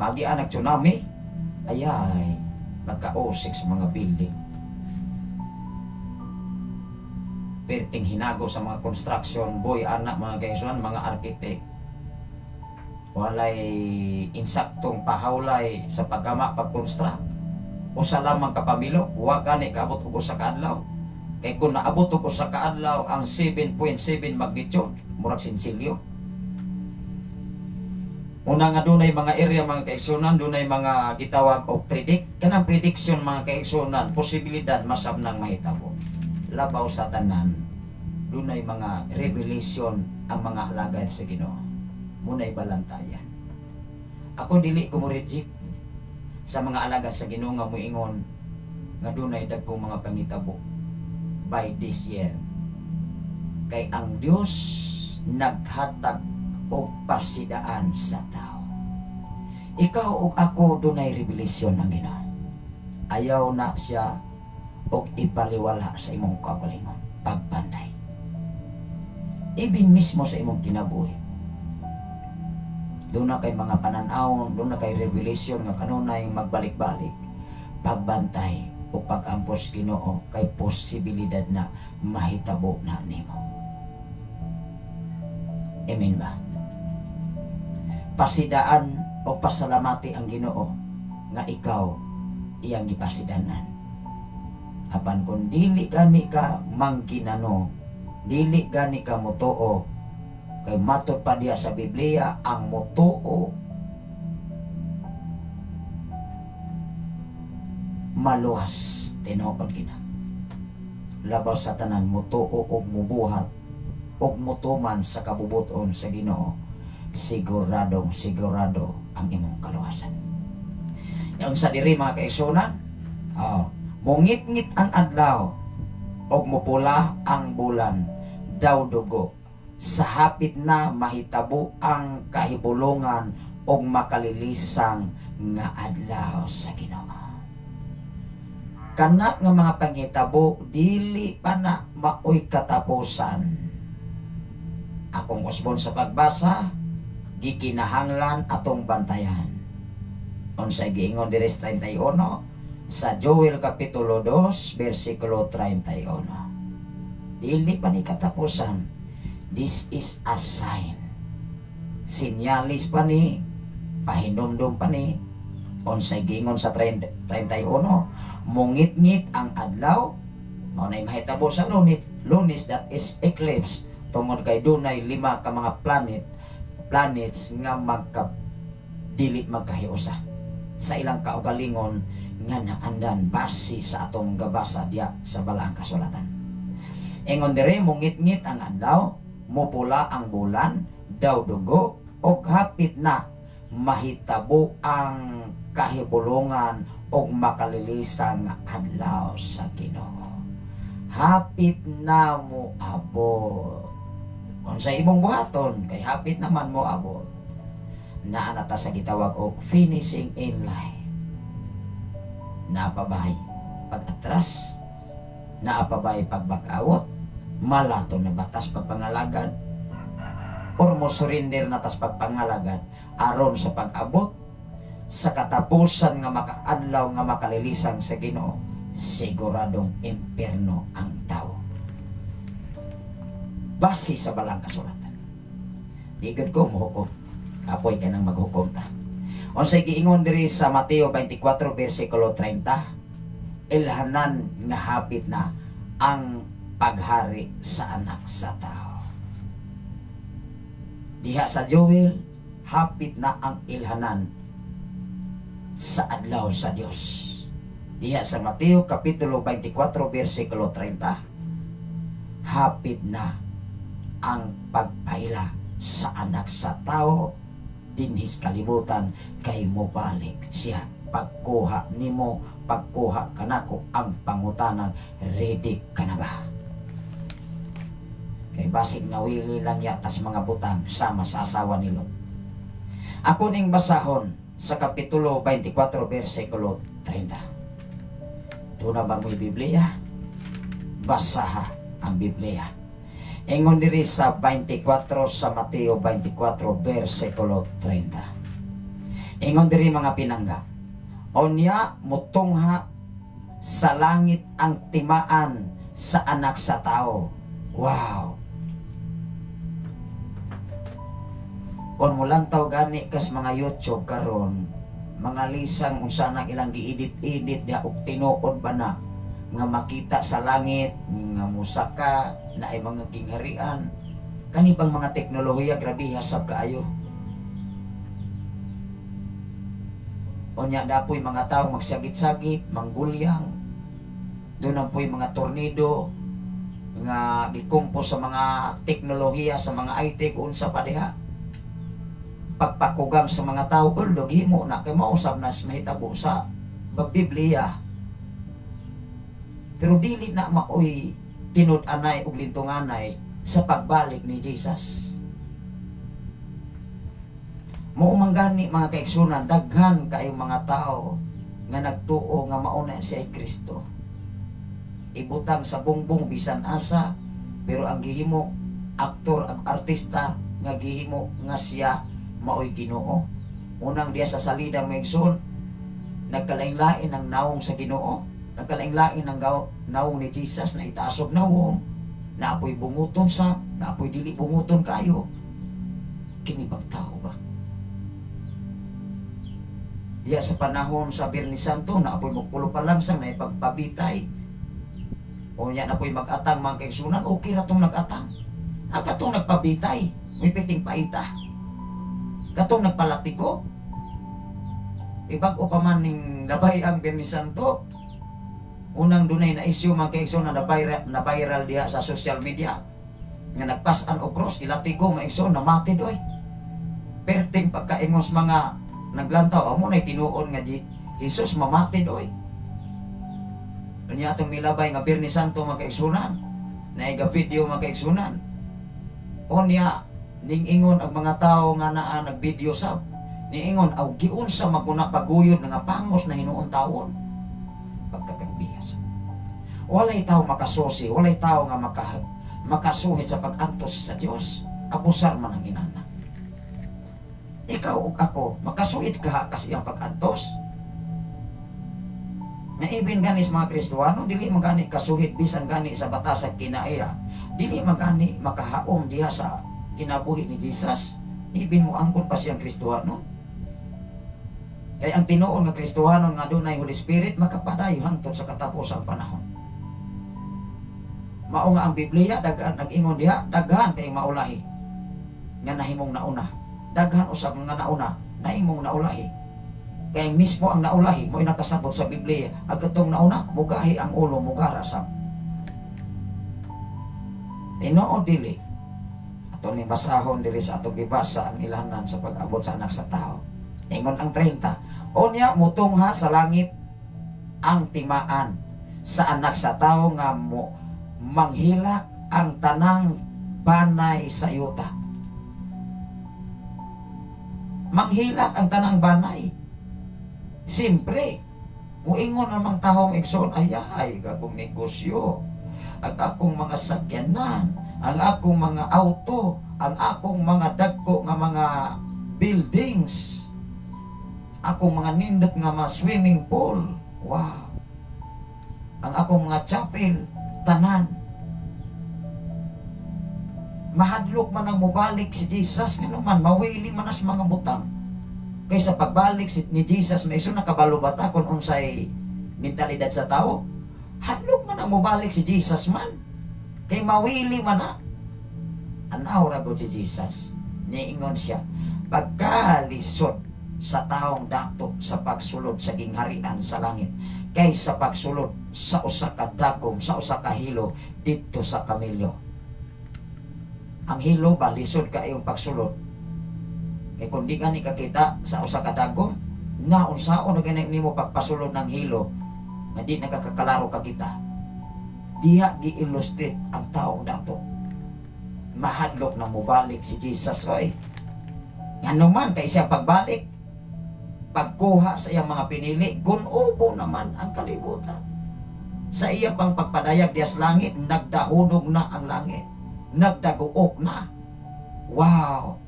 maagian nag tsunami ayay nagkaosik sa mga building. Perting hinago sa mga construction boy anak mga kaigsunan mga arkitek. Walay insaktong pahawlay sa paggama pag-construct. Usa lamang kapamilok, wa gani kaabot og usa ka adlaw. Kay kung naabot og usa ka adlaw ang 7.7 magnitude, murag sinsilyo. Una nga dunay mga area mga kaigsunan, dunay mga gitawag og kanang prediction mga kaigsunan, posibilidad masab nang mahitabo. Labaw sa tanan, dunay mga revelation ang mga halagad sa Ginoo. Munay balantayan. Ako dili ko mo reject sa mga alagad sa Ginoo nga moingon nga dunay dagkong mga pangitabo by this year. Kay ang Dios naghatag og pasidaan sa tao. Ikaw ug ako dunay revelasyon ang Ginoo. Ayaw na siya og ipaliwala sa imong kaugalingon, pagbantay. Even mismo sa imong kinabuhi. Doon na kay mga pananawon, doon na kay revelation nga kanunay magbalik-balik, pagbantay o pag-ampos Ginoo kay posibilidad na mahitabo na nimo. Amen ba? Pasidaan o pasalamati ang Ginoo nga ikaw iyang gipasidanan. Apan kung dili gani ka mangginano, dili gani ka motoo, kay matud pa diya sa Biblia ang motoo maluwas tinuod gina. Labaw sa tanan motoo og mubuhat og mutuman sa kabubuton sa Ginoo, sigurado ang imong kaluwasan. Yung sa diri mga kaigsunan, mungit-ngit ang adlaw og mupula ang bulan, daw dugo. Sa hapit na mahitabo ang kahibulongan og makalilisang nga adlaw sa Ginoo. Kana nga mga panghitabo dili pa na maoy katapusan. Akong usbon sa pagbasa, gikinahanglan atong bantayan. Unsay giingon diri sa 31 sa Joel kapitulo 2 bersikulo 31. Dili pa ni katapusan. This is a sign. Sinyalis pa ni, pahinumdum pa ni, unsay gingon sa 31, mungit-ngit ang adlaw, maunay mahitabo sa lunes, that is eclipse, tungod kay dunay 5 ka mga planets nga dili magkahiusa sa ilang kaugalingon nga naandan base sa atong gabasa diya sa balaang kasulatan. Ingon dire mungit-ngit ang adlaw, mupula ang bulan, daw dugo, og hapit na mahitabo ang kahibulongan og makalilisang adlaw sa Ginoo. Hapit na mo abot. Unsa imong buhaton kay hapit naman mo abot. Naa na ta sa gitawag og finishing in line. Napabay pag-atras, naapabay pagbag-awot, malato na batas pagpangalagad, or mo surrender na tas pagpangalagad aron sa pag-abot sa katapusan nga makaadlaw nga makalilisang sa Ginoo, siguradong impierno ang tao. Base sa balang kasulatan. Digod ko mohukom, kapoy ka nang maghukom ta. Unsay giingon diri sa Mateo 24 versikulo 30, ilhanan nga hapit na ang paghari sa anak sa tao. Diha sa Joel, hapit na ang ilhanan sa adlaw sa Dios. Diha sa Mateo kapitulo 24 versikulo 30, hapit na ang pagpaila sa anak sa tao dinhis kalibutan kay mobalik siya. Pagkuha nimo, pagkuha kanako ang pangutanan, ready ka na ba? Kay basig nawili lang yatas mga butang sama sa asawa ni Lot. Ako ning basahon sa kapitulo 24 versikulo 30. Doon na ba mo'y Biblia? Basaha ang Biblia. Ingon diri sa 24 sa Mateo 24 versikulo 30. Ingon diri mga pinangga. Onya mutungha sa langit ang timaan sa anak sa tao. Wow. Kung mulang tao gani kas mga YouTube karon, mga lisang unsa nang ilang giedit-edit dia og tinuod ba na nga makita sa langit nga musaka na ay mga gingharian. Kani bang mga teknolohiya grabe hasab kaayo. Onya dapoy mga tao magsagit-sagit, manggulyang. Doon ang po'y mga tornado nga gikumpo sa mga teknolohiya, sa mga IT kung unsa pa diha. Pagpakugam sa mga tao, ulog mo na kay mausap na mahitabo sa Biblia. Pero dili na maoy tinud-anay ug lintunganay sa pagbalik ni Jesus. Muumanggani mga kaigsunan, daghan kayong mga tao nga nagtuo nga mauna siya ay Kristo. Ibutang sa bungbong bisan asa, pero ang gihimo aktor ag artista nga gihimo nga siya maoy Ginoo. Unang diya sa salida maigsoon, nagkalain-lain ang naong sa Ginoo, nagkalain-lain ang naong ni Jesus na itaasog nawong, naapoy bunguton sa, naapoy dili bunguton kayo. Kini bang tao ba? Diya sa panahon sa Biyernes Santo, naapoy magpulo pa lang sang na ipagpabitay. O yan apoy mag-atang mga kaigsunan, okay na itong nag-atang. Ang katong nagpabitay, may piting paita. Katong nagpalatiko, ibag-o pa man ning nabay ang Biyernes Santo. Unang dunay na issue mga kaigsunan na viral diya sa social media. Nga nagpasan o cross, ilatigo mga kaigsunan, namati doy. Perting pagkaingos mga naglantaw, amo na'y tinuon nga Jesus mamati doy. Kanya itong milabay nga Biyernes Santo mga kaigsunan, naiga video mga kaigsunan. O niya, ning ingon ang mga tao nga naa nag-video sab, ning ingon, aw giunsa maguna paguyod nga pangos na hinuon tawon. Pagkakabihas. Walay tao makasusi, walay tao nga makasuhit sa pag-antos sa Dios. Abusar man ang inana. Ikaw ug ako, makasuhit ka kasi ang pag-antos. Nga ibin ganis mga Kristuano, dili magani kasuhit bisan gani sa batas sa kinaiya. Dili magani makahaom diha sa kinabuhi ni Jesus. Ibin mo angkon pa siyang Kristuano. Kaya ang tinuon nga Kristuano nga dunay Holy Spirit makapadayo hangtod sa katapusang panahon. Mao nga ang Biblia daghan nag-ingon diha, daghan kay maulahi nga nahimong nauna. Daghan usab nga nauna, nahimong naulahi. Kaya mismo ang naulahi mo'y nakasabot sa Biblia. Ang katong nauna, mugahi ang ulo, mugara sa tinoo dili. Ato ni basahon dili sa atong gibasa ang ilahanan sa pag-abot sa anak sa tao. Ingon ang 30. O niya mutungha sa langit ang timaan sa anak sa tao nga mo manghilak ang tanang banay sa yuta. Manghilak ang tanang banay. Siyempre, muingon namang taong igsoon, ay, gagong negosyo, ang akong mga sakyanan, ang akong mga auto, ang akong mga dagko nga mga buildings, akong mga nindot nga mga swimming pool, wow, ang akong mga chapel, tanan. Mahadlok man ang mubalik si Jesus, nga naman, mawili man as mga butang. Kaysa pagbalik ni Jesus, may iso nakabalo bata kung unsay mentalidad sa tao. Hadlok man ang mubalik si Jesus man. Kay mawili man na. Anaw ra gud si Jesus. Niingon siya, pagkalisod sa taong dato sa pagsulod sa gingharian sa langit, kaysa pagsulod sa usa ka dagom, sa usa ka hilo dito sa kamilyo. Ang hilo ba lisod kaayong pagsulod? Kaya kung di gani kakita sa usa ka dagom, na unsaon na ganyan nimo pagpasulod ng hilo, na di nakakakalaro kakita. Diha gi-illustrate ang taong dato. Mahadlok na mubalik si Jesus, oy. Nga naman, kay siya pagbalik, pagkuha sa iyang mga pinili, gunubo naman ang kalibutan. Sa iya pang pagpadayag dias langit, nagdahunog na ang langit. Nagdaguok na. Wow!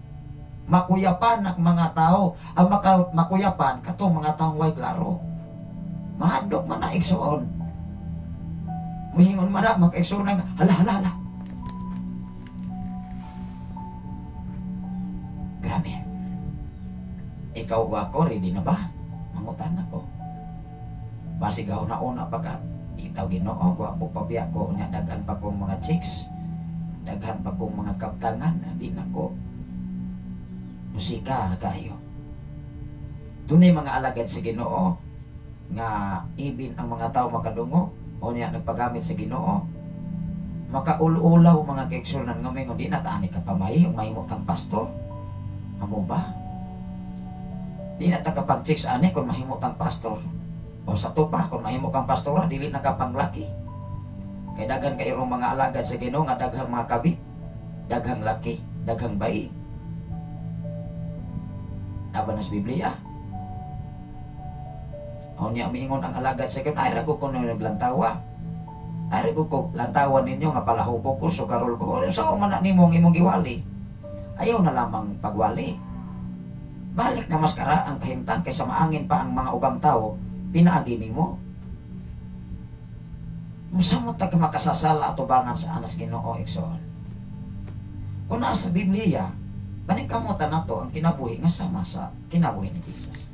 Makuyapan ang mga tao. Ang makuyapan, katong mga taong way klaro. Mahadlok man na igsoon. Muhingon man na, mag-igsoon na, hala. Grabe. Ikaw ako, ready na ba? Mangutan ako. Basigaw na una pagkat itaw Ginoo, wapo pa biya ko niya, daghan pa kong mga chicks, daghan pa kong mga kaptangan, di na ko musika kayo. Dunay mga alagad sa Ginoo nga ibin ang mga tao makadungo o niya nagpagamit sa Ginoo, makaululaw mga kaigsunan nga mingon, di na taani ka pamay yung mahimok kang pastor. Amo ba? Di na ta kapag chicks ani kung mahimok kang pastor. O sa tupa, kung mahimo kang pastora, dili na ka panglaki. Kay daghan kayo mga alagad sa Ginoo nga daghang mga kabit, daghang laki, daghang bayi. Naban sa Biblia. O niya miingon ang alagad sa Ginoo, ay rago ko naglantawa. Ay rago ko lantawan ninyo nga palahubog ko, sugarol ko. So man na nimong imong giwali. Ayaw na lamang pagwali. Balik na maskara ang kahimtang kaysa maangin pa ang mga ubang tao. Pinaagi nimo. Musamot ta makasasala ato bangan sa anas Ginoo igsoon. Kung naa sa Biblia, paningkamutan nato ang kinabuhi nga sama sa kinabuhi ni Jesus.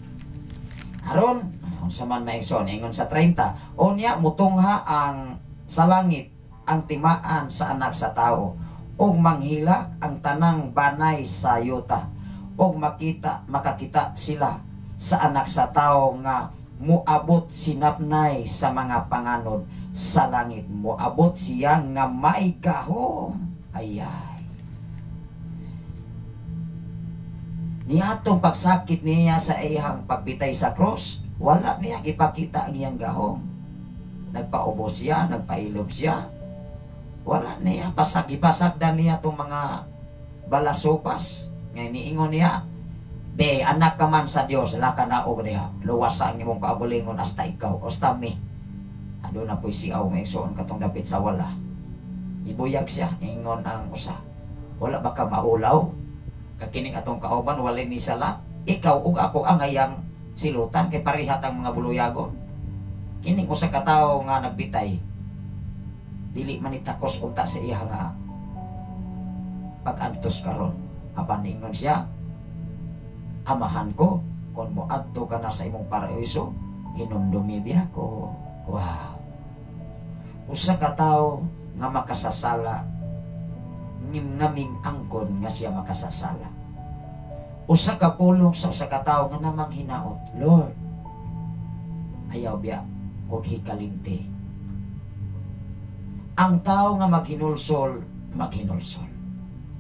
Aron, unsa man maigsoon ingon sa 30, unya mutungha ang sa langit ang timaan sa anak sa tao, ug manghilak ang tanang banay sa yuta, ug makakita sila sa anak sa tao nga muabot sinapnay sa mga panganod sa langit. Muabot siya nga may gahom. Ayay. Niatong pagsakit niya sa iyang pagbitay sa cross, wala niya ipakita ang iyang gahom. Nagpaubo siya, nagpailob siya. Wala niya, pasag-ipasagdan niya itong mga balasupas. Ngayon niingon niya, be, anak ka man sa Dios, laka na og diha. Luwas sa imong kaabulingon hasta ikaw, hasta mi. Ado na po'y siaw, may igsoon katong dapit sa wala. Ibuyag siya, ingon ang usa. Wala ba ka maulaw? Kakining atong kauban, wala ni sala. Ikaw ug ako ang hayang silutan, kay parihat ang mga buluyagon. Kining usa ka tawo nga nagbitay, dili man itakos unta sa iya nga pag-antos karon. Apan ingon siya, amahan ko, kung moadto ka na sa imong paraiso, hinumdumi biya ko. Wow. Usa ka tawo nga makasasala, ngimngaming angkon nga siya makasasala. Usa ka pulong sa usa ka tawo nga namang hinaot, Lord, ayaw biya kog hikalimti. Ang tawo nga maghinulsol, maghinulsol.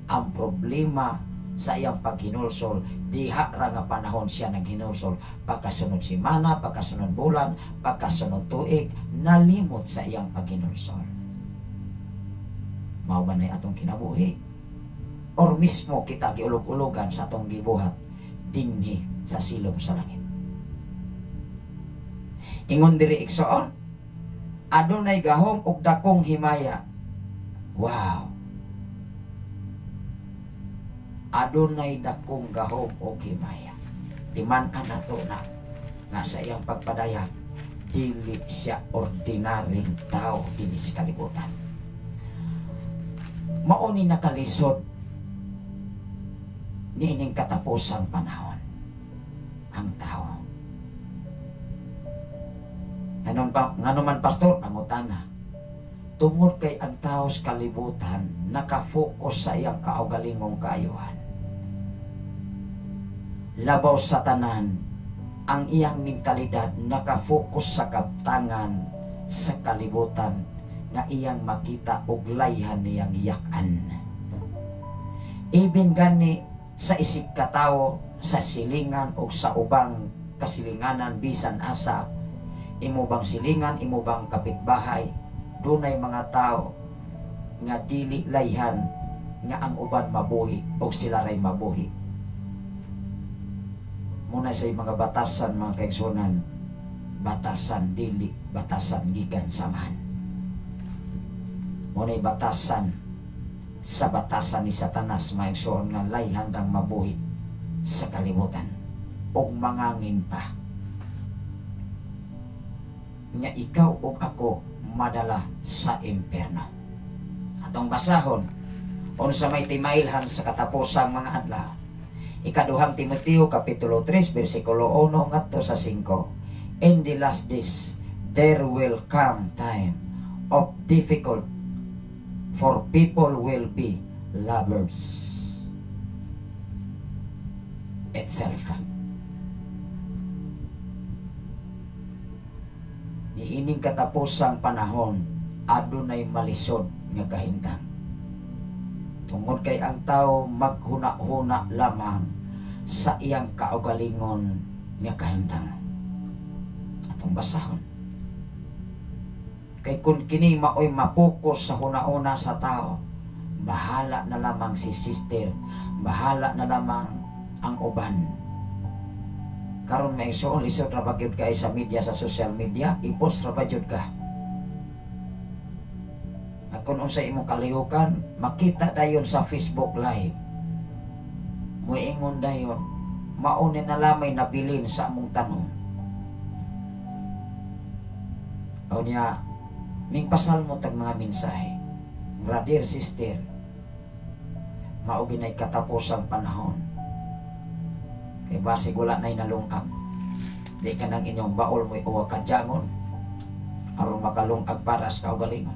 Ang problema, sa iyang paghinulsol. Diha ra nga panahon siya naghinulsol. Pagkasunod semana, pagkasunod bulan, pagkasunod tuig, nalimot sa iyang paghinulsol. Mao ba na atong kinabuhi? Or mismo kita giulog-ulogan sa atong gibuhat dinhi sa silong sa langit. Ingon diri igsoon, adunay gahom ug dakong himaya. Wow. Adunay dakong gahom ug himaya. Timan-an nato na nga sa iyang pagpadayag dili siya ordinaryong tao dinhi sa kalibutan. Mao ni nakalisod niining katapusang panahon ang tao. Ngano man pastor, amutana. Tungod kay ang tao sa kalibutan nakafocus sa iyang kaugalingong kaayuhan. Labaw sa tanan ang iyang mentalidad nakafocus sa kaptangan sa kalibutan nga iyang makita og layhan niyang yak-an. Even gani sa isig katao, sa silingan o sa ubang kasilinganan bisan asa, imo bang silingan, imo bang kapitbahay, dunay mga tao nga dili layhan nga ang uban mabuhi o sila ray mabuhi. Muna sa mga batasan, mga kaigsunan, batasan dili, batasan gikan samahan. Muna'y batasan sa batasan ni Satanas, maigsoon nga layhan rang mabuhi sa kalibutan og mangangin pa nga ikaw ug ako madala sa impyerno. Atong basahon unsa may timailhan sa katapusang mga adlaw. Ikaduhang Timoteo kapitulo 3 bersikulo 1 ngadto sa 5. In the last days there will come time of difficult, for people will be lovers itself. Niining katapusang panahon adunay malisod nga kahintang. Tungod kay ang tao maghuna-huna lamang sa iyang kaugalingon nga kahintang. Atong basahon. Kay kung kini maoy mapokus sa huna-una sa tao, bahala na lamang si sister, bahala na lamang ang uban. Karon may suon lisod ra bagyod ka sa media, sa social media, i-post ra bagyod ka. At kung unsay imong kalihukan, makita dayon sa Facebook Live. Muingon dayon, mauni na lamay nabilin sa among tanong. O niya, ning pasal mo tag mga mensahe, brother, sister, mao ginay katapusang panahon. Kay basig wala na'y nalungag. Di ka nang inyong baol mo'y uwag kadyangon aron makalungag para sa kaugalingon.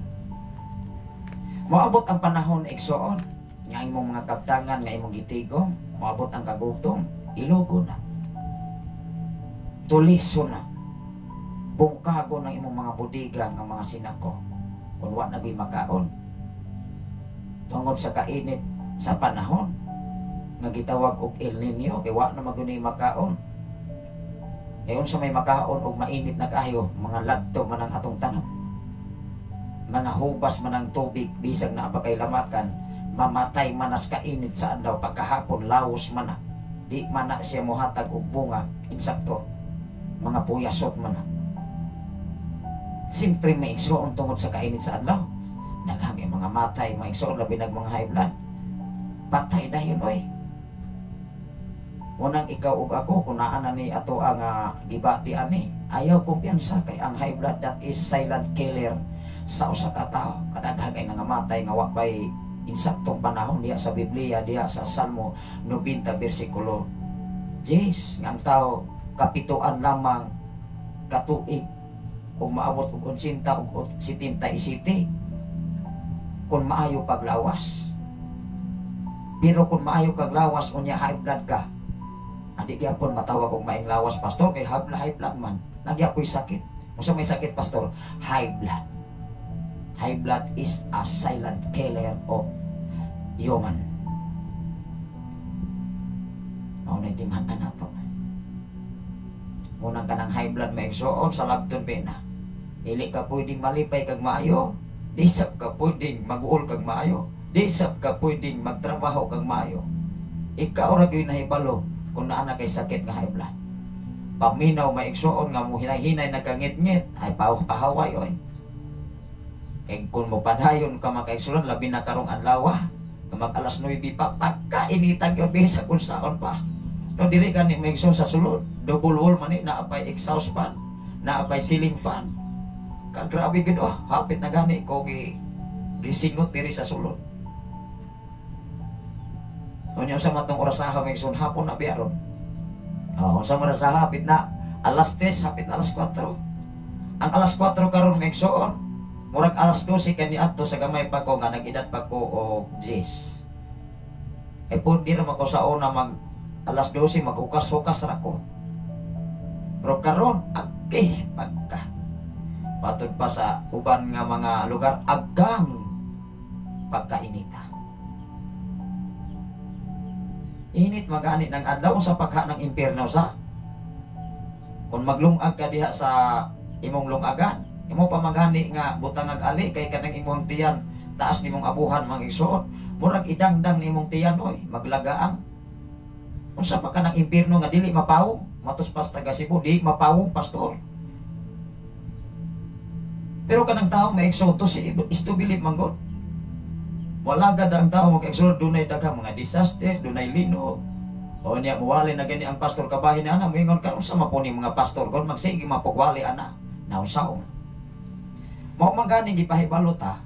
Moabot ang panahon igsoon nga imong mga kaptangan nga imong gitigom, moabot ang kagutong, ilugo na, tuliso na, bungkago ng imong mga budiga ng mga sinako kung wa naging makaon tungod sa kainit sa panahon nga gitawag og El Nino, kay wa na magunay makaon. Kay unsa may makaon og mainit na kayo, mga ladto man ang atong tanom, mga hubas man ang tubig bisag na pa kay lamakan, mamatay man as kainit sa adlaw, pagkahapon laos man na, di man na siya mohatag og bunga, insakto, mga puyasot man na. Simpre may igsoon tungod sa kainit sa adlaw, naghangay mga matay, mga igsoon labi nag mga high blood, patay dayon oy. Unang ikaw ug ako kung naa na ni ato ang gibati ani, ayaw kumpiyansa kay ang high blood that is silent killer sa usa ka tawo. Kadaghan kay nangamatay nga wa pay insaktong panahon diya sa Biblia, diya sa Salmo 90 bersikulo 10 nga ang tawo kapituan lamang katuig o maabot og 80 o 77 kung maayo paglawas. Pero kung maayo kag lawas unya high blood ka, adi gyapon matawag og maing lawas pastor kay high blood man. Nagyapoy sakit. Unsa may sakit pastor? High blood. High blood is a silent killer of human. Maunay timhanan na to. Munang ka ng high blood maigsoon sa labton na. Dili ka pwedeng malipay kag maayo. Di sab ka pwedeng mag-uol kag maayo. Di sab ka pwedeng magtrabaho kag maayo. Ikaw ra gyud nahibalo kung naa na kay sakit nga high blood. Paminaw maigsoon nga mo hinay-hinay nagkangit-ngit ay pahaway oy. Kay kung mo padayon ka makaigsuon labi na karong adlaw mag alas 9 pa pagkainitan gyud bisa kung saon pa. No diri ka ni maigsoon sa sulod, double wall man ni naapay exhaust fan, naapay ceiling fan. Kagrabe gid hapit na gani ko gisingot diri sa sulod. Unya sa matong oras sa maigsoon hapon na biaron. Sa mara sa hapit na alas 3 hapit na alas 4. Ang alas 4 karon maigsoon murag alas 12 kani adto sa gamay pa ko nga nag-edad pa ko og 10. Ay po di ra mako sa una mag alas 12 maghukas-hukas ra ko. Pero karon okay pagka patud pa sa uban nga mga lugar agang pagkainita. Init magani ng adlaw sa pagha ng impyerno sa. Kung maglungag ka diha sa imong lungagan, imo pa magani nga butangag ali kay kanang imong tiyan taas nimong abuhan mga igsoon. Murag idangdang nimong tiyan oy, maglagaang. Unsa pa ka ng impyerno nga dili mapawong, matos pas taga Cebu di mapawong pastor. Pero kanang tao maigsoto si is to believe man God. Wala gad ang tao mag-explore dunay daghang mga disaster, dunay linog. O niya muwali na gani ang pastor kabahin na ana moingon karon sa mapuni mga pastor kon magsige mapugwali ana. Nausaw. Mao man gani gipahibalo ta.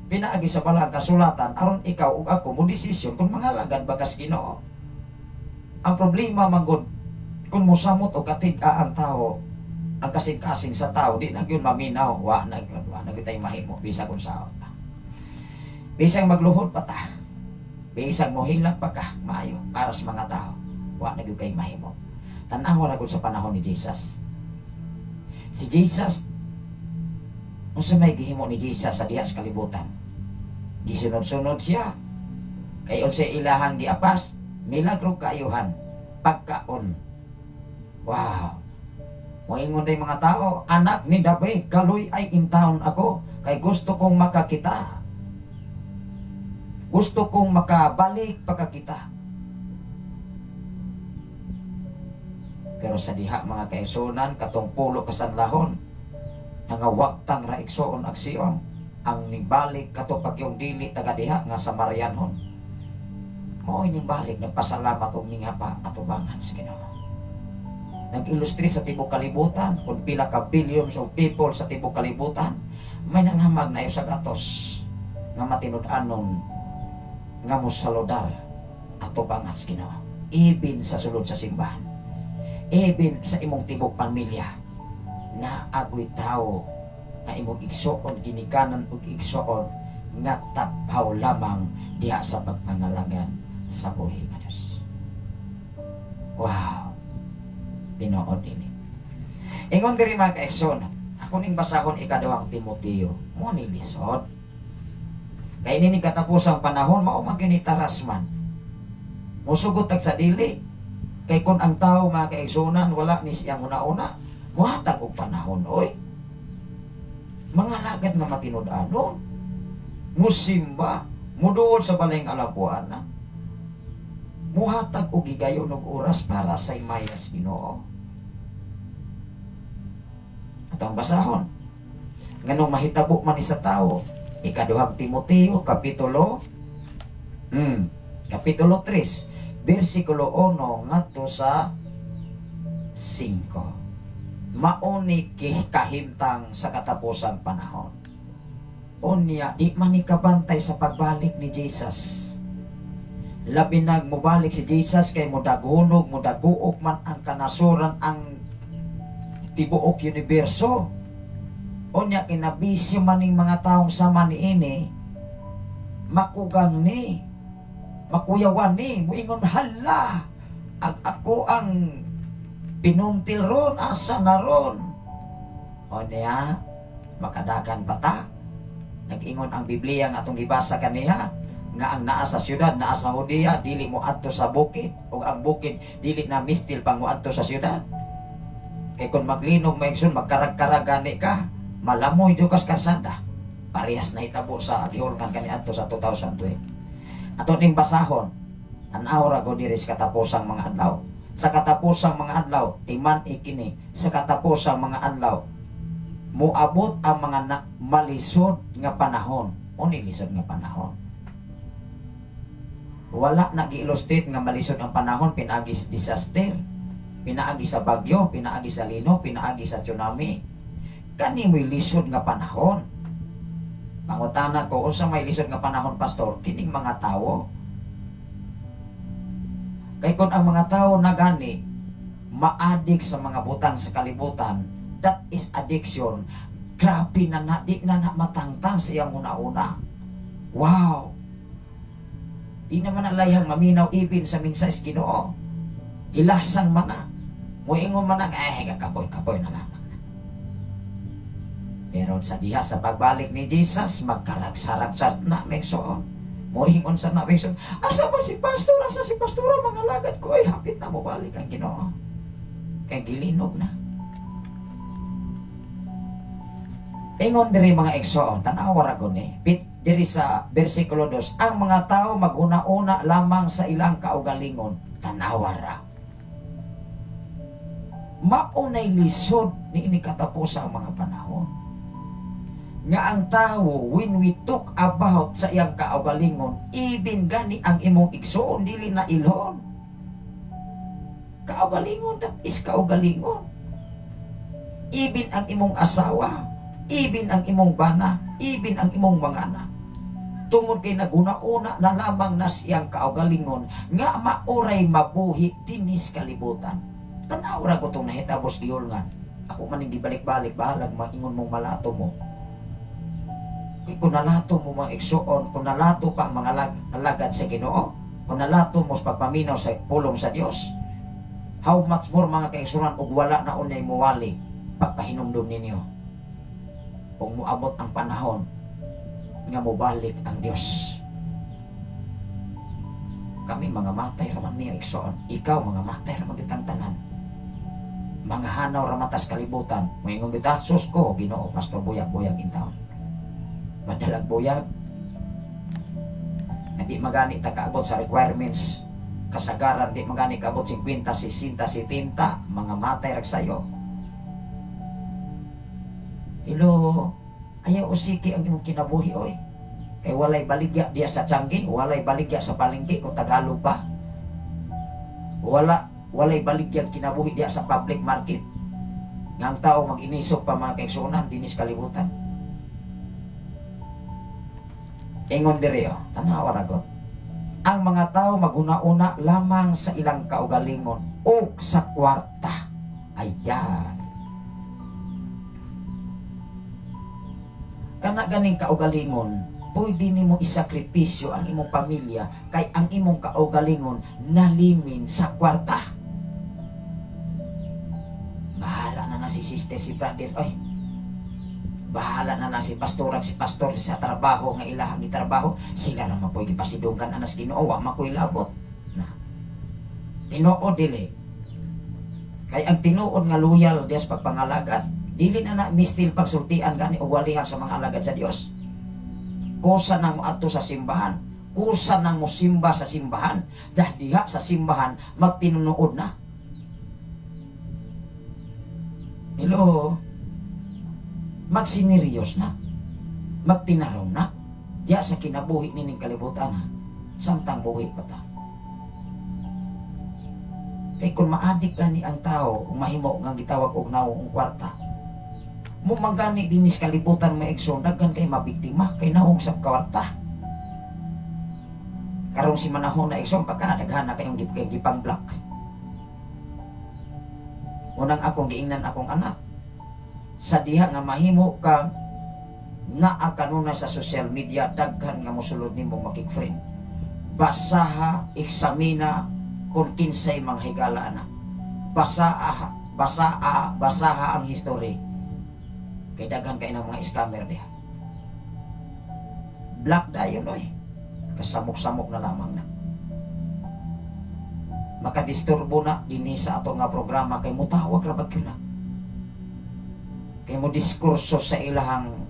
Pinaagi sa balang kasulatan aron ikaw ug ako mo desisyon kung mangalagad ba kas Ginoo. Ang problema man gud kung mosamot o katig-a ang tao, ang kasing-kasing sa tao di na gyud maminaw wa na tay mahimo bisa kung saon. Bisang magluhod pa ta. Bisang mohilag pa ka maayo para sa mga tao. Wa na gyud kay mahimo. Tan-aw ra gud sa panahon ni Jesus. Si Jesus unsa may gihimo ni Jesus sa diha sa kalibutan? Gisunod-sunod siya. Kay unsa ilahang giapas, milagro kaayuhan, pagkaon. Wow. Moingon day mga tao, anak ni David, kaluy ay intawon ako kay gusto kong makakita. Gusto kong makabalik pagkakita. Pero sa diha mga kaigsuonan katong pulo kasanlahon nangawaktang ra igsoon aksyon ang nibalik kato pagyong dili taga diha nga Samarianhon. Mao nibalik nagpasalamat og ningapa atubangan sa Ginoo. Nag-ilustri sa tibok kalibutan kung pila ka billions of people sa tibok kalibutan may nanhamag na sa gatos nga matinud-anon nga mosaludar atubangan sa Ginoo. Even sa sulod sa simbahan, even sa imong tibok pamilya na agoy tao na imong igsoon ginikanan ug igsoon nga tapaw lamang diha sa pagpangalagan sa buhi nga Dios. Wow. Tinuod ini. Ingon diri mga kaigsoon, ako ning basahon ikaduhang Timoteo mo ni lisod. Kay ini katapusang panahon mao magginitaras man. Musugot tag sa dili. Kay kun ang tao mga kaigsuonan wala ni siyang una-una, muhatag og panahon oy. Mga lagad nga matinud-anon. Musimba, muduol sa balayng alampuan na. Muhatag og higayon og oras para sa imayas Ginoo. Atong basahon. Nganong mahitabo man ni sa tao, ikaduhang Timoteo kapitulo 3 versikulo 1 ngadto sa 5. Mauni kahimtang sa katapusang panahon. Unya di man ikabantay sa pagbalik ni Jesus. Labi nag mobalik si Jesus kay mudagunog mudaguok man ang kanasuran ang tibuok universo. Unya kinabisyo man ning mga taong sama niini makugang ni makuyawan ni muingon hala ako ang pinuntil ron asa na ron. Unya makadagan bata nag-ingon ang Biblia nga atong gibasa kaniya nga ang naa sa syudad, naa sa Judea, dili mo adto sa bukid, o ang bukid dili na mistil pang mo adto sa syudad. Kay kung maglinog maigsoon, magkarag-karag gani ka, malamoy do kas karsada. Parehas na hitabo sa gihulkan kani adto sa 2012. Ato ning basahon, tan-aw ra gud diri sa katapusang mga adlaw. Sa katapusang mga adlaw, timan ikini, sa katapusang mga adlaw, moabot ang mga malisod nga panahon. O lisod nga panahon. Wala na gi-illustrate nga malisod ang panahon, pinaagi sa disaster, pinaagi sa bagyo, pinaagi sa lino, pinaagi sa tsunami. Kani mo'y lisod nga panahon. Pangutana ko, unsa may lisod nga panahon, pastor? Kining mga tao. Kay kung ang mga tao na gani maadik sa mga butang sa kalibutan, that is addiction. Grabe na di na matangtang sa iyang una-una. Wow! Di naman alayang maminaw ibin sa minsay Ginoo. Hilasan man na. Muingon man na, kapoy na lamang. Pero sa diha sa pagbalik ni Jesus, magkarag-sarag na meksoon. Muingon sa na meksoon, asa ba si pastor? Asa si pastora? Mga lagad ko ay hapit na mo balik ang Ginoo. Kay gilinog na. Ingon diri mga igsoon, tanawa ra gud ni. Diri sa bersikulo 2, ang mga tao maghuna-una lamang sa ilang kaugalingon, tanawa ra. Maunay lisod ni ini katapos ang mga panahon. Nga ang tao, when we talk about sa iyang kaugalingon, even gani ang imong igsoon dili na ilhon. Kaugalingon, that is kaugalingon. Even ang imong asawa, even ang imong bana, even ang imong mga anak. Tungod kay naguna-una na lamang na siyang kaugalingon nga mauray mabuhi dinis kalibutan. Tanaw ra ko itong nahitabos gihulngan. Ako man hindi balik-balik, bahalag maingon mong malato mo. Kaya kung nalato mo mga igsoon, kung nalato pa ang mga alagad sa Ginoo, kung nalato mo sa pagpaminaw sa pulong sa Dios, how much more mga kaigsunan ug wala na unay muwali pagpahinumdum ninyo. Kung muabot ang panahon nga mubalik ang Dios. Kami mga matay raman niya igsoon. Ikaw mga matay raman kitang tanan. Mga hanaw ramatas kalibutan. Moingon kita, sus ko, Ginoo, pastor buyag-buyag in town. Madalag buyag. Hindi magani takaabot sa requirements. Kasagaran di magani kaabot 50, 60, 70. Mga matay rag sayo. Hello, ayaw usiki ang imong kinabuhi oy. Kay walay baligya diya sa Tiangge, walay baligya sa palengke kung Tagalog pa. Walay baligya kinabuhi diya sa public market. Ngang tao mag-inisog pa mga kaigsunan dinis kalibutan. Ingon diri tanawa ra gud. Ang mga tao maghuna-una lamang sa ilang kaugalingon o sa kwarta. Ayan. Kana ganing kaugalingon, pwede nimo isakripisyo ang imong pamilya kay ang imong kaugalingon nalimin sa kwarta. Bahala na si sister, si brother, oy. Bahala na si pastor sa trabaho nga ilahang gitrabaho, sila ra man pwede pasidungkan anas Ginoo, wa makoy labot. Na. Tinuod dili. Kay ang tinuod nga loyal Dios pagpangalagad, dili na mistil pagsultian gani o walihan sa mga alagad sa Dios. Kusa nang mo adto sa simbahan, kusa nang mo simba sa simbahan, dah diha sa simbahan magtinuod na. Hello. Magsinirios na, magtinarong na, diya sa kinabuhi nining kalibutan ha, samtang buhi pa ta. Kay kung maadik gani ang tao, kung mahimo nga gitawag og nawo ang kwarta, mo magani dinis kalibutan maigsoon, daghan kay mabiktima, kay naong sa kwarta. Karong si manahon na igsoon, pagkadaghan na kayong gipang block. Unang akong giingnan akong anak, sa diha nga mahimo ka naa kanunay sa social media, daghan nga mosulod nimo makik-friend. Basaha, eksamina kung kinsay mga higala na. Basaha ang history. Kay daghan kay ng mga scammer diha. Black dayon oy. kasamok-samok na lamang na. Makadisturbo na dinhi sa ato nga programa kay mutawag ra bag na. Kay mo diskurso sa ilahang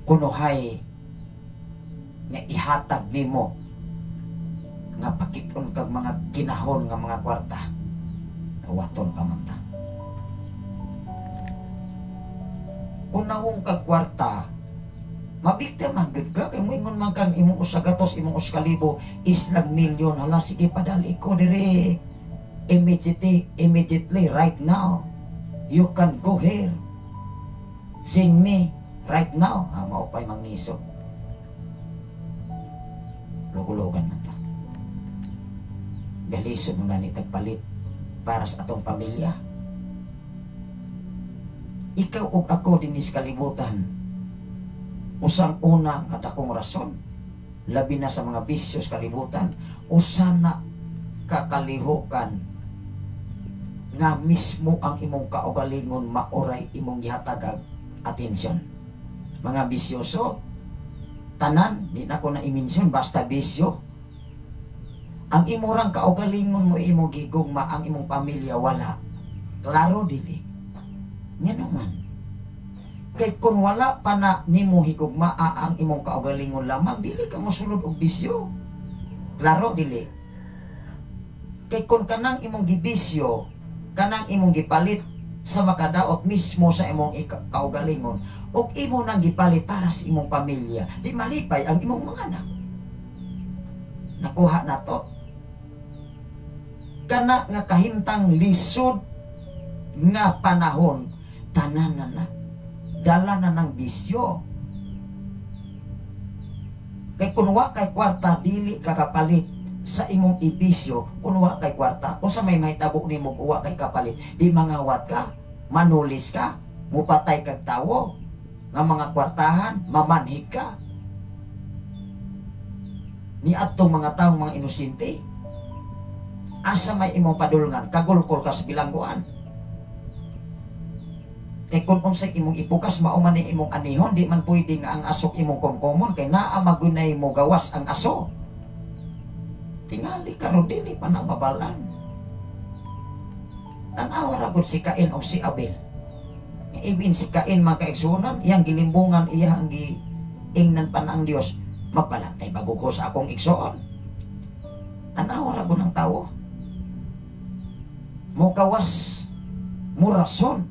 kunuhay nga ihatag nimo nga pakiton kag mga kinahon nga mga kwarta. Kawaton ka man ta. Kung nawong kag kwarta, mabiktima gud ka kay moingon man kang imong usagatos imong uskalibo islang milyon. Hala, sige padali ko dire immediately right now. You can go here, sing me right now. Mao pa'y mangiso, lugulugan man ta. Galisod mo gani tagpalit para sa atong pamilya. Ikaw ug ako din sa kalibutan, usang una nga dakong rason, labi na sa mga bisyos kalibutan, usana kakalihukan nga mismo ang imong kaugalingon maoray imong gihatag atensyon. Mga bisyoso, tanan, di na ko na i-mention, basta bisyo. Ang imurang kaugalingon mo imong gigugma, ang imong pamilya wala. Klaro dili. Nga naman. Kay kung wala pa na nimo higugma ang imong kaugalingon lamang, dili ka mosulod og bisyo. Klaro dili. Kay kung kanang imong gibisyo, kanang imong gipalit sa makadaot mismo sa imong kaugalingon, ug imo nang gipalit para sa imong pamilya, di malipay ang imong mga anak. Nakuha na to. Kana nga kahintang lisod nga panahon, tanan na dala na ng bisyo. Kay kunwa kay kwarta, dili kakapalit sa imong ibisyo. Kunwa kay kwarta, o sa may mahitabo ni mo uwa kay kapalit, di mangawat ka, manulis ka, mupatay kag tawo, nga mga kwartahan, mamanhig ka. Ni atong mga taong mga inosente, asa may imong padulngan, kagulkol ka sa bilangguan. Kay kung unsay imong ipukas, mauman ni imong anihon, di man pwede nga ang asok imong komkomon, kay naa magunay mo gawas ang aso. Tingali karon dili pa na mabalan. Tanawa ra gud si Cain o si Abel. Ibin si Cain makaigsunan, iyang gilimbungan iya ang giingnan pa ang Dios. Magbalantay bago ko sa akong igsoon. Tanawa ra gud ang tawo. Mukawas murason.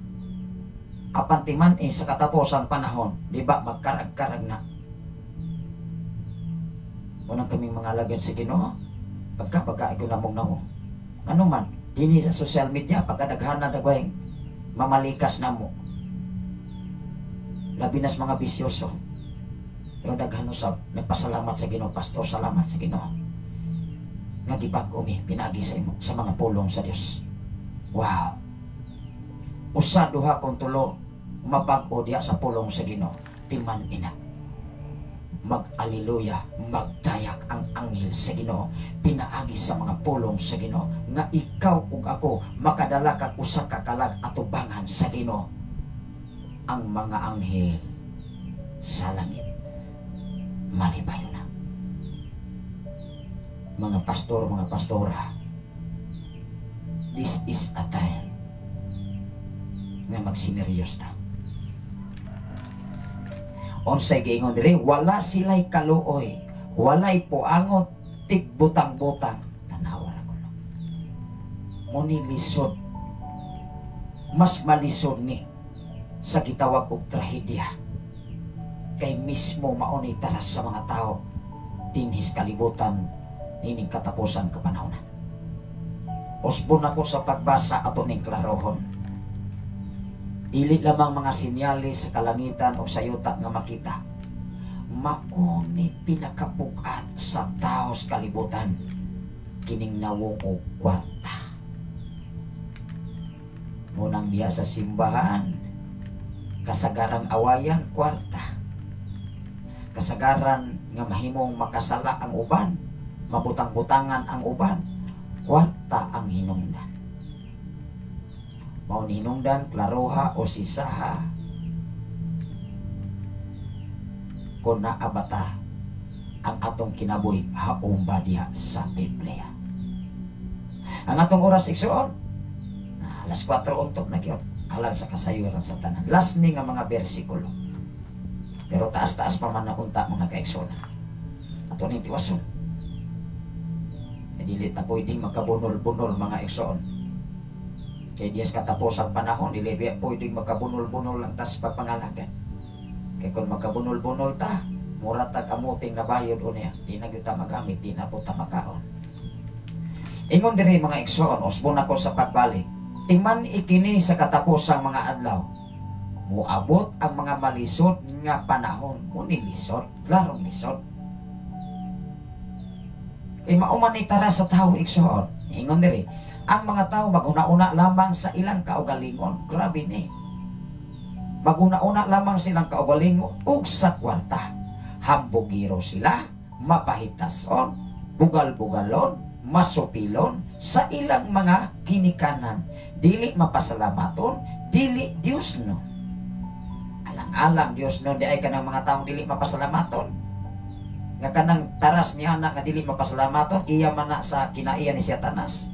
Apan timan sa katapusang panahon, di ba magkarag-karag na. Unang kaming mga lagyan sa Ginoo, pagka ikaw namong nawong. Ano man, dini sa social media, pagkadaghan na dagwayng mamalikas na mo. Labinas mga bisyoso. Pero daghan usab, nagpasalamat sa Ginoo, pastor, salamat sa Ginoo. Nga gibag-o mi, pinagi sa imo, sa mga pulong sa Dios. Wow! Usa duha kung tulo, mapag-o diya sa pulong sa Ginoo, timan ina. Mag-aliluya, magdayak ang anghel sa Ginoo, pinaagi sa mga pulong sa Ginoo, nga ikaw ug ako makadala kag usa ka kalag atubangan sa Ginoo. Ang mga anghel sa langit malibayo na. Mga pastor, mga pastora, this is a time nga magsineryos ta. Unsay giingon diri, wala sila'y kaluoy, walay puangot, tig butang-butang. Tanawa ra ko no. Muni lisod, mas malisod ni sa gitawag og trahedya. Kay mismo mauni talas sa mga tao dinhis kalibutan nining katapusan kapanahonan. Usbon ako sa pagbasa ato ning klarohon. Dili lamang mga sinyalis sa kalangitan o sa yuta nga makita. Mauni pinakabugat sa tao sa kalibutan kining nawong o kwarta. Munang diya sa simbahan, kasagarang awayan, kwarta. Kasagaran nga mahimong makasala ang uban, mabutang-butangan ang uban, kwarta ang hinungdan. Mao ni hinungdan, klaroha o sisaha, kung naabata ang atong kinabuhi haong ba diha sa Biblia. Ang atong oras igsoon, alas 4 untok na gyud alang sa kasayuran sa tanan. Last ni nga mga bersikulo. Pero taas-taas pa man na unta mga kaigsoon. Ato ning tiwason. Dili ta pwedeng magkabunol-bunol mga igsoon. Kay diyas katapos ang panahon, dili pwedeng magkabunol-bunol lang tas pagpangalagan. Kay kung magkabunol-bunol ta, mura tag amuting na bayod unya, di na gyud ta magamit, di na po ta makaon. Ingon diri mga igsoon, usbon ako sa pagbalik. Timan ikini sa katapusang mga adlaw. Muabot ang mga malisod nga panahon. Muni lisod, klarong lisod. Kay mauman ni tara sa tao igsoon. Ingon diri, ang mga tao maguna-una lamang sa ilang kaugalingon. Grabe ni. Maguna-una lamang silang kaugalingon ug sa kwarta. Hambugiro sila, mapahitason, bugal-bugalon, masupilon sa ilang mga ginikanan. Dili mapasalamaton, dili Dios no. Alang-alang Dios no, di ay kanang mga taong dili mapasalamaton. Nga kanang taras niya na nga dili mapasalamaton, iya man na sa kinaiya ni Satanas.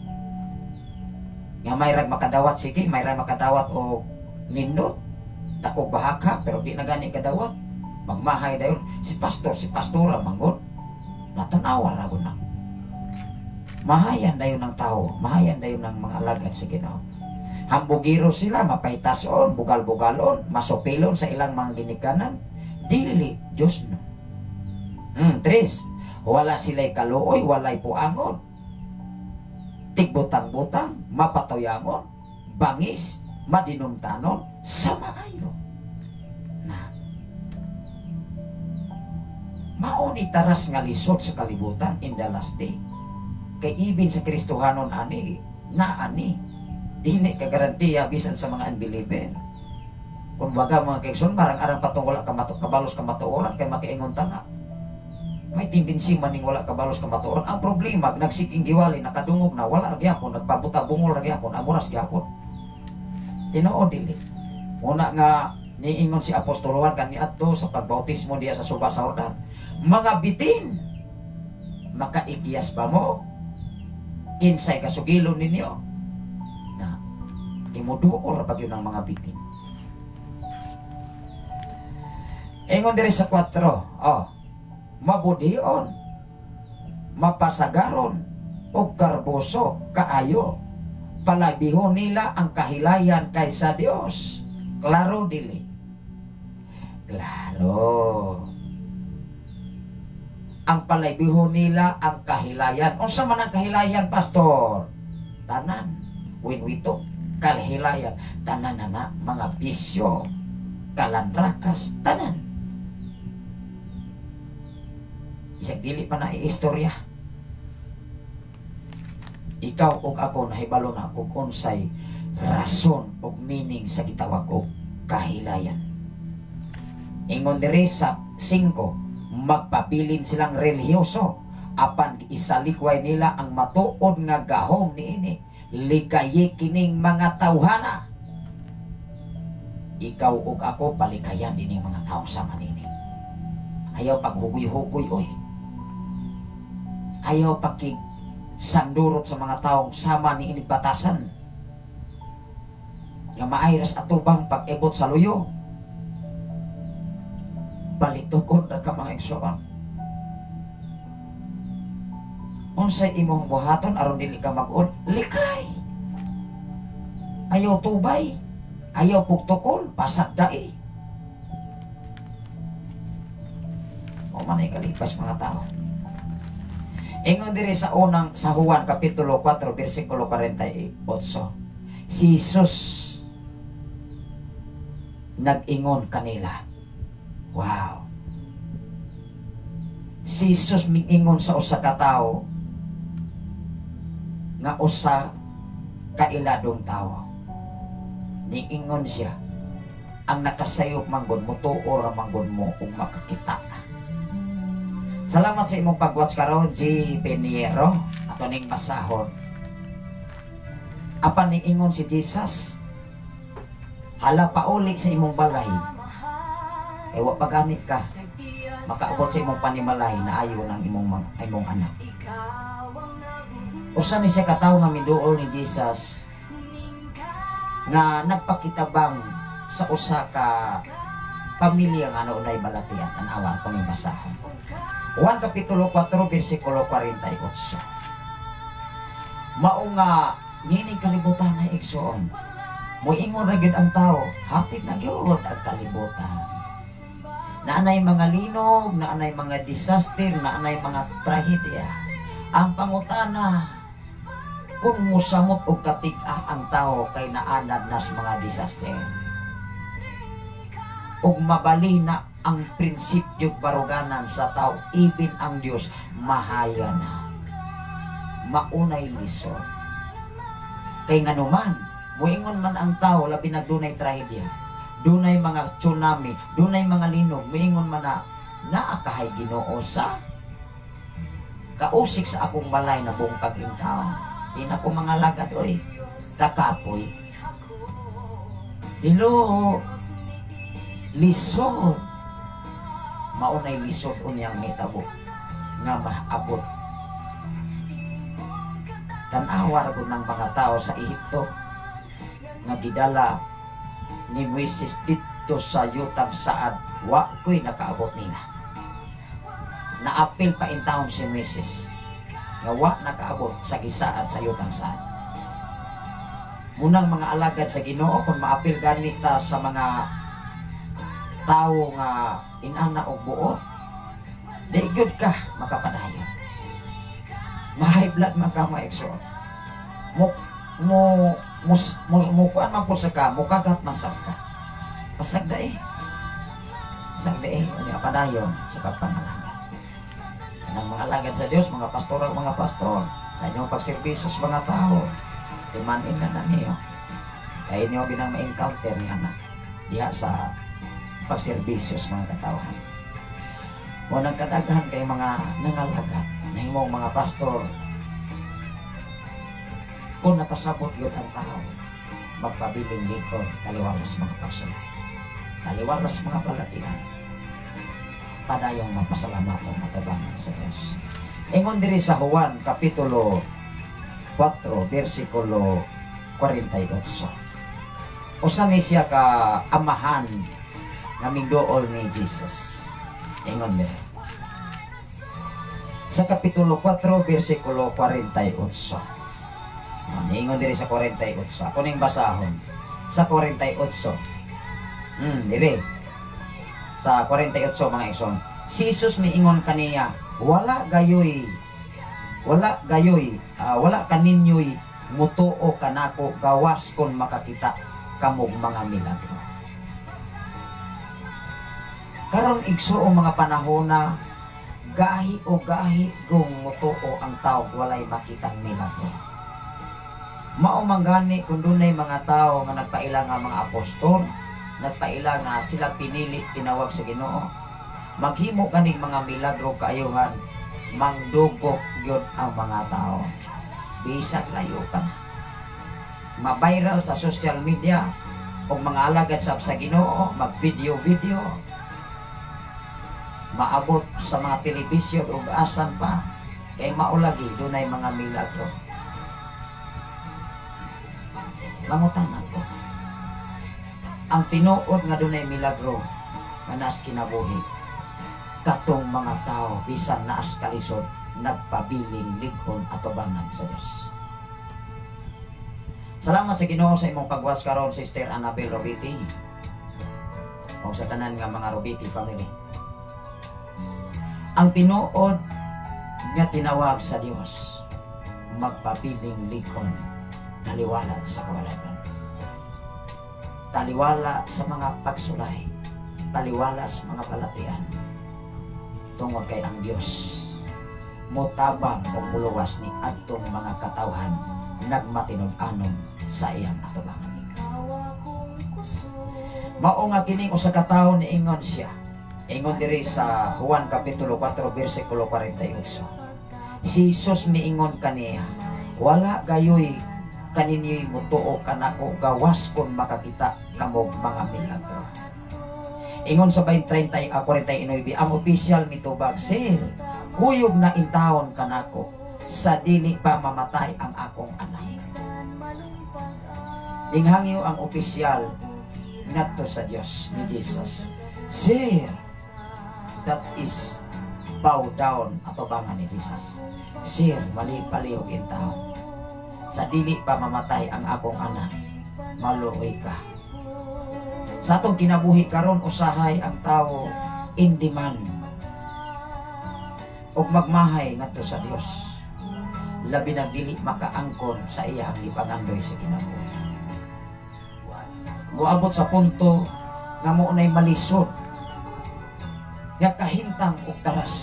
Nga mayroong makadawat, sige, mayroong makadawat o nindot. Takog bahaka, pero di na gani kadawat. Magmahay dayon, si pastora, manggon. Natanawa rago na. Mahayan dayon ng tao, mahayan dayon ng mga alagad sa Ginoo. Hambugiro sila, mapaytason, bugal-bugalon, masupilon sa ilang mga ginikanan. Dili, Diyos no. 3. Wala sila'y kaluoy, walay puangon. Tigbutang-butang, mapatoyamon, bangis, madinumtanon, sa maayo. Na, mauni taras nga lisod sa kalibutan in the last day. Kay ibin sa Kristohanon ani, na ani. Dili ka garantiya bisan sa mga unbeliever. Kung baga mga kaigsoon, marang arang patong wala kabalos kamatuoran kay makiingon ta nga. May tendency man ning wala kabalos kamatuoran. Ang problema nagsiking giwali, nakadungog na, wala ra gyapon, nagpabuta bungol ra gyapon, amuras gyapon. Tinuod dili. Una nga niingon si Apostol Juan kaniadto sa pagbautismo diya sa suba sa Jordan. Mga bitin, makaigiyas ba mo? Kinsay kasugilon ninyo? Timuduor pag yun ang mga bitin. Ingon diri sa 4, mabudion, mapasagaron, o karboso, kaayo, palabihon nila ang kahilayan kaysa Dios. Klaro dili. Klaro. Ang palabihon nila ang kahilayan. Unsa man ang kahilayan, pastor? Tanan, winwito, kalhilayan, tanan na mga bisyo, kalanrakas, tanan. Isang dili pa na iistorya. Ikaw o ako nahibalo na kung unsay rason o meaning sa gitawag og kahilayan. Ingon diri sa 5, magpabilin silang relihiyoso apan isalikway nila ang matuod nga gahom niini. Likayi kining mga tawhana. Ikaw ug ako palikayan dining mga taong sama nini. Ayaw paghugoy-hugoy oy. Ayaw pakig sandurot sa mga taong sama ni inig batasan. Nga maayras atubang pag-ebot sa luyo. Balitukod na ka mga igsoon. Unsay imong buhaton aron dili ka mag-on, likay. Ayaw tubay, ayaw pugtokol, pasag dai. O manay kalipas mga tao. Ingon diri sa unang sa Juan kapitulo 4 bersikulo 48. Si Jesus nag-ingon kanila. Wow. Si Jesus mingingon sa usa ka tawo nga usa kailadong tawo. Niingon siya, ang nakasayop manggon mo tuo ra manggon mo ug makakita na. Salamat sa imong pag-watch karon, G. Peniero. Ato ning masahon. Apan niingon si Jesus, hala pauli sa imong balay. Ewa pagani ka. makaabot sa imong panimalay na ayo ng imong anak. Usa ni siya katawo nga miduol ni Jesus nga nagpakitabang sa usa ka pamilya nga naunay balatian. Tanawa ko ning basahon. Juan kapitulo 4 bersikulo 48. Mao nga nining kalibutan na igsoon. Moingon ra gyud ang tawo, hapit na gyud ang kalibutan. Naanay mga linog, naanay mga disaster, naanay mga trahedya. Ang pangutana, kung musamot og katig-a ang tao kay naanad nas mga disaster. Ug mabali na ang prinsipyo baruganan sa tao, ibin ang Dios mahaya na. Maunay lisod. Kay nganuman, muingon man ang tao labi na dunay trahedya, dunay mga tsunami, dunay mga linog, muingon man na naakahay Ginoo sa kausik sa akong balay na bungkag yung tao. Di na ko mga lagad oy, kakapoy. Hello, lisod. Maunay lisod unyang hitabo nga maabot. Tanawar ko ng mga tao sa Ehipto nga gidala ni Moises dito sa yutang saad, wa ko'y nakaabot nila. Naapil pa in taon si Moises nga wa nakaabot sa gisaad sa yutang saad. Munang mga alagad sa Ginoo, kung maapil ganit ta sa mga tao nga inana og buot, di gyud ka makapadayon. Mahay blood man ka maigsoon. Kuan man po sa ka, mukagat man sa ka. Pasag dae. Pasag dae, unya padayon sa pagpanalangin. Kanang mga alagad sa Dios, mga pastor, sa inyong pagserbisyo sa mga tao, timanin na niyo. Kaya niyo ginang ma-encounter nga na diha sa pagserbisyo sa mga katawhan. O nagkadaghan kay mga nangalagad na himong mga pastor, kung napasabot yun ang tao, magpabiling likod, taliwalas mga personal, taliwalas mga balatian, padayong mapasalamatong matabangan sa Diyos. Ingon diri sa Juan kapitulo 4 bersikulo 48. Usa ni siya ka amahan nga migdool ni Jesus. Ingon diri sa kapitulo 4 bersikulo 48. Ingon diri sa 48. Ako ning basahon sa 48. Diri sa 48 mga igsoon. Si Jesus miingon kaniya, wala kaninyo'y mutuo kanako gawas kon makakita kamog mga milagro. Karon igsuo mga panahon na gahi kung mutuo ang tao walay makitang milagro. Mao manggani kung dunay mga tao nga nagpaila nga mga apostol, nagpaila nga sila pinili tinawag sa Ginoo, maghimo kaning mga milagro kaayuhan, mangdugok gyud ang mga tao. Bisag layo pa. Ma-viral sa social media og mga alagad sa Ginoo, mag-video, maabot sa mga telebisyon ug asan pa kay maulagi dunay mga milagro. Mangutan ako, ang tinuod nga dunay milagro nga naas kinabuhi, katong mga tao bisan naas kalisod nagpabiling ligon atubangan sa Dios. Salamat sa Ginoo sa imong pagwas karon, Sister Annabel Robiti, o sa tanan nga mga Robiti family. Ang tinuod nga tinawag sa Dios, magpabiling ligon, taliwala sa kawalagan, taliwala sa mga pagsulay, taliwala sa mga palatian, tungod kay ang Dios mutabang o muluwas ni atong mga katawhan nagmatinud-anon sa iyang atubangan. Mao nga kining usa ka tawo ni ingon siya, ingon diri sa Juan kapitulo 4 bersikulo 48. Si Jesus miingon kaniya, wala gayoy kaninyo'y mutuo kanako gawas kon makakita kamog mga milagro. Ingon sa 49, ang opisyal mitubag, Sir, kuyog na intawon kanako sa dili pa mamatay ang akong anak. Linghangyo ang opisyal ngadto sa Dios ni Jesus. Sir, that is bow down ato bangan ni Jesus. Sir, mali palihog intawon sa dili pa mamatay ang akong anak, maluoy ka. Sa atong kinabuhi karon usahay ang tawo in demand ug magmahay ngadto sa Dios, labi na dili makaangkon sa iyang gipangandoy sa kinabuhi. Moabot sa punto nga mo nay malisod nga kahintang og taras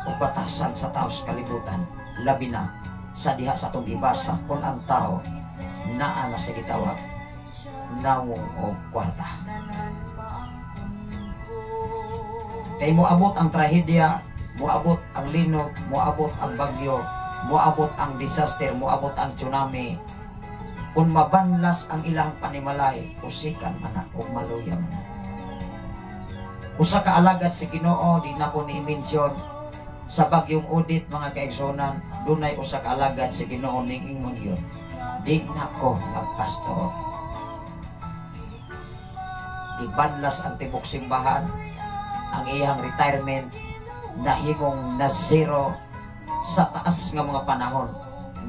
og batasan sa tao sa kalibutan, labi na sa diha sa atong gibasa kung ang tao naa na sa gitawag nawong o kwarta. Kay moabot ang trahedya, moabot ang linog, moabot ang bagyo, moabot ang disaster, moabot ang tsunami. Kung mabanlas ang ilang panimalay, usikan man na o maluya man na. Usa ka alagad si Ginoo, di na ko ni-mention sa bagyong Odit, mga kaigsonan, dunay usa ka alagad si Ginoo ning ingon yun, di na ko magpastor. Ibanlas ang tibok simbahan, ang iyang retirement nahimong na zero sa taas nga mga panahon,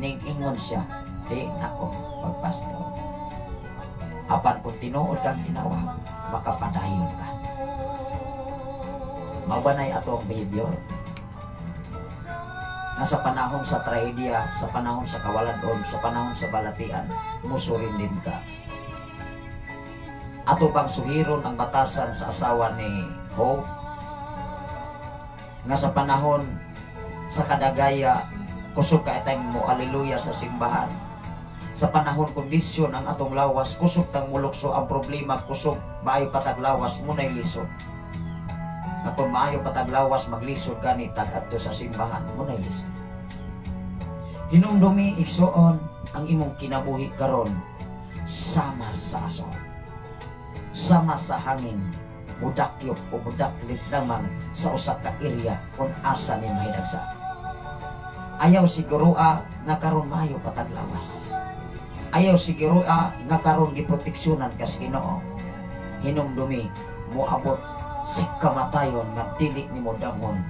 ning ingon siya, di nako magpastor. Apan kung tinuod kang tinawag, makapadayon ka. Mabanay atong behavior nga sa panahon sa trahedya, sa panahon sa kawaladon, sa panahon sa balatian, musurin din ka. Ato bang suhiron ang batasan sa asawa ni Hope nga sa panahon sa kadagaya kusog ka itang mo aleluya sa simbahan, sa panahon kondisyon ang atong lawas kusog tang mulukso ang problema, kusog maayo pataglawas munay lisod. Nga kung maayo pataglawas maglisod gani tag adto sa simbahan munay lisod. Hinumdumi igsuon ang imong kinabuhi karon sama sa aso, sama sa hangin, mudakyop o mudaklit naman sa usa ka area kung asa ni mahidagsa. Ayaw siguro nga karon maayo pataglawas. Ayaw siguro nga karon giproteksyonan ka sa Ginoo. Hinumdumi moabot si kamatayon nga dili nimo damon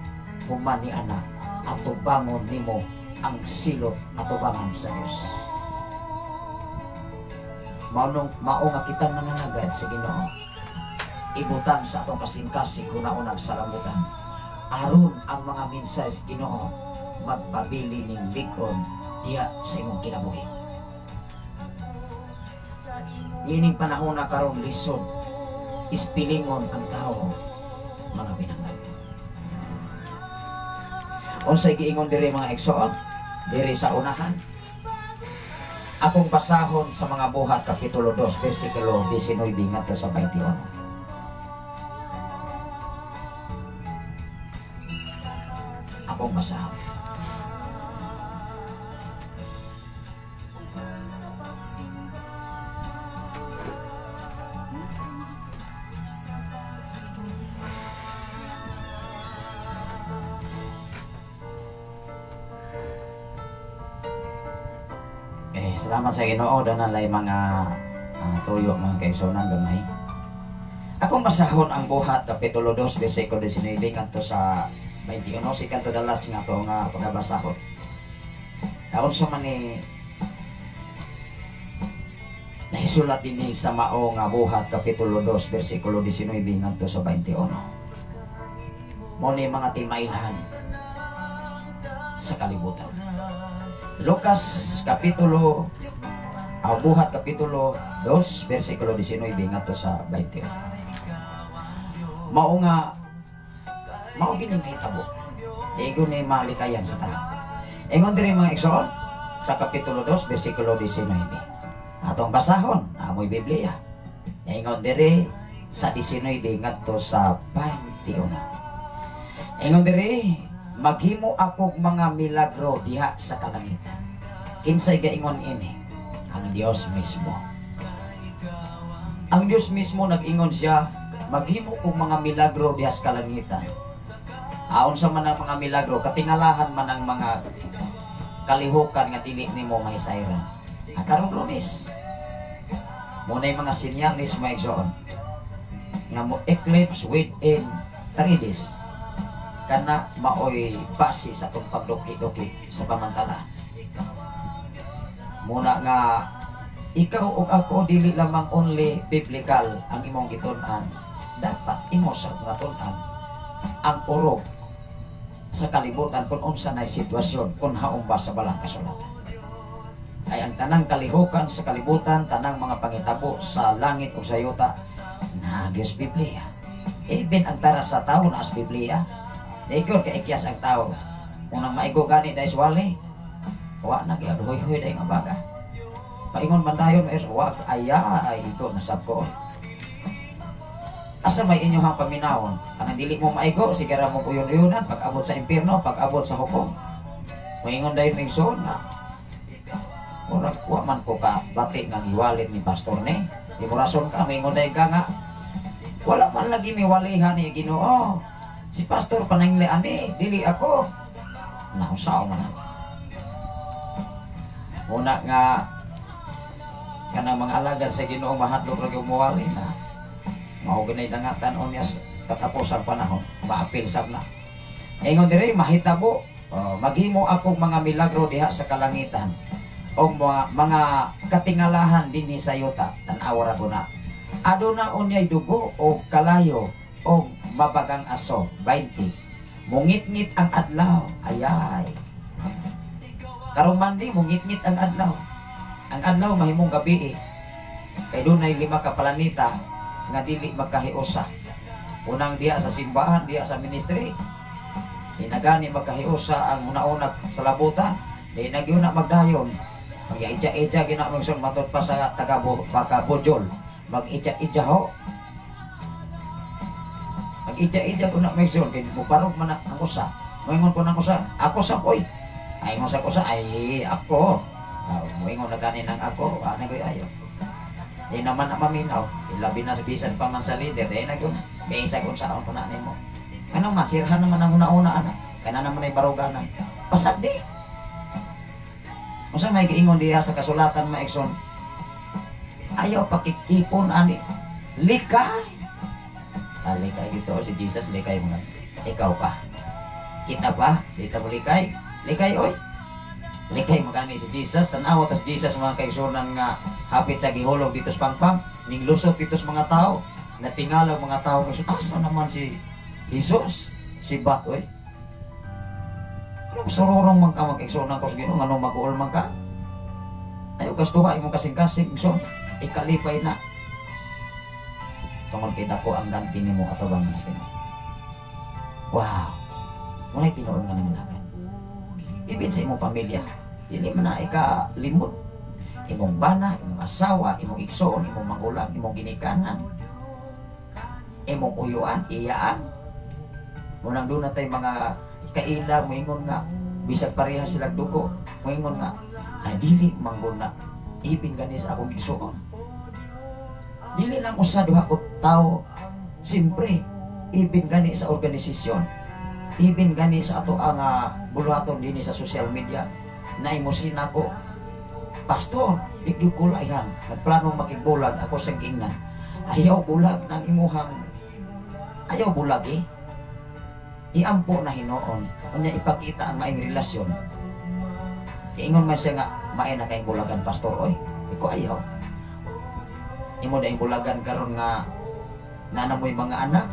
human ni ana ato bangon nimo ang silot atubangan sa Dios. Mao nga kitang nanganagad sa Ginoo, ibutan sa atong kasing-kasing una-unang salamutan aron ang mga mensahe Ginoo magpabili ning likon diha sa imong kinabuhi. Ining panahon na karon lisod ispilingon ang tao, mga binangag. Unsay giingon diri mga igsoon diri sa unahan, akong basahon sa mga buhat kapitulo 2 bersikulo 19 ngadto sa 21. Akong basahon. Salamat sa Ginoo danalay mga tuyo mga kaigsonan gamay. Akong basahon ang buhat kapitulo 2 bersikulo 19 ngadto sa 21 si kanto dalas nga to nga pagabasahon. Daon sa man ni naisulat dinhi sa mao nga buhat kapitulo 2 bersikulo 19 ngadto sa 21. Mo ni mga timailhan sa kalibutan. Lucas kapitulo buhat kapitulo 2 bersikulo 19 ngadto sa 21. Mao gining hitabo. Igo ni malikayan sa tanan. Ingon diri mga igsoon sa kapitulo 2 bersikulo 19. Atong basahon amoy Biblia. Ingon diri sa 19 ngadto sa 21. Ingon diri, maghimo akog mga milagro diha sa kalangitan. Kinsay gaingon ini? Ang Dios mismo. Ang Dios mismo nag-ingon siya, maghimo og mga milagro diha sa kalangitan. Aon sa man ang mga milagro, katingalahan man ang mga kalihukan nga dili nimo mahisayran. Karon Lunes, muna yung mga sinyalis maigsoon nga mo eclipse within 3 days kana maoy base sa itong pagduki-duki sa pamantalaan. Muna nga ikaw ug ako dili lamang only biblical ang imong gitun-an, dapat imo sa nga tun-an ang urok sa kalibutan kung unsa nay sitwasyon kung haong ba sa balang kasulatan. Ay ang tanang kalihukan sa kalibutan, tanang mga pangitabo sa langit o sa yuta, nagyos Biblia. Even ang tara sa tao na as Biblia, ikon kaikyas ang tao. Unang maigo gani dahil swali, wa nagyaduhoy-huy dahil nga baga. Paingon man dayon, wag ay ito nasab ko. Asa may inyong paminawon, kanang dili mo maigo, sigara mo kuyon-uyonan, pag-abot sa impyerno, pag-abot sa hukom. Maingon dayon may soon na, murag wa man ko ka bati nga giwalit ni pastor ni. Di mo rason ka, maingon dayon ka nga, wala man lagi may walihan ni Ginoo. Si pastor panangli ani, dili ako. Nausaw man ako. Muna nga, kanang mga alagad sa Ginoo mahadlok ra gyud muwali na. Mao ganay dangatan on niya katapos ang panahon, maapil sab na. Ingon diri mahitabo, maghimo akong mga milagro diha sa kalangitan o mga katingalahan dinhi sa yuta, tan-aw ra ko na. Aduna unyay dugo o kalayo o mabagang aso, 20. Mungit-ngit ang adlaw, ayay. Karong mandi mungit-ngit ang adlaw. Ang adlaw mahimong gabi kay dunay 5 ka planeta nga dili magkahiusa. Unang diya sa simbahan, diya sa ministry. Dinagani magkahiusa ang una-una sa labutan. Di nagyuna magdayon. Mag-ija-ija ginamagson matud pa sa baka Bojol. Mag-ija-ija ho. Mag-ija-ija ko na magson kay muparog man ang usa. Moingon po nang usa, ako sa koy. Ay mo sa kusa ay ako. Moingon na ganin ang ako, ano ko ayo. Di naman na maminaw, ilabi na bisan pa man sa leader, eh nagyon, isa kung saan po na mo. Ano man, sirhan naman ang una-una, ano, kaya naman ay baruganan. Pasag di. Masa may giingon diha sa kasulatan maikson, ayaw pakikipon, ani, likay. Likay dito, si Jesus, likay mga, ikaw pa. Kita pa, dito mo likay, likay oy. Likay magani si Jesus, tanaw tas Jesus mga kaigsunan nga hapit sa gihulog dito sa pangpang, ning lusot dito sa mga tao, natingala mga tao nga asa naman si Jesus, si Bat oy. Ano sururong man ka mag-igsunan ko sa Ginoo ngano mag-uol man ka? Ayo gastuha imong kasing-kasing igsoon, ikalipay na. Tungod kita ko ang ganti nimo atubang sa Ginoo. Wow. Munay tinuod nga naman agad. Ibig sa imong pamilya, dili man na ikalimot. Imong bana, imong asawa, imong igsoon, imong magulang, imong ginikanan, imong uyuan, iyaan. Munang doon na tayo mga kaila, moingon nga, bisag pareha sila dugo, moingon nga, ay dili mangguna, ibig gani sa akong igsoon. Dili lang usa duha ko tao, simpre, ibig gani sa organisasyon. Ibin gani sa ato ang bulaton din sa social media na imusin ako, pastor, bigyo kulayhan, nagplano makigbulag ako sa gingnan. Ayaw bulag ng imuhang, ayaw bulag iampo na hinoon, unya ipakita ang maing relasyon. Ingon man siya nga, maay na kayong bulagan, pastor, oy, iko ayaw. Imo na yung bulagan karon nga nanamoy mga anak.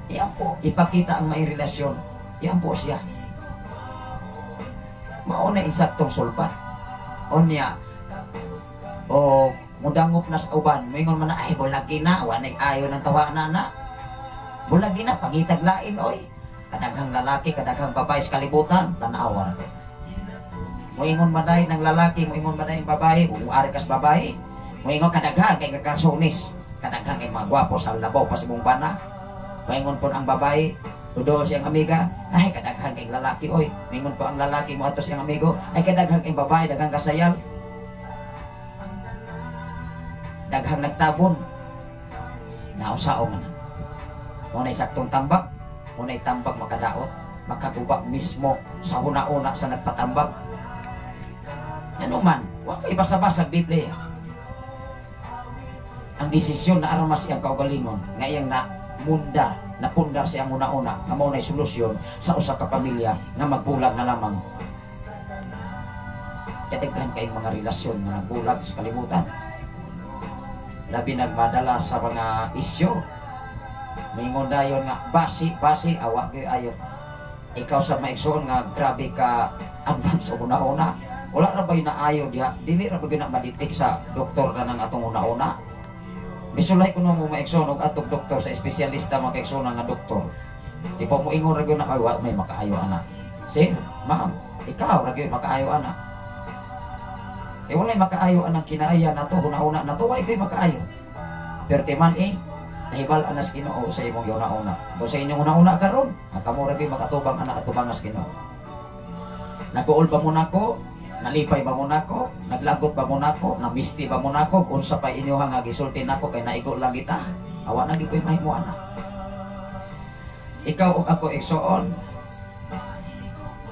Iyan po, ipakita ang may relasyon. Iyan po siya. Mauna insaktong sulbat. Onya, o mudangop na sa uban. Mingon man na, ay bulagi na, wanig ayo ng tawa na. Bulagi na, pangitag lain, oy. Kadaghang lalaki, kadaghang babae sa kalibutan, tanawa na. Moingon maday ng lalaki, moingon maday ng babae, umuari kas babae. Moingon kadaghan kay kakarsonis, kadaghan kay mga gwapo sa labaw pa si mong bana. Moingon po ang babae, tudol siyang amiga, ay kadaghan kay lalaki, oy. Moingon po ang lalaki mo atos siyang amigo, ay kadaghan kay babae, daghang kasayal. Daghang nagtabon. Nausao man. Muna'y saktong tambak, muna'y tambak makadaot, makaguba mismo sa una-una sa nagpatambak. Ano man, huwag may basa-basa Biblia. Ang desisyon na aramas siyang kaugalingon, ngayang na munda, napundar siyang una-una, nga maunay solusyon sa usa ka pamilya nga magbulag na lamang. Katighan kayong mga relasyon nga nagbulag sa kalibutan. Labi nagmadala sa mga isyo. Mingon dayon nga, basi, awa kayo ayo. Ikaw sa maigsoon nga, grabe ka advance o una-una. Wala ra ba yun na ayaw diha? Dili ra ba yun na maditik sa doktor na ng atong una-una? Misulay ko nung mo maigsoon o atong doktor sa espesyalista makaigsoon nga doktor. Di pa mo ingon ra yun na, ay, may makaayo anak. Sir, ma'am, ikaw ra yun makaayo anak. Wala'y makaayo anak kinaya na to, una-una na to, why kayo makaayo? Pero timan nahibal anas Ginoo sa imong una-una. Kung sa inyong una-una karon, kamura kayo makatubang anak at tubangas Ginoo. Nag-uol ba mo nako? Nalipay ba mo nako? Naglagot ba mo nako? Namisti ba mo nako? Kung sa pa inyo nga gisulti nako kay naigo lang kita. Awa na di ko'y mahimo anak. Ikaw o ako igsoon,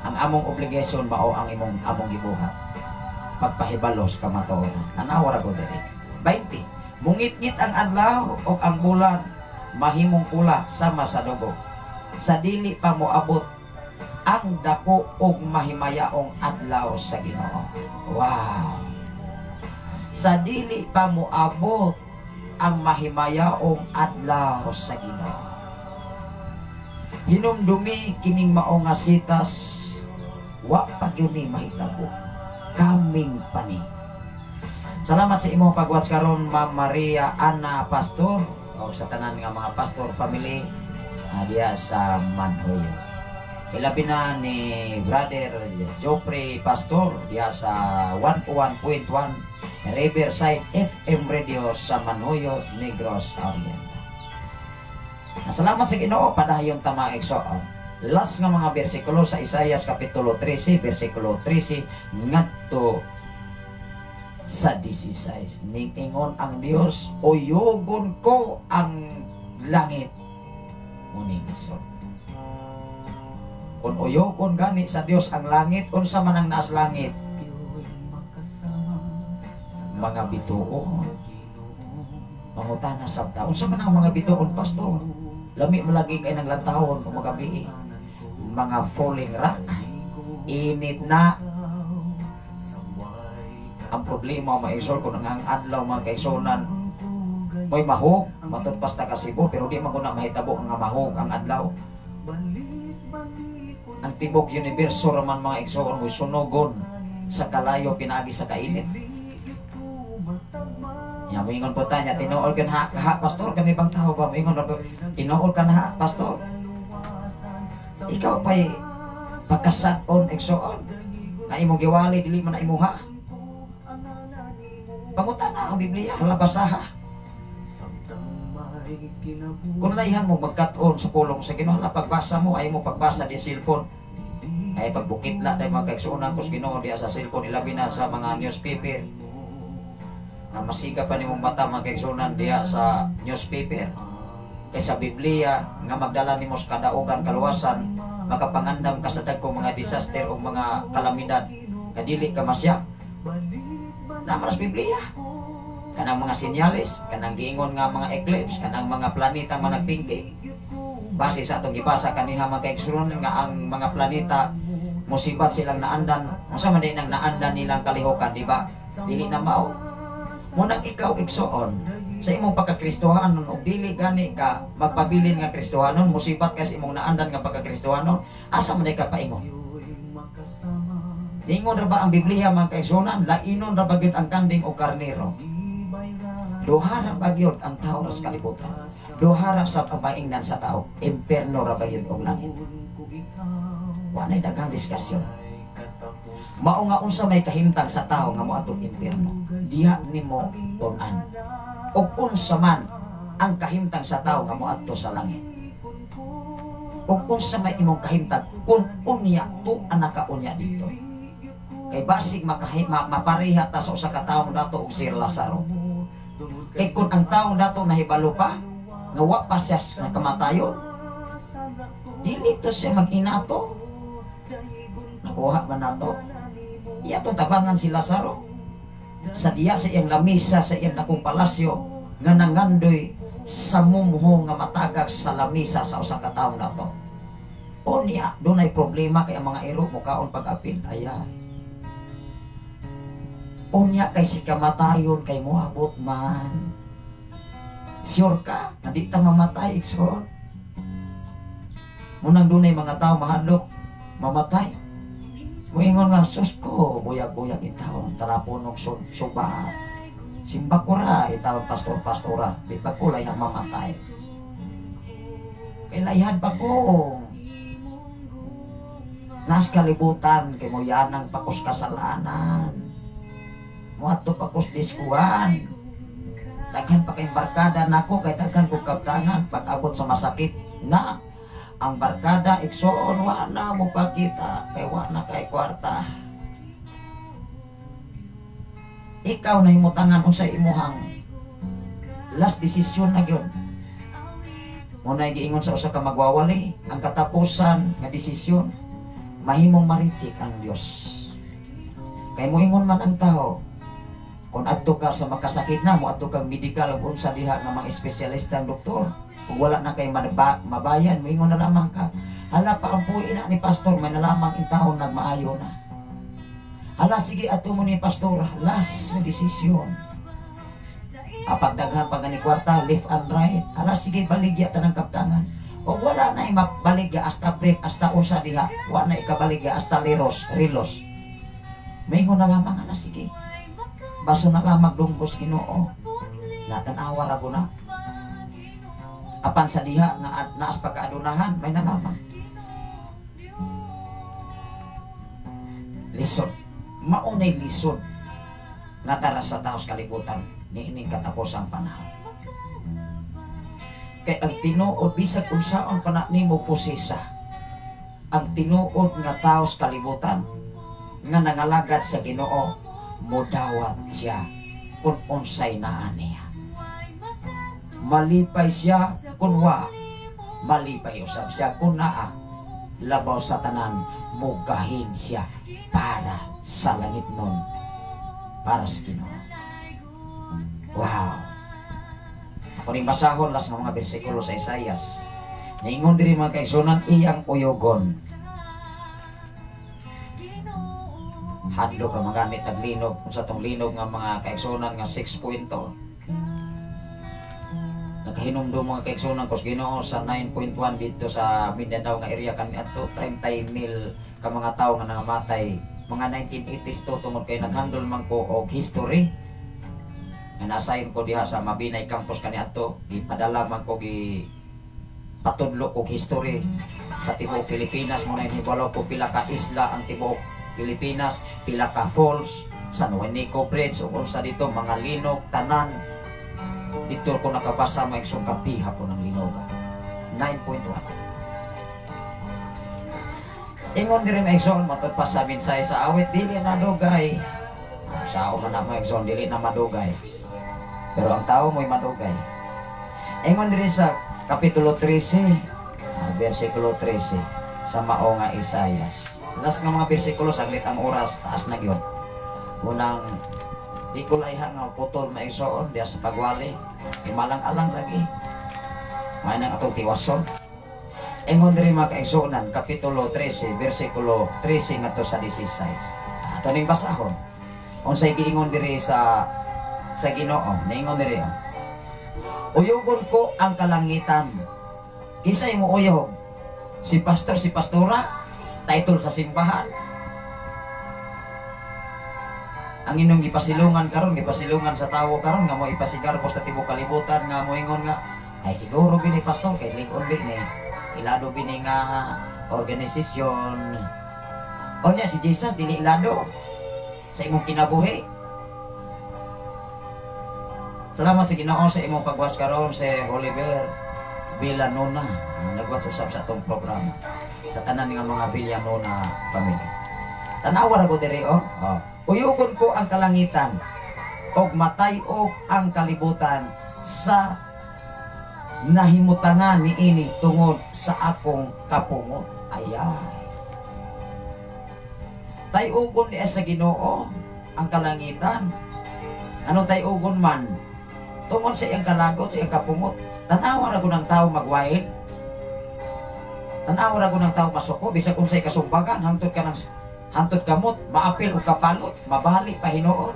ang among obligasyon ba o ang among gibuhat? Pagpahibalos ka matuon. Nanawara ko diri. 20. Mungit-ngit ang adlaw o ang bulan, mahimong pula sama sa dugo. Sa dili pa moabot ang dako og mahimayaong adlaw sa Ginoo. Wow. Sa dili pa moabot ang mahimayaong adlaw sa Ginoo. Hinumdumi kining mao nga sitas, wa pa gyud ni mahitabo. Kaming pani. Salamat sa imong pag-watch karon, Ma'am Maria Ana Pastor o sa tanan nga mga pastor family diya sa Manhoyo. Ilabi na ni Brother Joffrey Pastor diya sa 101.1 Riverside FM Radio sa Manhoyo, Negros Oriental. Salamat sa Ginoo, padayon ta mga igsoon. Last nga mga bersikulo sa Isaias Kapitulo 13, bersikulo 13 ngadto sa 16. Ningingon ang Dios, uyugon ko ang langit. Muning iso. Kung uyugon gani sa Dios ang langit, unsa man ang naas langit? Mga bituon. Mangutana sabta. Unsa man ang mga bituon, pastor? Lami malagi kay nang lantahon o magabi. Mga falling rock. Init na. Ang problema maisol kung ang adlaw mga kaigsonan may mahog, matutpas ta ka Cebu pero di man na mahitabo nga mahog ang adlaw. Ang tibok universo raman mga igsoon mo sunogon sa kalayo pinaagi sa kainit. Mingon po tanya, tinuol ka na ha, pastor, kami bang tao ba? Mingon na po, tinuol ka na ha, pastor. Ikaw pa'y pagkasadon, igsoon, na imong giwali, dili man na imuha. Pangutan na ang Biblia, labasaha. Kung laihan mo magkataon sa pulong sa Ginoo, pagbasa mo, ay mo pagbasa di cellphone. Ay pagbukitla tayo mga kaigsuunan ko sa Ginoo diya sa cellphone, ilabi na sa mga newspaper. Na masiga pa ni mong mata mga kaigsuunan diya sa newspaper. Kaysa Biblia, nga magdala ni mo sa kadaugan, kaluwasan, makapangandam ka sa dagkong mga disaster o mga kalamidad. Kadili ka masya. Namaras Biblia. Kanang mga sinyalis, kanang giingon nga mga eclipse, kanang mga planeta nga nagpingki. Base sa atong gibasa kaniha mga kaigsuunan nga ang mga planeta musibat silang naandan. Unsa man din ang naandan nilang kalihukan, di ba? Dili na mao. Munang ikaw igsoon sa imong pagkakristohanon o dili gani ka magpabilin nga kristohanon, musibat ka sa imong naandan nga pagkakristohanon, asa man ka paingon? Ingon ra ba ang Biblia mga kaigsuunan, lainon ra ba gyud ang kanding o karnero? Duha ra ba gyud ang tao sa kalibutan? Duha ra sa pamaingnan sa tao, imperno ra ba gyud og langit? Wa nay daghang diskusyon. Mao nga unsa may kahimtang sa tao nga moadtong impierno, diha nimo tun-an. Og unsa man ang kahimtang sa tao nga moadto sa langit. Og unsa may imong kahimtang kun unya to anaka unya dito. Kay basig mapareha ta sa usa ka tawo dato og si Lazaro. Kay kun ang tawo dato nahibalo pa, nga wa pa siya nga kamatayon. Dili to siya mag-inato. Nakuha ba nato? Iya to tabangan si Lazaro. Sa diya sa iyang lamisa, sa iyang dakong palasyo, nga nangandoy sa mumho nga matagag sa lamisa sa usa ka tawo nato. O niya, doon ay problema kay ang mga iro mukaon pag-apil. Ayan. O niya kay si kamatayon kay moabot man. Sure ka? Hindi ta mamatay, Ikson. Munang doon ay mga tao mahadlok, mamatay. Muingon nga, sus ko, buyag-buyag itawon, talaponog suba. Simba ko ra, itawon pastor-pastora, di ba ko layang mamatay. Kailayan pa ko. Nas kalibutan, kay mo yanang pakos kasalanan. Muato pakos diskuan. Daghan pa kay barkada nako, kay daghan ko kaptangan, pag-abot sa masakit na. Ang barkada, Ikson, wala mo pa kita, kay wala kay kwarta. Ikaw na himutangan sa imuhang last decision na yun. Muna giingon sa usa ka magwawali, ang katapusan nga desisyon, mahimong maritik ang Dios. Kay moingon man ang tao, kung adto ka sa makasakit na mo, adto kang medical kung sa diha nga mga espesyalista ang doktor. Kung wala na kay mabayan, moingon na lamang ka. Hala pa ang puwi na ni pastor, may nalamang in taon nagmaayo na. Hala sige ato mo ni pastor, last decision. Apag daghan pa gani kwarta, left and right. Hala sige baligya tanang kaptangan. O wala na mabaligya hasta break, hasta unsa diha. Wala na ikabaligya hasta rilos. Moingon na lamang, hala sige. Baso na lamang dunggos Ginoo. Natanawa ra ko na. Apan sa diha nga naas pagkaadunahan, may nalaman. Lisod. Maunay lisod. Natara sa taos kalibutan ni ining katapusang panahon. Kay ang tinuod bisag unsaon pa na nimo posisa. Ang tinuod nga taos kalibutan nga nangalagad sa Ginoo, mudawat siya kung unsay naa niya. Malipay siya kung wa, malipay usab siya kung naa. Labaw sa tanan, mugahin siya para sa langit nun, para sa Ginoo. Wow! Ako rin basahon las mga bersikulo sa Isaias. Naingon diri mga kaigsunan, iyang uyogon. Hadlo ka magamit ng linog, kung sa tong linog nga mga kaigsunan nga 6 pointo. Nakahinumdo mga kaigsunan kos Ginoo sa 9.1 dito sa Mindanao nga area kami ato 30,000 ka mga tawo nga nangamatay mga 1980s to tungod kay naghandle man ko og history nga nasayon ko diha sa Mabinay campus kani ato, gipadala man ko gi patudlo og history sa tibuok Pilipinas. Muna hibalo ko pila ka isla ang tibuok Pilipinas, pila ka falls, San Juanico Bridge ug unsa dito mga linog tanan. Dito ko nakabasa mo yung kapiha po ng linoga. 9.1. Ingon din may exon matod pa sa minsay sa awit dili na dugay. Sa man na may exon dili na madugay. Pero ang tao mo'y madugay. Ingon din sa kapitulo 13, versikulo 13 sa mao nga Isaias. Las nga mga bersikulo saglit ang oras taas na gyud. Unang di ko layhan nga putol maigsoon diya sa pagwali. Imalang-alang lagi. May nang atong tiwason. Ingon diri mga kaigsuonan, kapitulo 13, versikulo 13 ngadto sa 16. Ato ning basahon. Unsay giingon diri sa Ginoo, naingon diri. Uyogon ko ang kalangitan. Kisay mo uyog? Si pastor, si pastora, title sa simbahan. Ang inyong ipasilungan karon, ipasilungan sa tawo karon nga mo ipasigar ko sa tibuok kalibutan nga mo ingon nga ay siguro bini pastor kay likod ni ilado bini nga organisasyon. O niya si Jesus dili ilado sa imong kinabuhi. Salamat sa Ginoo sa imong pagwas karon sa Oliver Villanona. Nagwas usab sa atong programa sa tanan nga mga Villanona family. Tanawa ra ko diri oh. Uyugon ko ang kalangitan og matay-og ang kalibutan sa nahimutangan ni ini tungod sa akong kapungot. Ayan. Tayugon niya sa Ginoo ang kalangitan. Anong tayugon man? Tungod sa iyang kalagot, sa iyang kapungot. Tanawa ra ko ng tao magwahil. Tanawa ra ko ng tao masuko. Bisag kung sa'y kasumbagan, hantod kamot, maapil o kapalot, mabalik pa hinoon.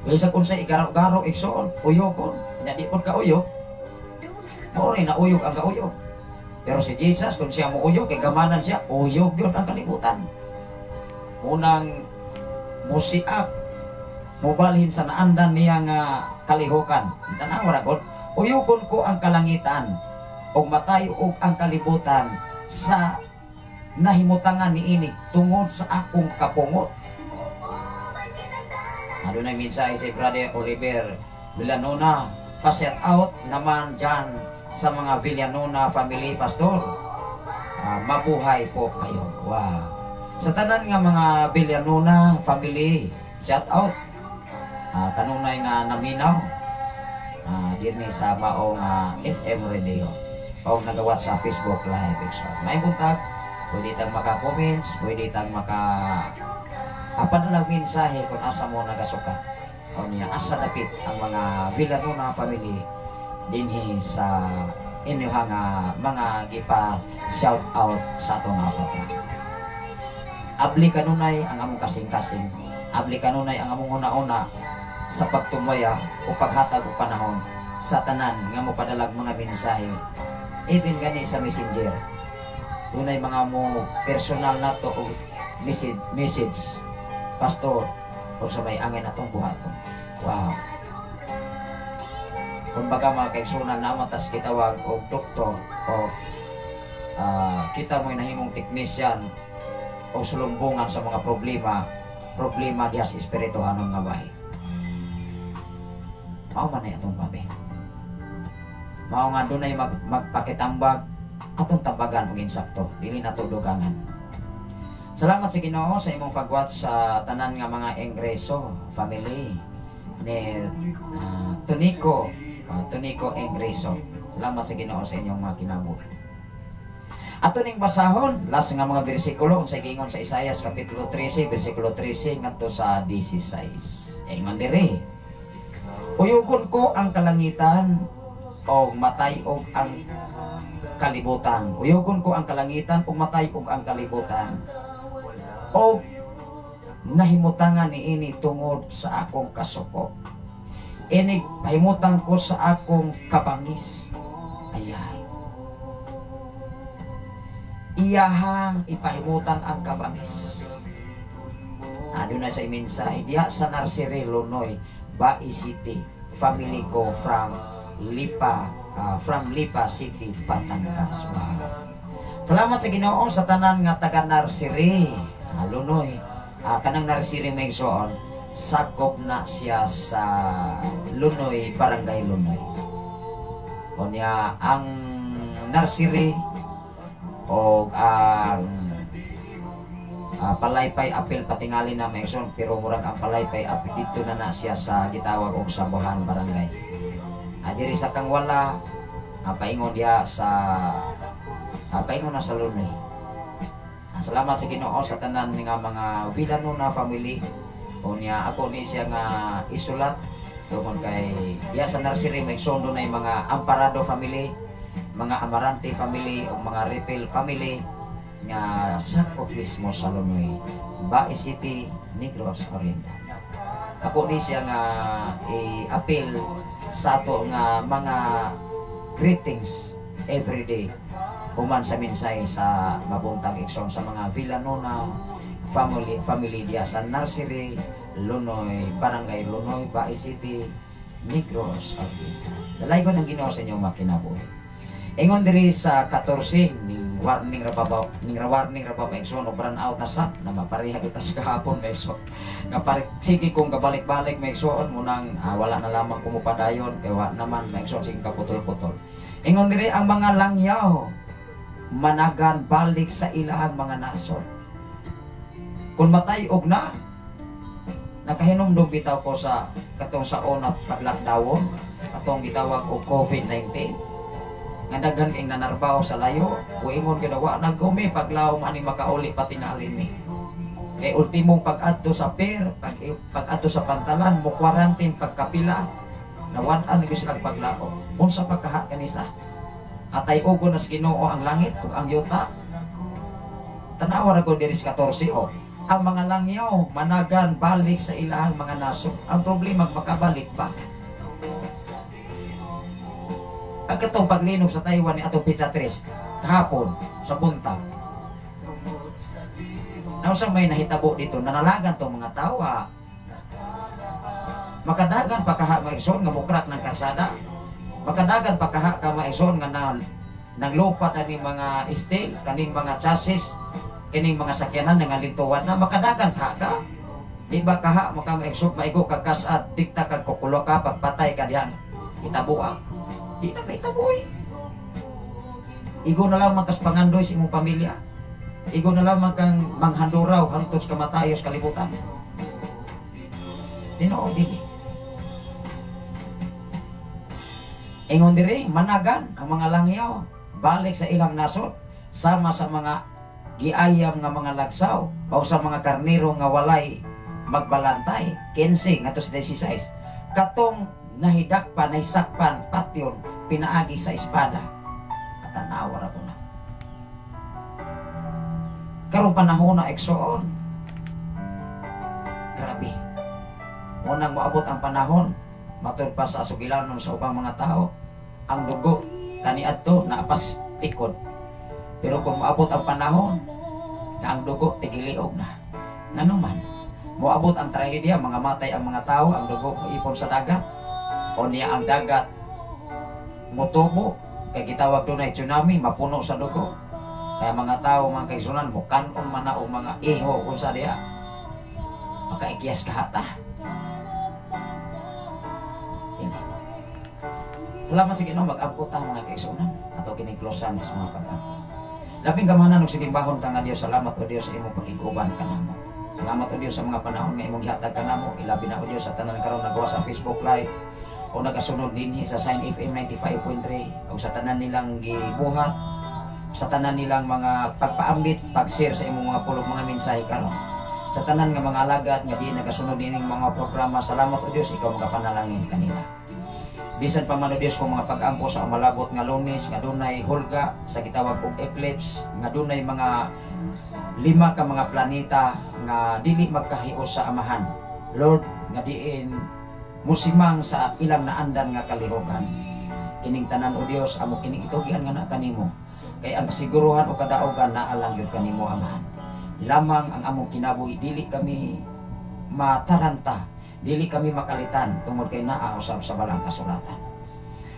Bisag kung sa'y igaro-garo, igsoon, uyokon. Nyadipon ka uyok. Mori na uyok ang kauyok. Pero si Jesus, kung siya mo uyok, kay gamanan siya, uyok yun ang kalibutan. Unang musiak, mubalhin sa naandan niya nga kalihukan. Tanawa ra ko, uyokon ko ang kalangitan, o matay og ang kalibutan sa nahimutangan ni ini tungod sa akong kapungot. Ano na minsan si Brother Oliver Villanueva, pa-set out naman dyan sa mga Villanueva family, pastor. Mabuhay po kayo. Wow. Sa tanan nga mga Villanueva family, set out. Kanunay nga naminaw din sa maong FM radio. O nagawat sa Facebook live. So, may buntag, pwede tang maka-comments, pwede tang padalang mensahe kung asa mo nagasuka. O niya, asa dapit ang mga Villanueva family dinhi sa inyong mga gipa shout out sa atong mga papa. Abli kanunay ang among kasing-kasing. Abli kanunay ang among una-una sa pagtumaya o paghatag o panahon sa tanan nga mo padalag mga mensahe. Even gani sa messenger. Dunay mga mo personal na to o message. Pastor, o sa may angin atong buhaton. Wow. Kung baga mga kaigsunan naman, tas kitawag o doktor o kita mo'y nahimong technician o sulumbungan sa mga problema diya sa espirituhanong nga bahay. Mao man na itong pabe. Mao nga doon ay magpakitambag atong tambagan o insakto. Dili na dugangan. Salamat sa Ginoo sa imong pagwatch sa tanan nga mga Engreso family ni Tonico Engreso. Salamat sa Ginoo sa inyong mga kinabuhi. Ato ning basahon last nga mga bersikulo unsay giingon sa Isaias kapitulo 13 bersikulo 13 ngadto sa 16. Ingon diri. Uyugon ko ang kalangitan o matay og ang kalibutan. Uyugon ko ang kalangitan o matay og ang kalibutan. O nahimutangan ni ini tungod sa akong kasuko. Inig pahimutan ko sa akong kabangis. Ayay. Iyahang ipahimutan ang kabangis. Doon na sa imensahe. Diya sa Narsiri, Lunoy, Bai City. Family ko from Lipa City, Batangas. Wow. Salamat sa Ginoo sa tanan nga taga Narsiri. Lunoy, kanang Narsiri may soon, sakop na siya sa Lunoy, Barangay Lunoy. O niya, ang Narsiri o ang Palaypay Apil patingali na may soon, pero murag ang Palaypay Apil dito na siya sa gitawag o sa Buhan Barangay. Diri sa kang wala, paingon diya sa paingon na sa Lunoy. Salamat sa Ginoo sa tanan nga mga Villanueva family. O niya ako ni siya nga isulat tungod kay diya sa Narsiri may sondo na mga Amparado family, mga Amarante family o mga Ripil family nga sakop mismo sa Lunoy, Bai City, Negros Oriental. Ako ni siya nga i-appeal sa ato nga mga greetings everyday. Human sa mensahe sa mabuntag ikson sa mga Villanueva family diya sa Narsiri, Lunoy, Barangay Lunoy, Bai City, Negros Oriental. Dalay ko ng Ginoo sa inyong makinabuhi. Ingon diri sa 14 ning warning ra pa ikson o burn out na sa na mapareha kita sa kahapon may ikson. Nga sige kung kabalik-balik may ikson mo nang wala na lamang kumupadayon kay wa naman may ikson sige kaputol-putol. Ingon diri ang mga langyaw managan balik sa ilahang mga nasod. Kung matay og na nakahinumdum bitaw ko sa katong sa unat paglakdawon atong gitawag og COVID-19 nga daghan kay nanarbaho sa layo o ingon ginawa nagumi paglaom ani makauli pati nga alimi kay ultimong pag-adto sa pier pag-adto sa pantalan mo quarantine pagkapila nawan-an gyud sila paglaom unsa pagkaha kanisa atay ugo na sa Ginoo ang langit ug ang yuta tanawa ra ko diri sa 14 ang mga langyaw managan balik sa ilahang mga nasod ang problema makabalik pa. Ang katong paglinog sa Taiwan ni atong pizza tres kahapon sa buntag. Nausa may nahitabo dito nanalagan tong mga tawa. Makadagan pa kaha maigsoon nga mukrak ng karsada. Makadagan pa kaha ka maigsoon nga nanglupat ani mga steel, kaning mga chassis, kining mga sakyanan nga lintuwan na makadagan ka. Di ba kaha maka maigsoon maigo ka kasad dikta kag kukulo ka pagpatay ka diyan. Itabuang. Di na maitaboy. Igo na lang magkas pangandoy sa imong pamilya. Igo na lang kang manghanduraw hantos kamatayos kalibutan. Tinuod dili. Ingon diri managan ang mga langyaw balik sa ilang nasod sama sa mga giayam nga mga lagsaw o sa mga karnero nga walay magbalantay 15 ngadto sa 16 katong nahidakpan naisakpan patyon pinaagi sa espada katanawa ra ko na karong panahon na eksoon grabe unang moabot ang panahon matud pa sa sugilanon sa ubang mga tao ang dugo kaniadto naapas tikod pero kung moabot ang panahon nga ang dugo tigiliog na nganuman moabot ang trahedya mga matay ang mga tao ang dugo ipon sa dagat o niya ang dagat mutubo kay gitawag dunay tsunami mapuno sa dugo kaya mga tao mga kaigsunan mo kanon man na o mga iho kung sa diya makaikyas kahata. Salamat sa Ginoo mag-abot ang mga kaigsunan ato kining klosan sa mga pag-abot. Labing gamahanan og sinimbahon ka nga Dios, salamat o Dios sa imong pakiguban kanamo. Salamat o Dios sa mga panahon nga imong gihatag kanamo, ilabi na o Dios sa tanan karon nagawa sa Facebook Live o nagasunod dinhi sa Sign FM 95.3 o sa tanan nilang gibuhat, sa tanan nilang mga pagpaambit, pag-share sa imong mga pulong mga mensahe karon. Sa tanan nga mga alagad nga di nagasunod dining mga programa, salamat o Dios ikaw magapanalangin kanila. Bisan pa man o Dios kung mga pag-ampo sa malabot nga Lunes nga dunay hulga sa gitawag og eclipse nga dunay mga 5 ka mga planeta nga dili magkahios sa amahan. Lord nga diin musimang sa ilang naandan nga kalihogan. Kining tanan o Dios amo kining itugian nga na kanimo. Kay ang kasiguruhan o kadaogan naa lang yun kanimo amahan. Lamang ang among kinabuhi dili kami mataranta. Dili kami makalitan tungod kay naa usab sa balang kasulatan.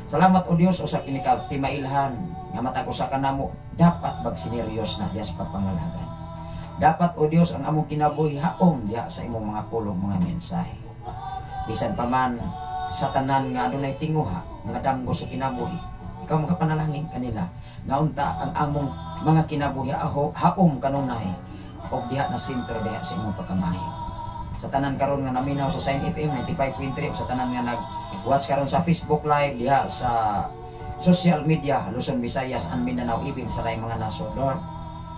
Salamat o Dios usa kini ka timailhan nga matag usa ka namo dapat magsineryos na diya sa pagpangalagan. Dapat o Dios ang among kinabuhi haom diya sa imong mga pulong mga mensahe. Bisan pa man sa tanan nga adunay tinguha nga damgo sa kinabuhi, ikaw magapanalangin kanila nga unta ang among mga kinabuhi haom kanunay og diha na sentro diha sa imong pagkamahi. Sa tanan karon nga naminaw sa Sign FM 95.3 o sa tanan nga nag-watch karon sa Facebook Live diha sa social media Luzon, Visayas, and Mindanao ibig sa laing mga nasod. Lord,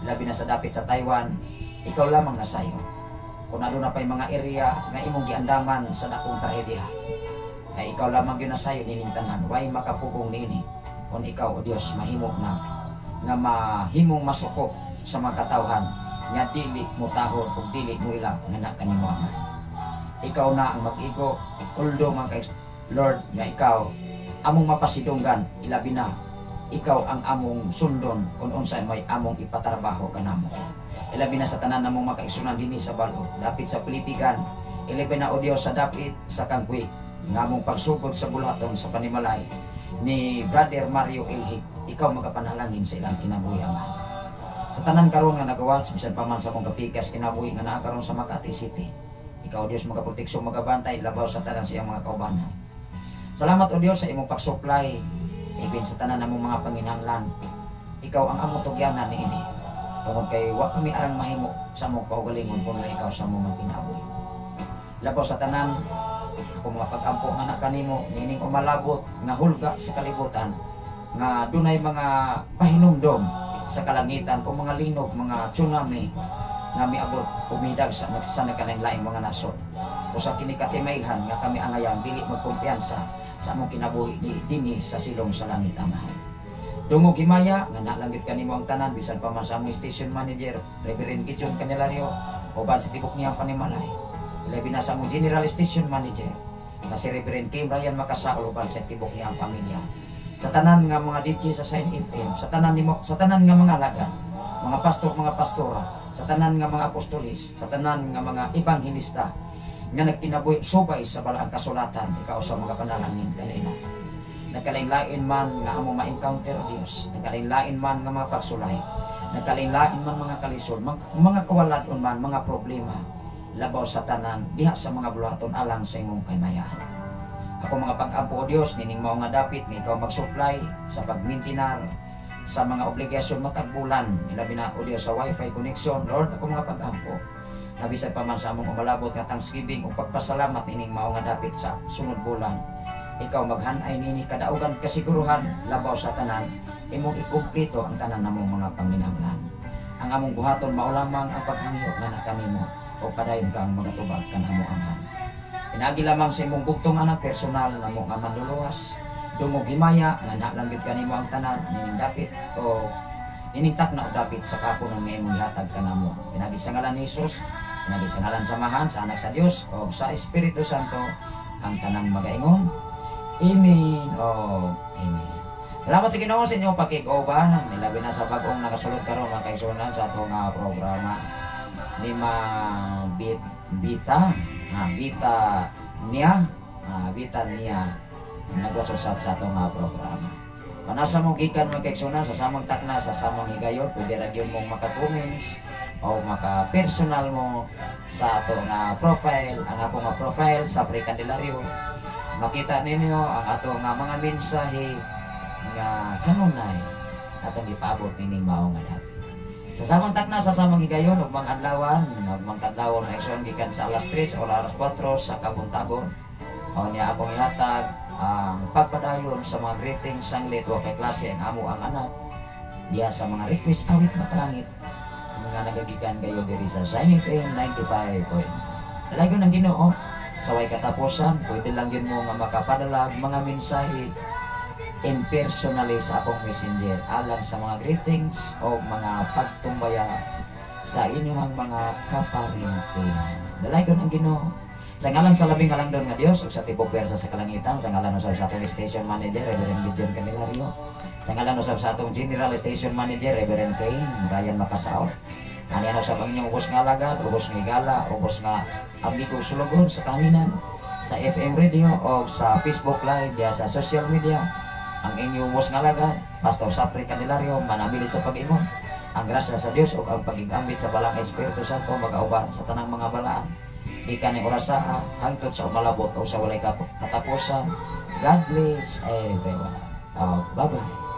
labi na sa dapit sa Taiwan, ikaw lamang nasayo. Kung aduna pay mga area nga imong giandaman sa dakong trahedya, ay ikaw lamang gyud nasayo nining tanan. Way makapugong niini kung ikaw o Dios mahimo na nga mahimong masukop sa mga katawhan nga dili mo tahod ug dili mo ila nga kanimo Ama. Ikaw na ang mag-igo uldo man kay Lord nga ikaw among mapasidunggan ilabi na ikaw ang among sundon kung unsay may among ipatrabaho kanamo. Ilabi na sa tanan namong makaigsunan dinhi sa balo dapit sa Pilipigan, ilabi na o Dios sa dapit sa Kangkwi nga among pagsugod sa bulaton sa panimalay ni Brother Mario Elhik. Ikaw magapanalangin sa ilang kinabuhi Ama. Sa tanan karon nga nagawats bisan pa man sa akong kapikas kinabuhi nga naa karon sa Makati City, ikaw Dios magaproteksyon magabantay labaw sa tanan sa iyang mga kaubanan. Salamat o Dios sa imong pag-supply even sa tanan namong mga panginahanglan. Ikaw ang among tugyanan niini. Tungod kay wa kami arang mahimo sa among kaugalingon kung ikaw sa among kinabuhi. Labaw sa tanan Ako mga pag-ampo nga na kanimo nining umalabot nga hulga sa kalibutan nga dunay mga pahinumdom sa kalangitan o mga linog, mga tsunami nga miabot umidag sa nagsanagkalain mga nasod. Usa kini katimailhan nga kami angayang dili magkumpiyansa sa among kinabuhi dinhi sa silong sa langit amahan. Dungog himaya nga nalangit kanimo ang tanan bisan pa man sa among station manager Reverend Gideon Candelario uban sa tibok niyang panimalay. Labi na sa among general station manager na si Reverend Kim Ryan Makasaol uban sa tibok niyang pamilya. Sa tanan nga mga DJ sa Sign FM, sa tanan nga mga alagad, mga pastor, mga pastora, sa tanan nga mga apostolis, sa tanan nga mga ebanghelista nga nagkinabuhi subay sa balaang kasulatan ikaw sa mga panalangin kanila. Nagkalain-lain man nga among ma-encounter o Dios, nagkalain-lain man nga mga pagsulay, nagkalain-lain man mga kalisod, mga kawaladon man, mga problema, labaw sa tanan diha sa mga buluhaton alang sa imong kaymayan. Ako mga pag-ampo o Diyos, nining mao nga dapit ni ikaw mag-supply sa pagmintinar sa mga obligasyon matag bulan. Ilabi na o Diyos sa wifi connection. Lord, ako mga pag-ampo. Nabisag pa man sa among umalabot nga Thanksgiving o pagpasalamat nining mao nga dapit sa sunod bulan. Ikaw maghanay nini kadaugan kasiguruhan labaw sa tanan. Imong ikumpleto ang tanan namong mga panginahanglan. Ang among buhaton mao lamang ang paghangyo nga nakanimo o padayon kang magatubag kanamo amhan. Pinagi lamang sa imong bugtong anak personal na mong manluluwas, dungog himaya nga nalanggit kanimo ang tanan nining dapit o nining na o dapit sa kapunon nga imong ihatag kanamo. Pinagi sa ngalan ni Jesus, pinagi sa ngalan samahan sa anak sa Dios o sa Espiritu Santo ang tanang magaingon. Amen o amen. Salamat sa Ginoo sa inyong pakig-uban. Nilabi na sa bag-ong nakasulod karon mga kaigsunan sa atong programa ni Bita niya nagwasusap sa itong programa. Panasa mong gikan mga kaigsunan sa samang takna, sa samang higayon, pwede rin mong makakumments o maka-personal mo sa itong profile, ang akong profile sa Pre Candelario. Makita ninyo ang atong mga mensahe nga kanunay atong ipaabot nining mao nga dapit. Sa samang takna, sa samang higayon ug mga adlawan, magmangkadlawon na action gikan sa alas 3 o alas 4 sa kabuntagon. Mao niya akong ihatag ang pagpadayon sa mga greetings sanglit wa kay klase ang amo ang anak diya sa mga request awit makalangit nga nagagikan kayo diri sa Sign FM 95. Talaga nang Ginoo sa way katapusan, pwede lang yun mo nga makapadala mga mensahe impersonally sa akong messenger alang sa mga greetings o mga pagtumbaya sa inyong mga kaparinting. Dalagon ang Ginoo. Sa ngalan sa labing halangdon nga Dios ug sa tibok pwersa sa kalangitan, sa ngalan usab sa atong station manager Reverend Gideon Candelario, sa ngalan usab sa atong general station manager Reverend Kim Ryan Makasaol. Ani ana sa inyong ubos nga alagad, ubos nga igala, ubos nga amigo sulugon sa kahanginan, sa FM radio o sa Facebook live diya sa social media. Ang inyong ubos nga alagad, Pastor Sapri Candelario, manamili sa pag-ingon. Ang grasya sa Dios ug ang pagigambit sa balang Espiritu Santo magauban sa tanang mga balaan. Ikan ni orasaa hangtod sa umalabot o sa walay katapusan. God bless everyone. Bye-bye.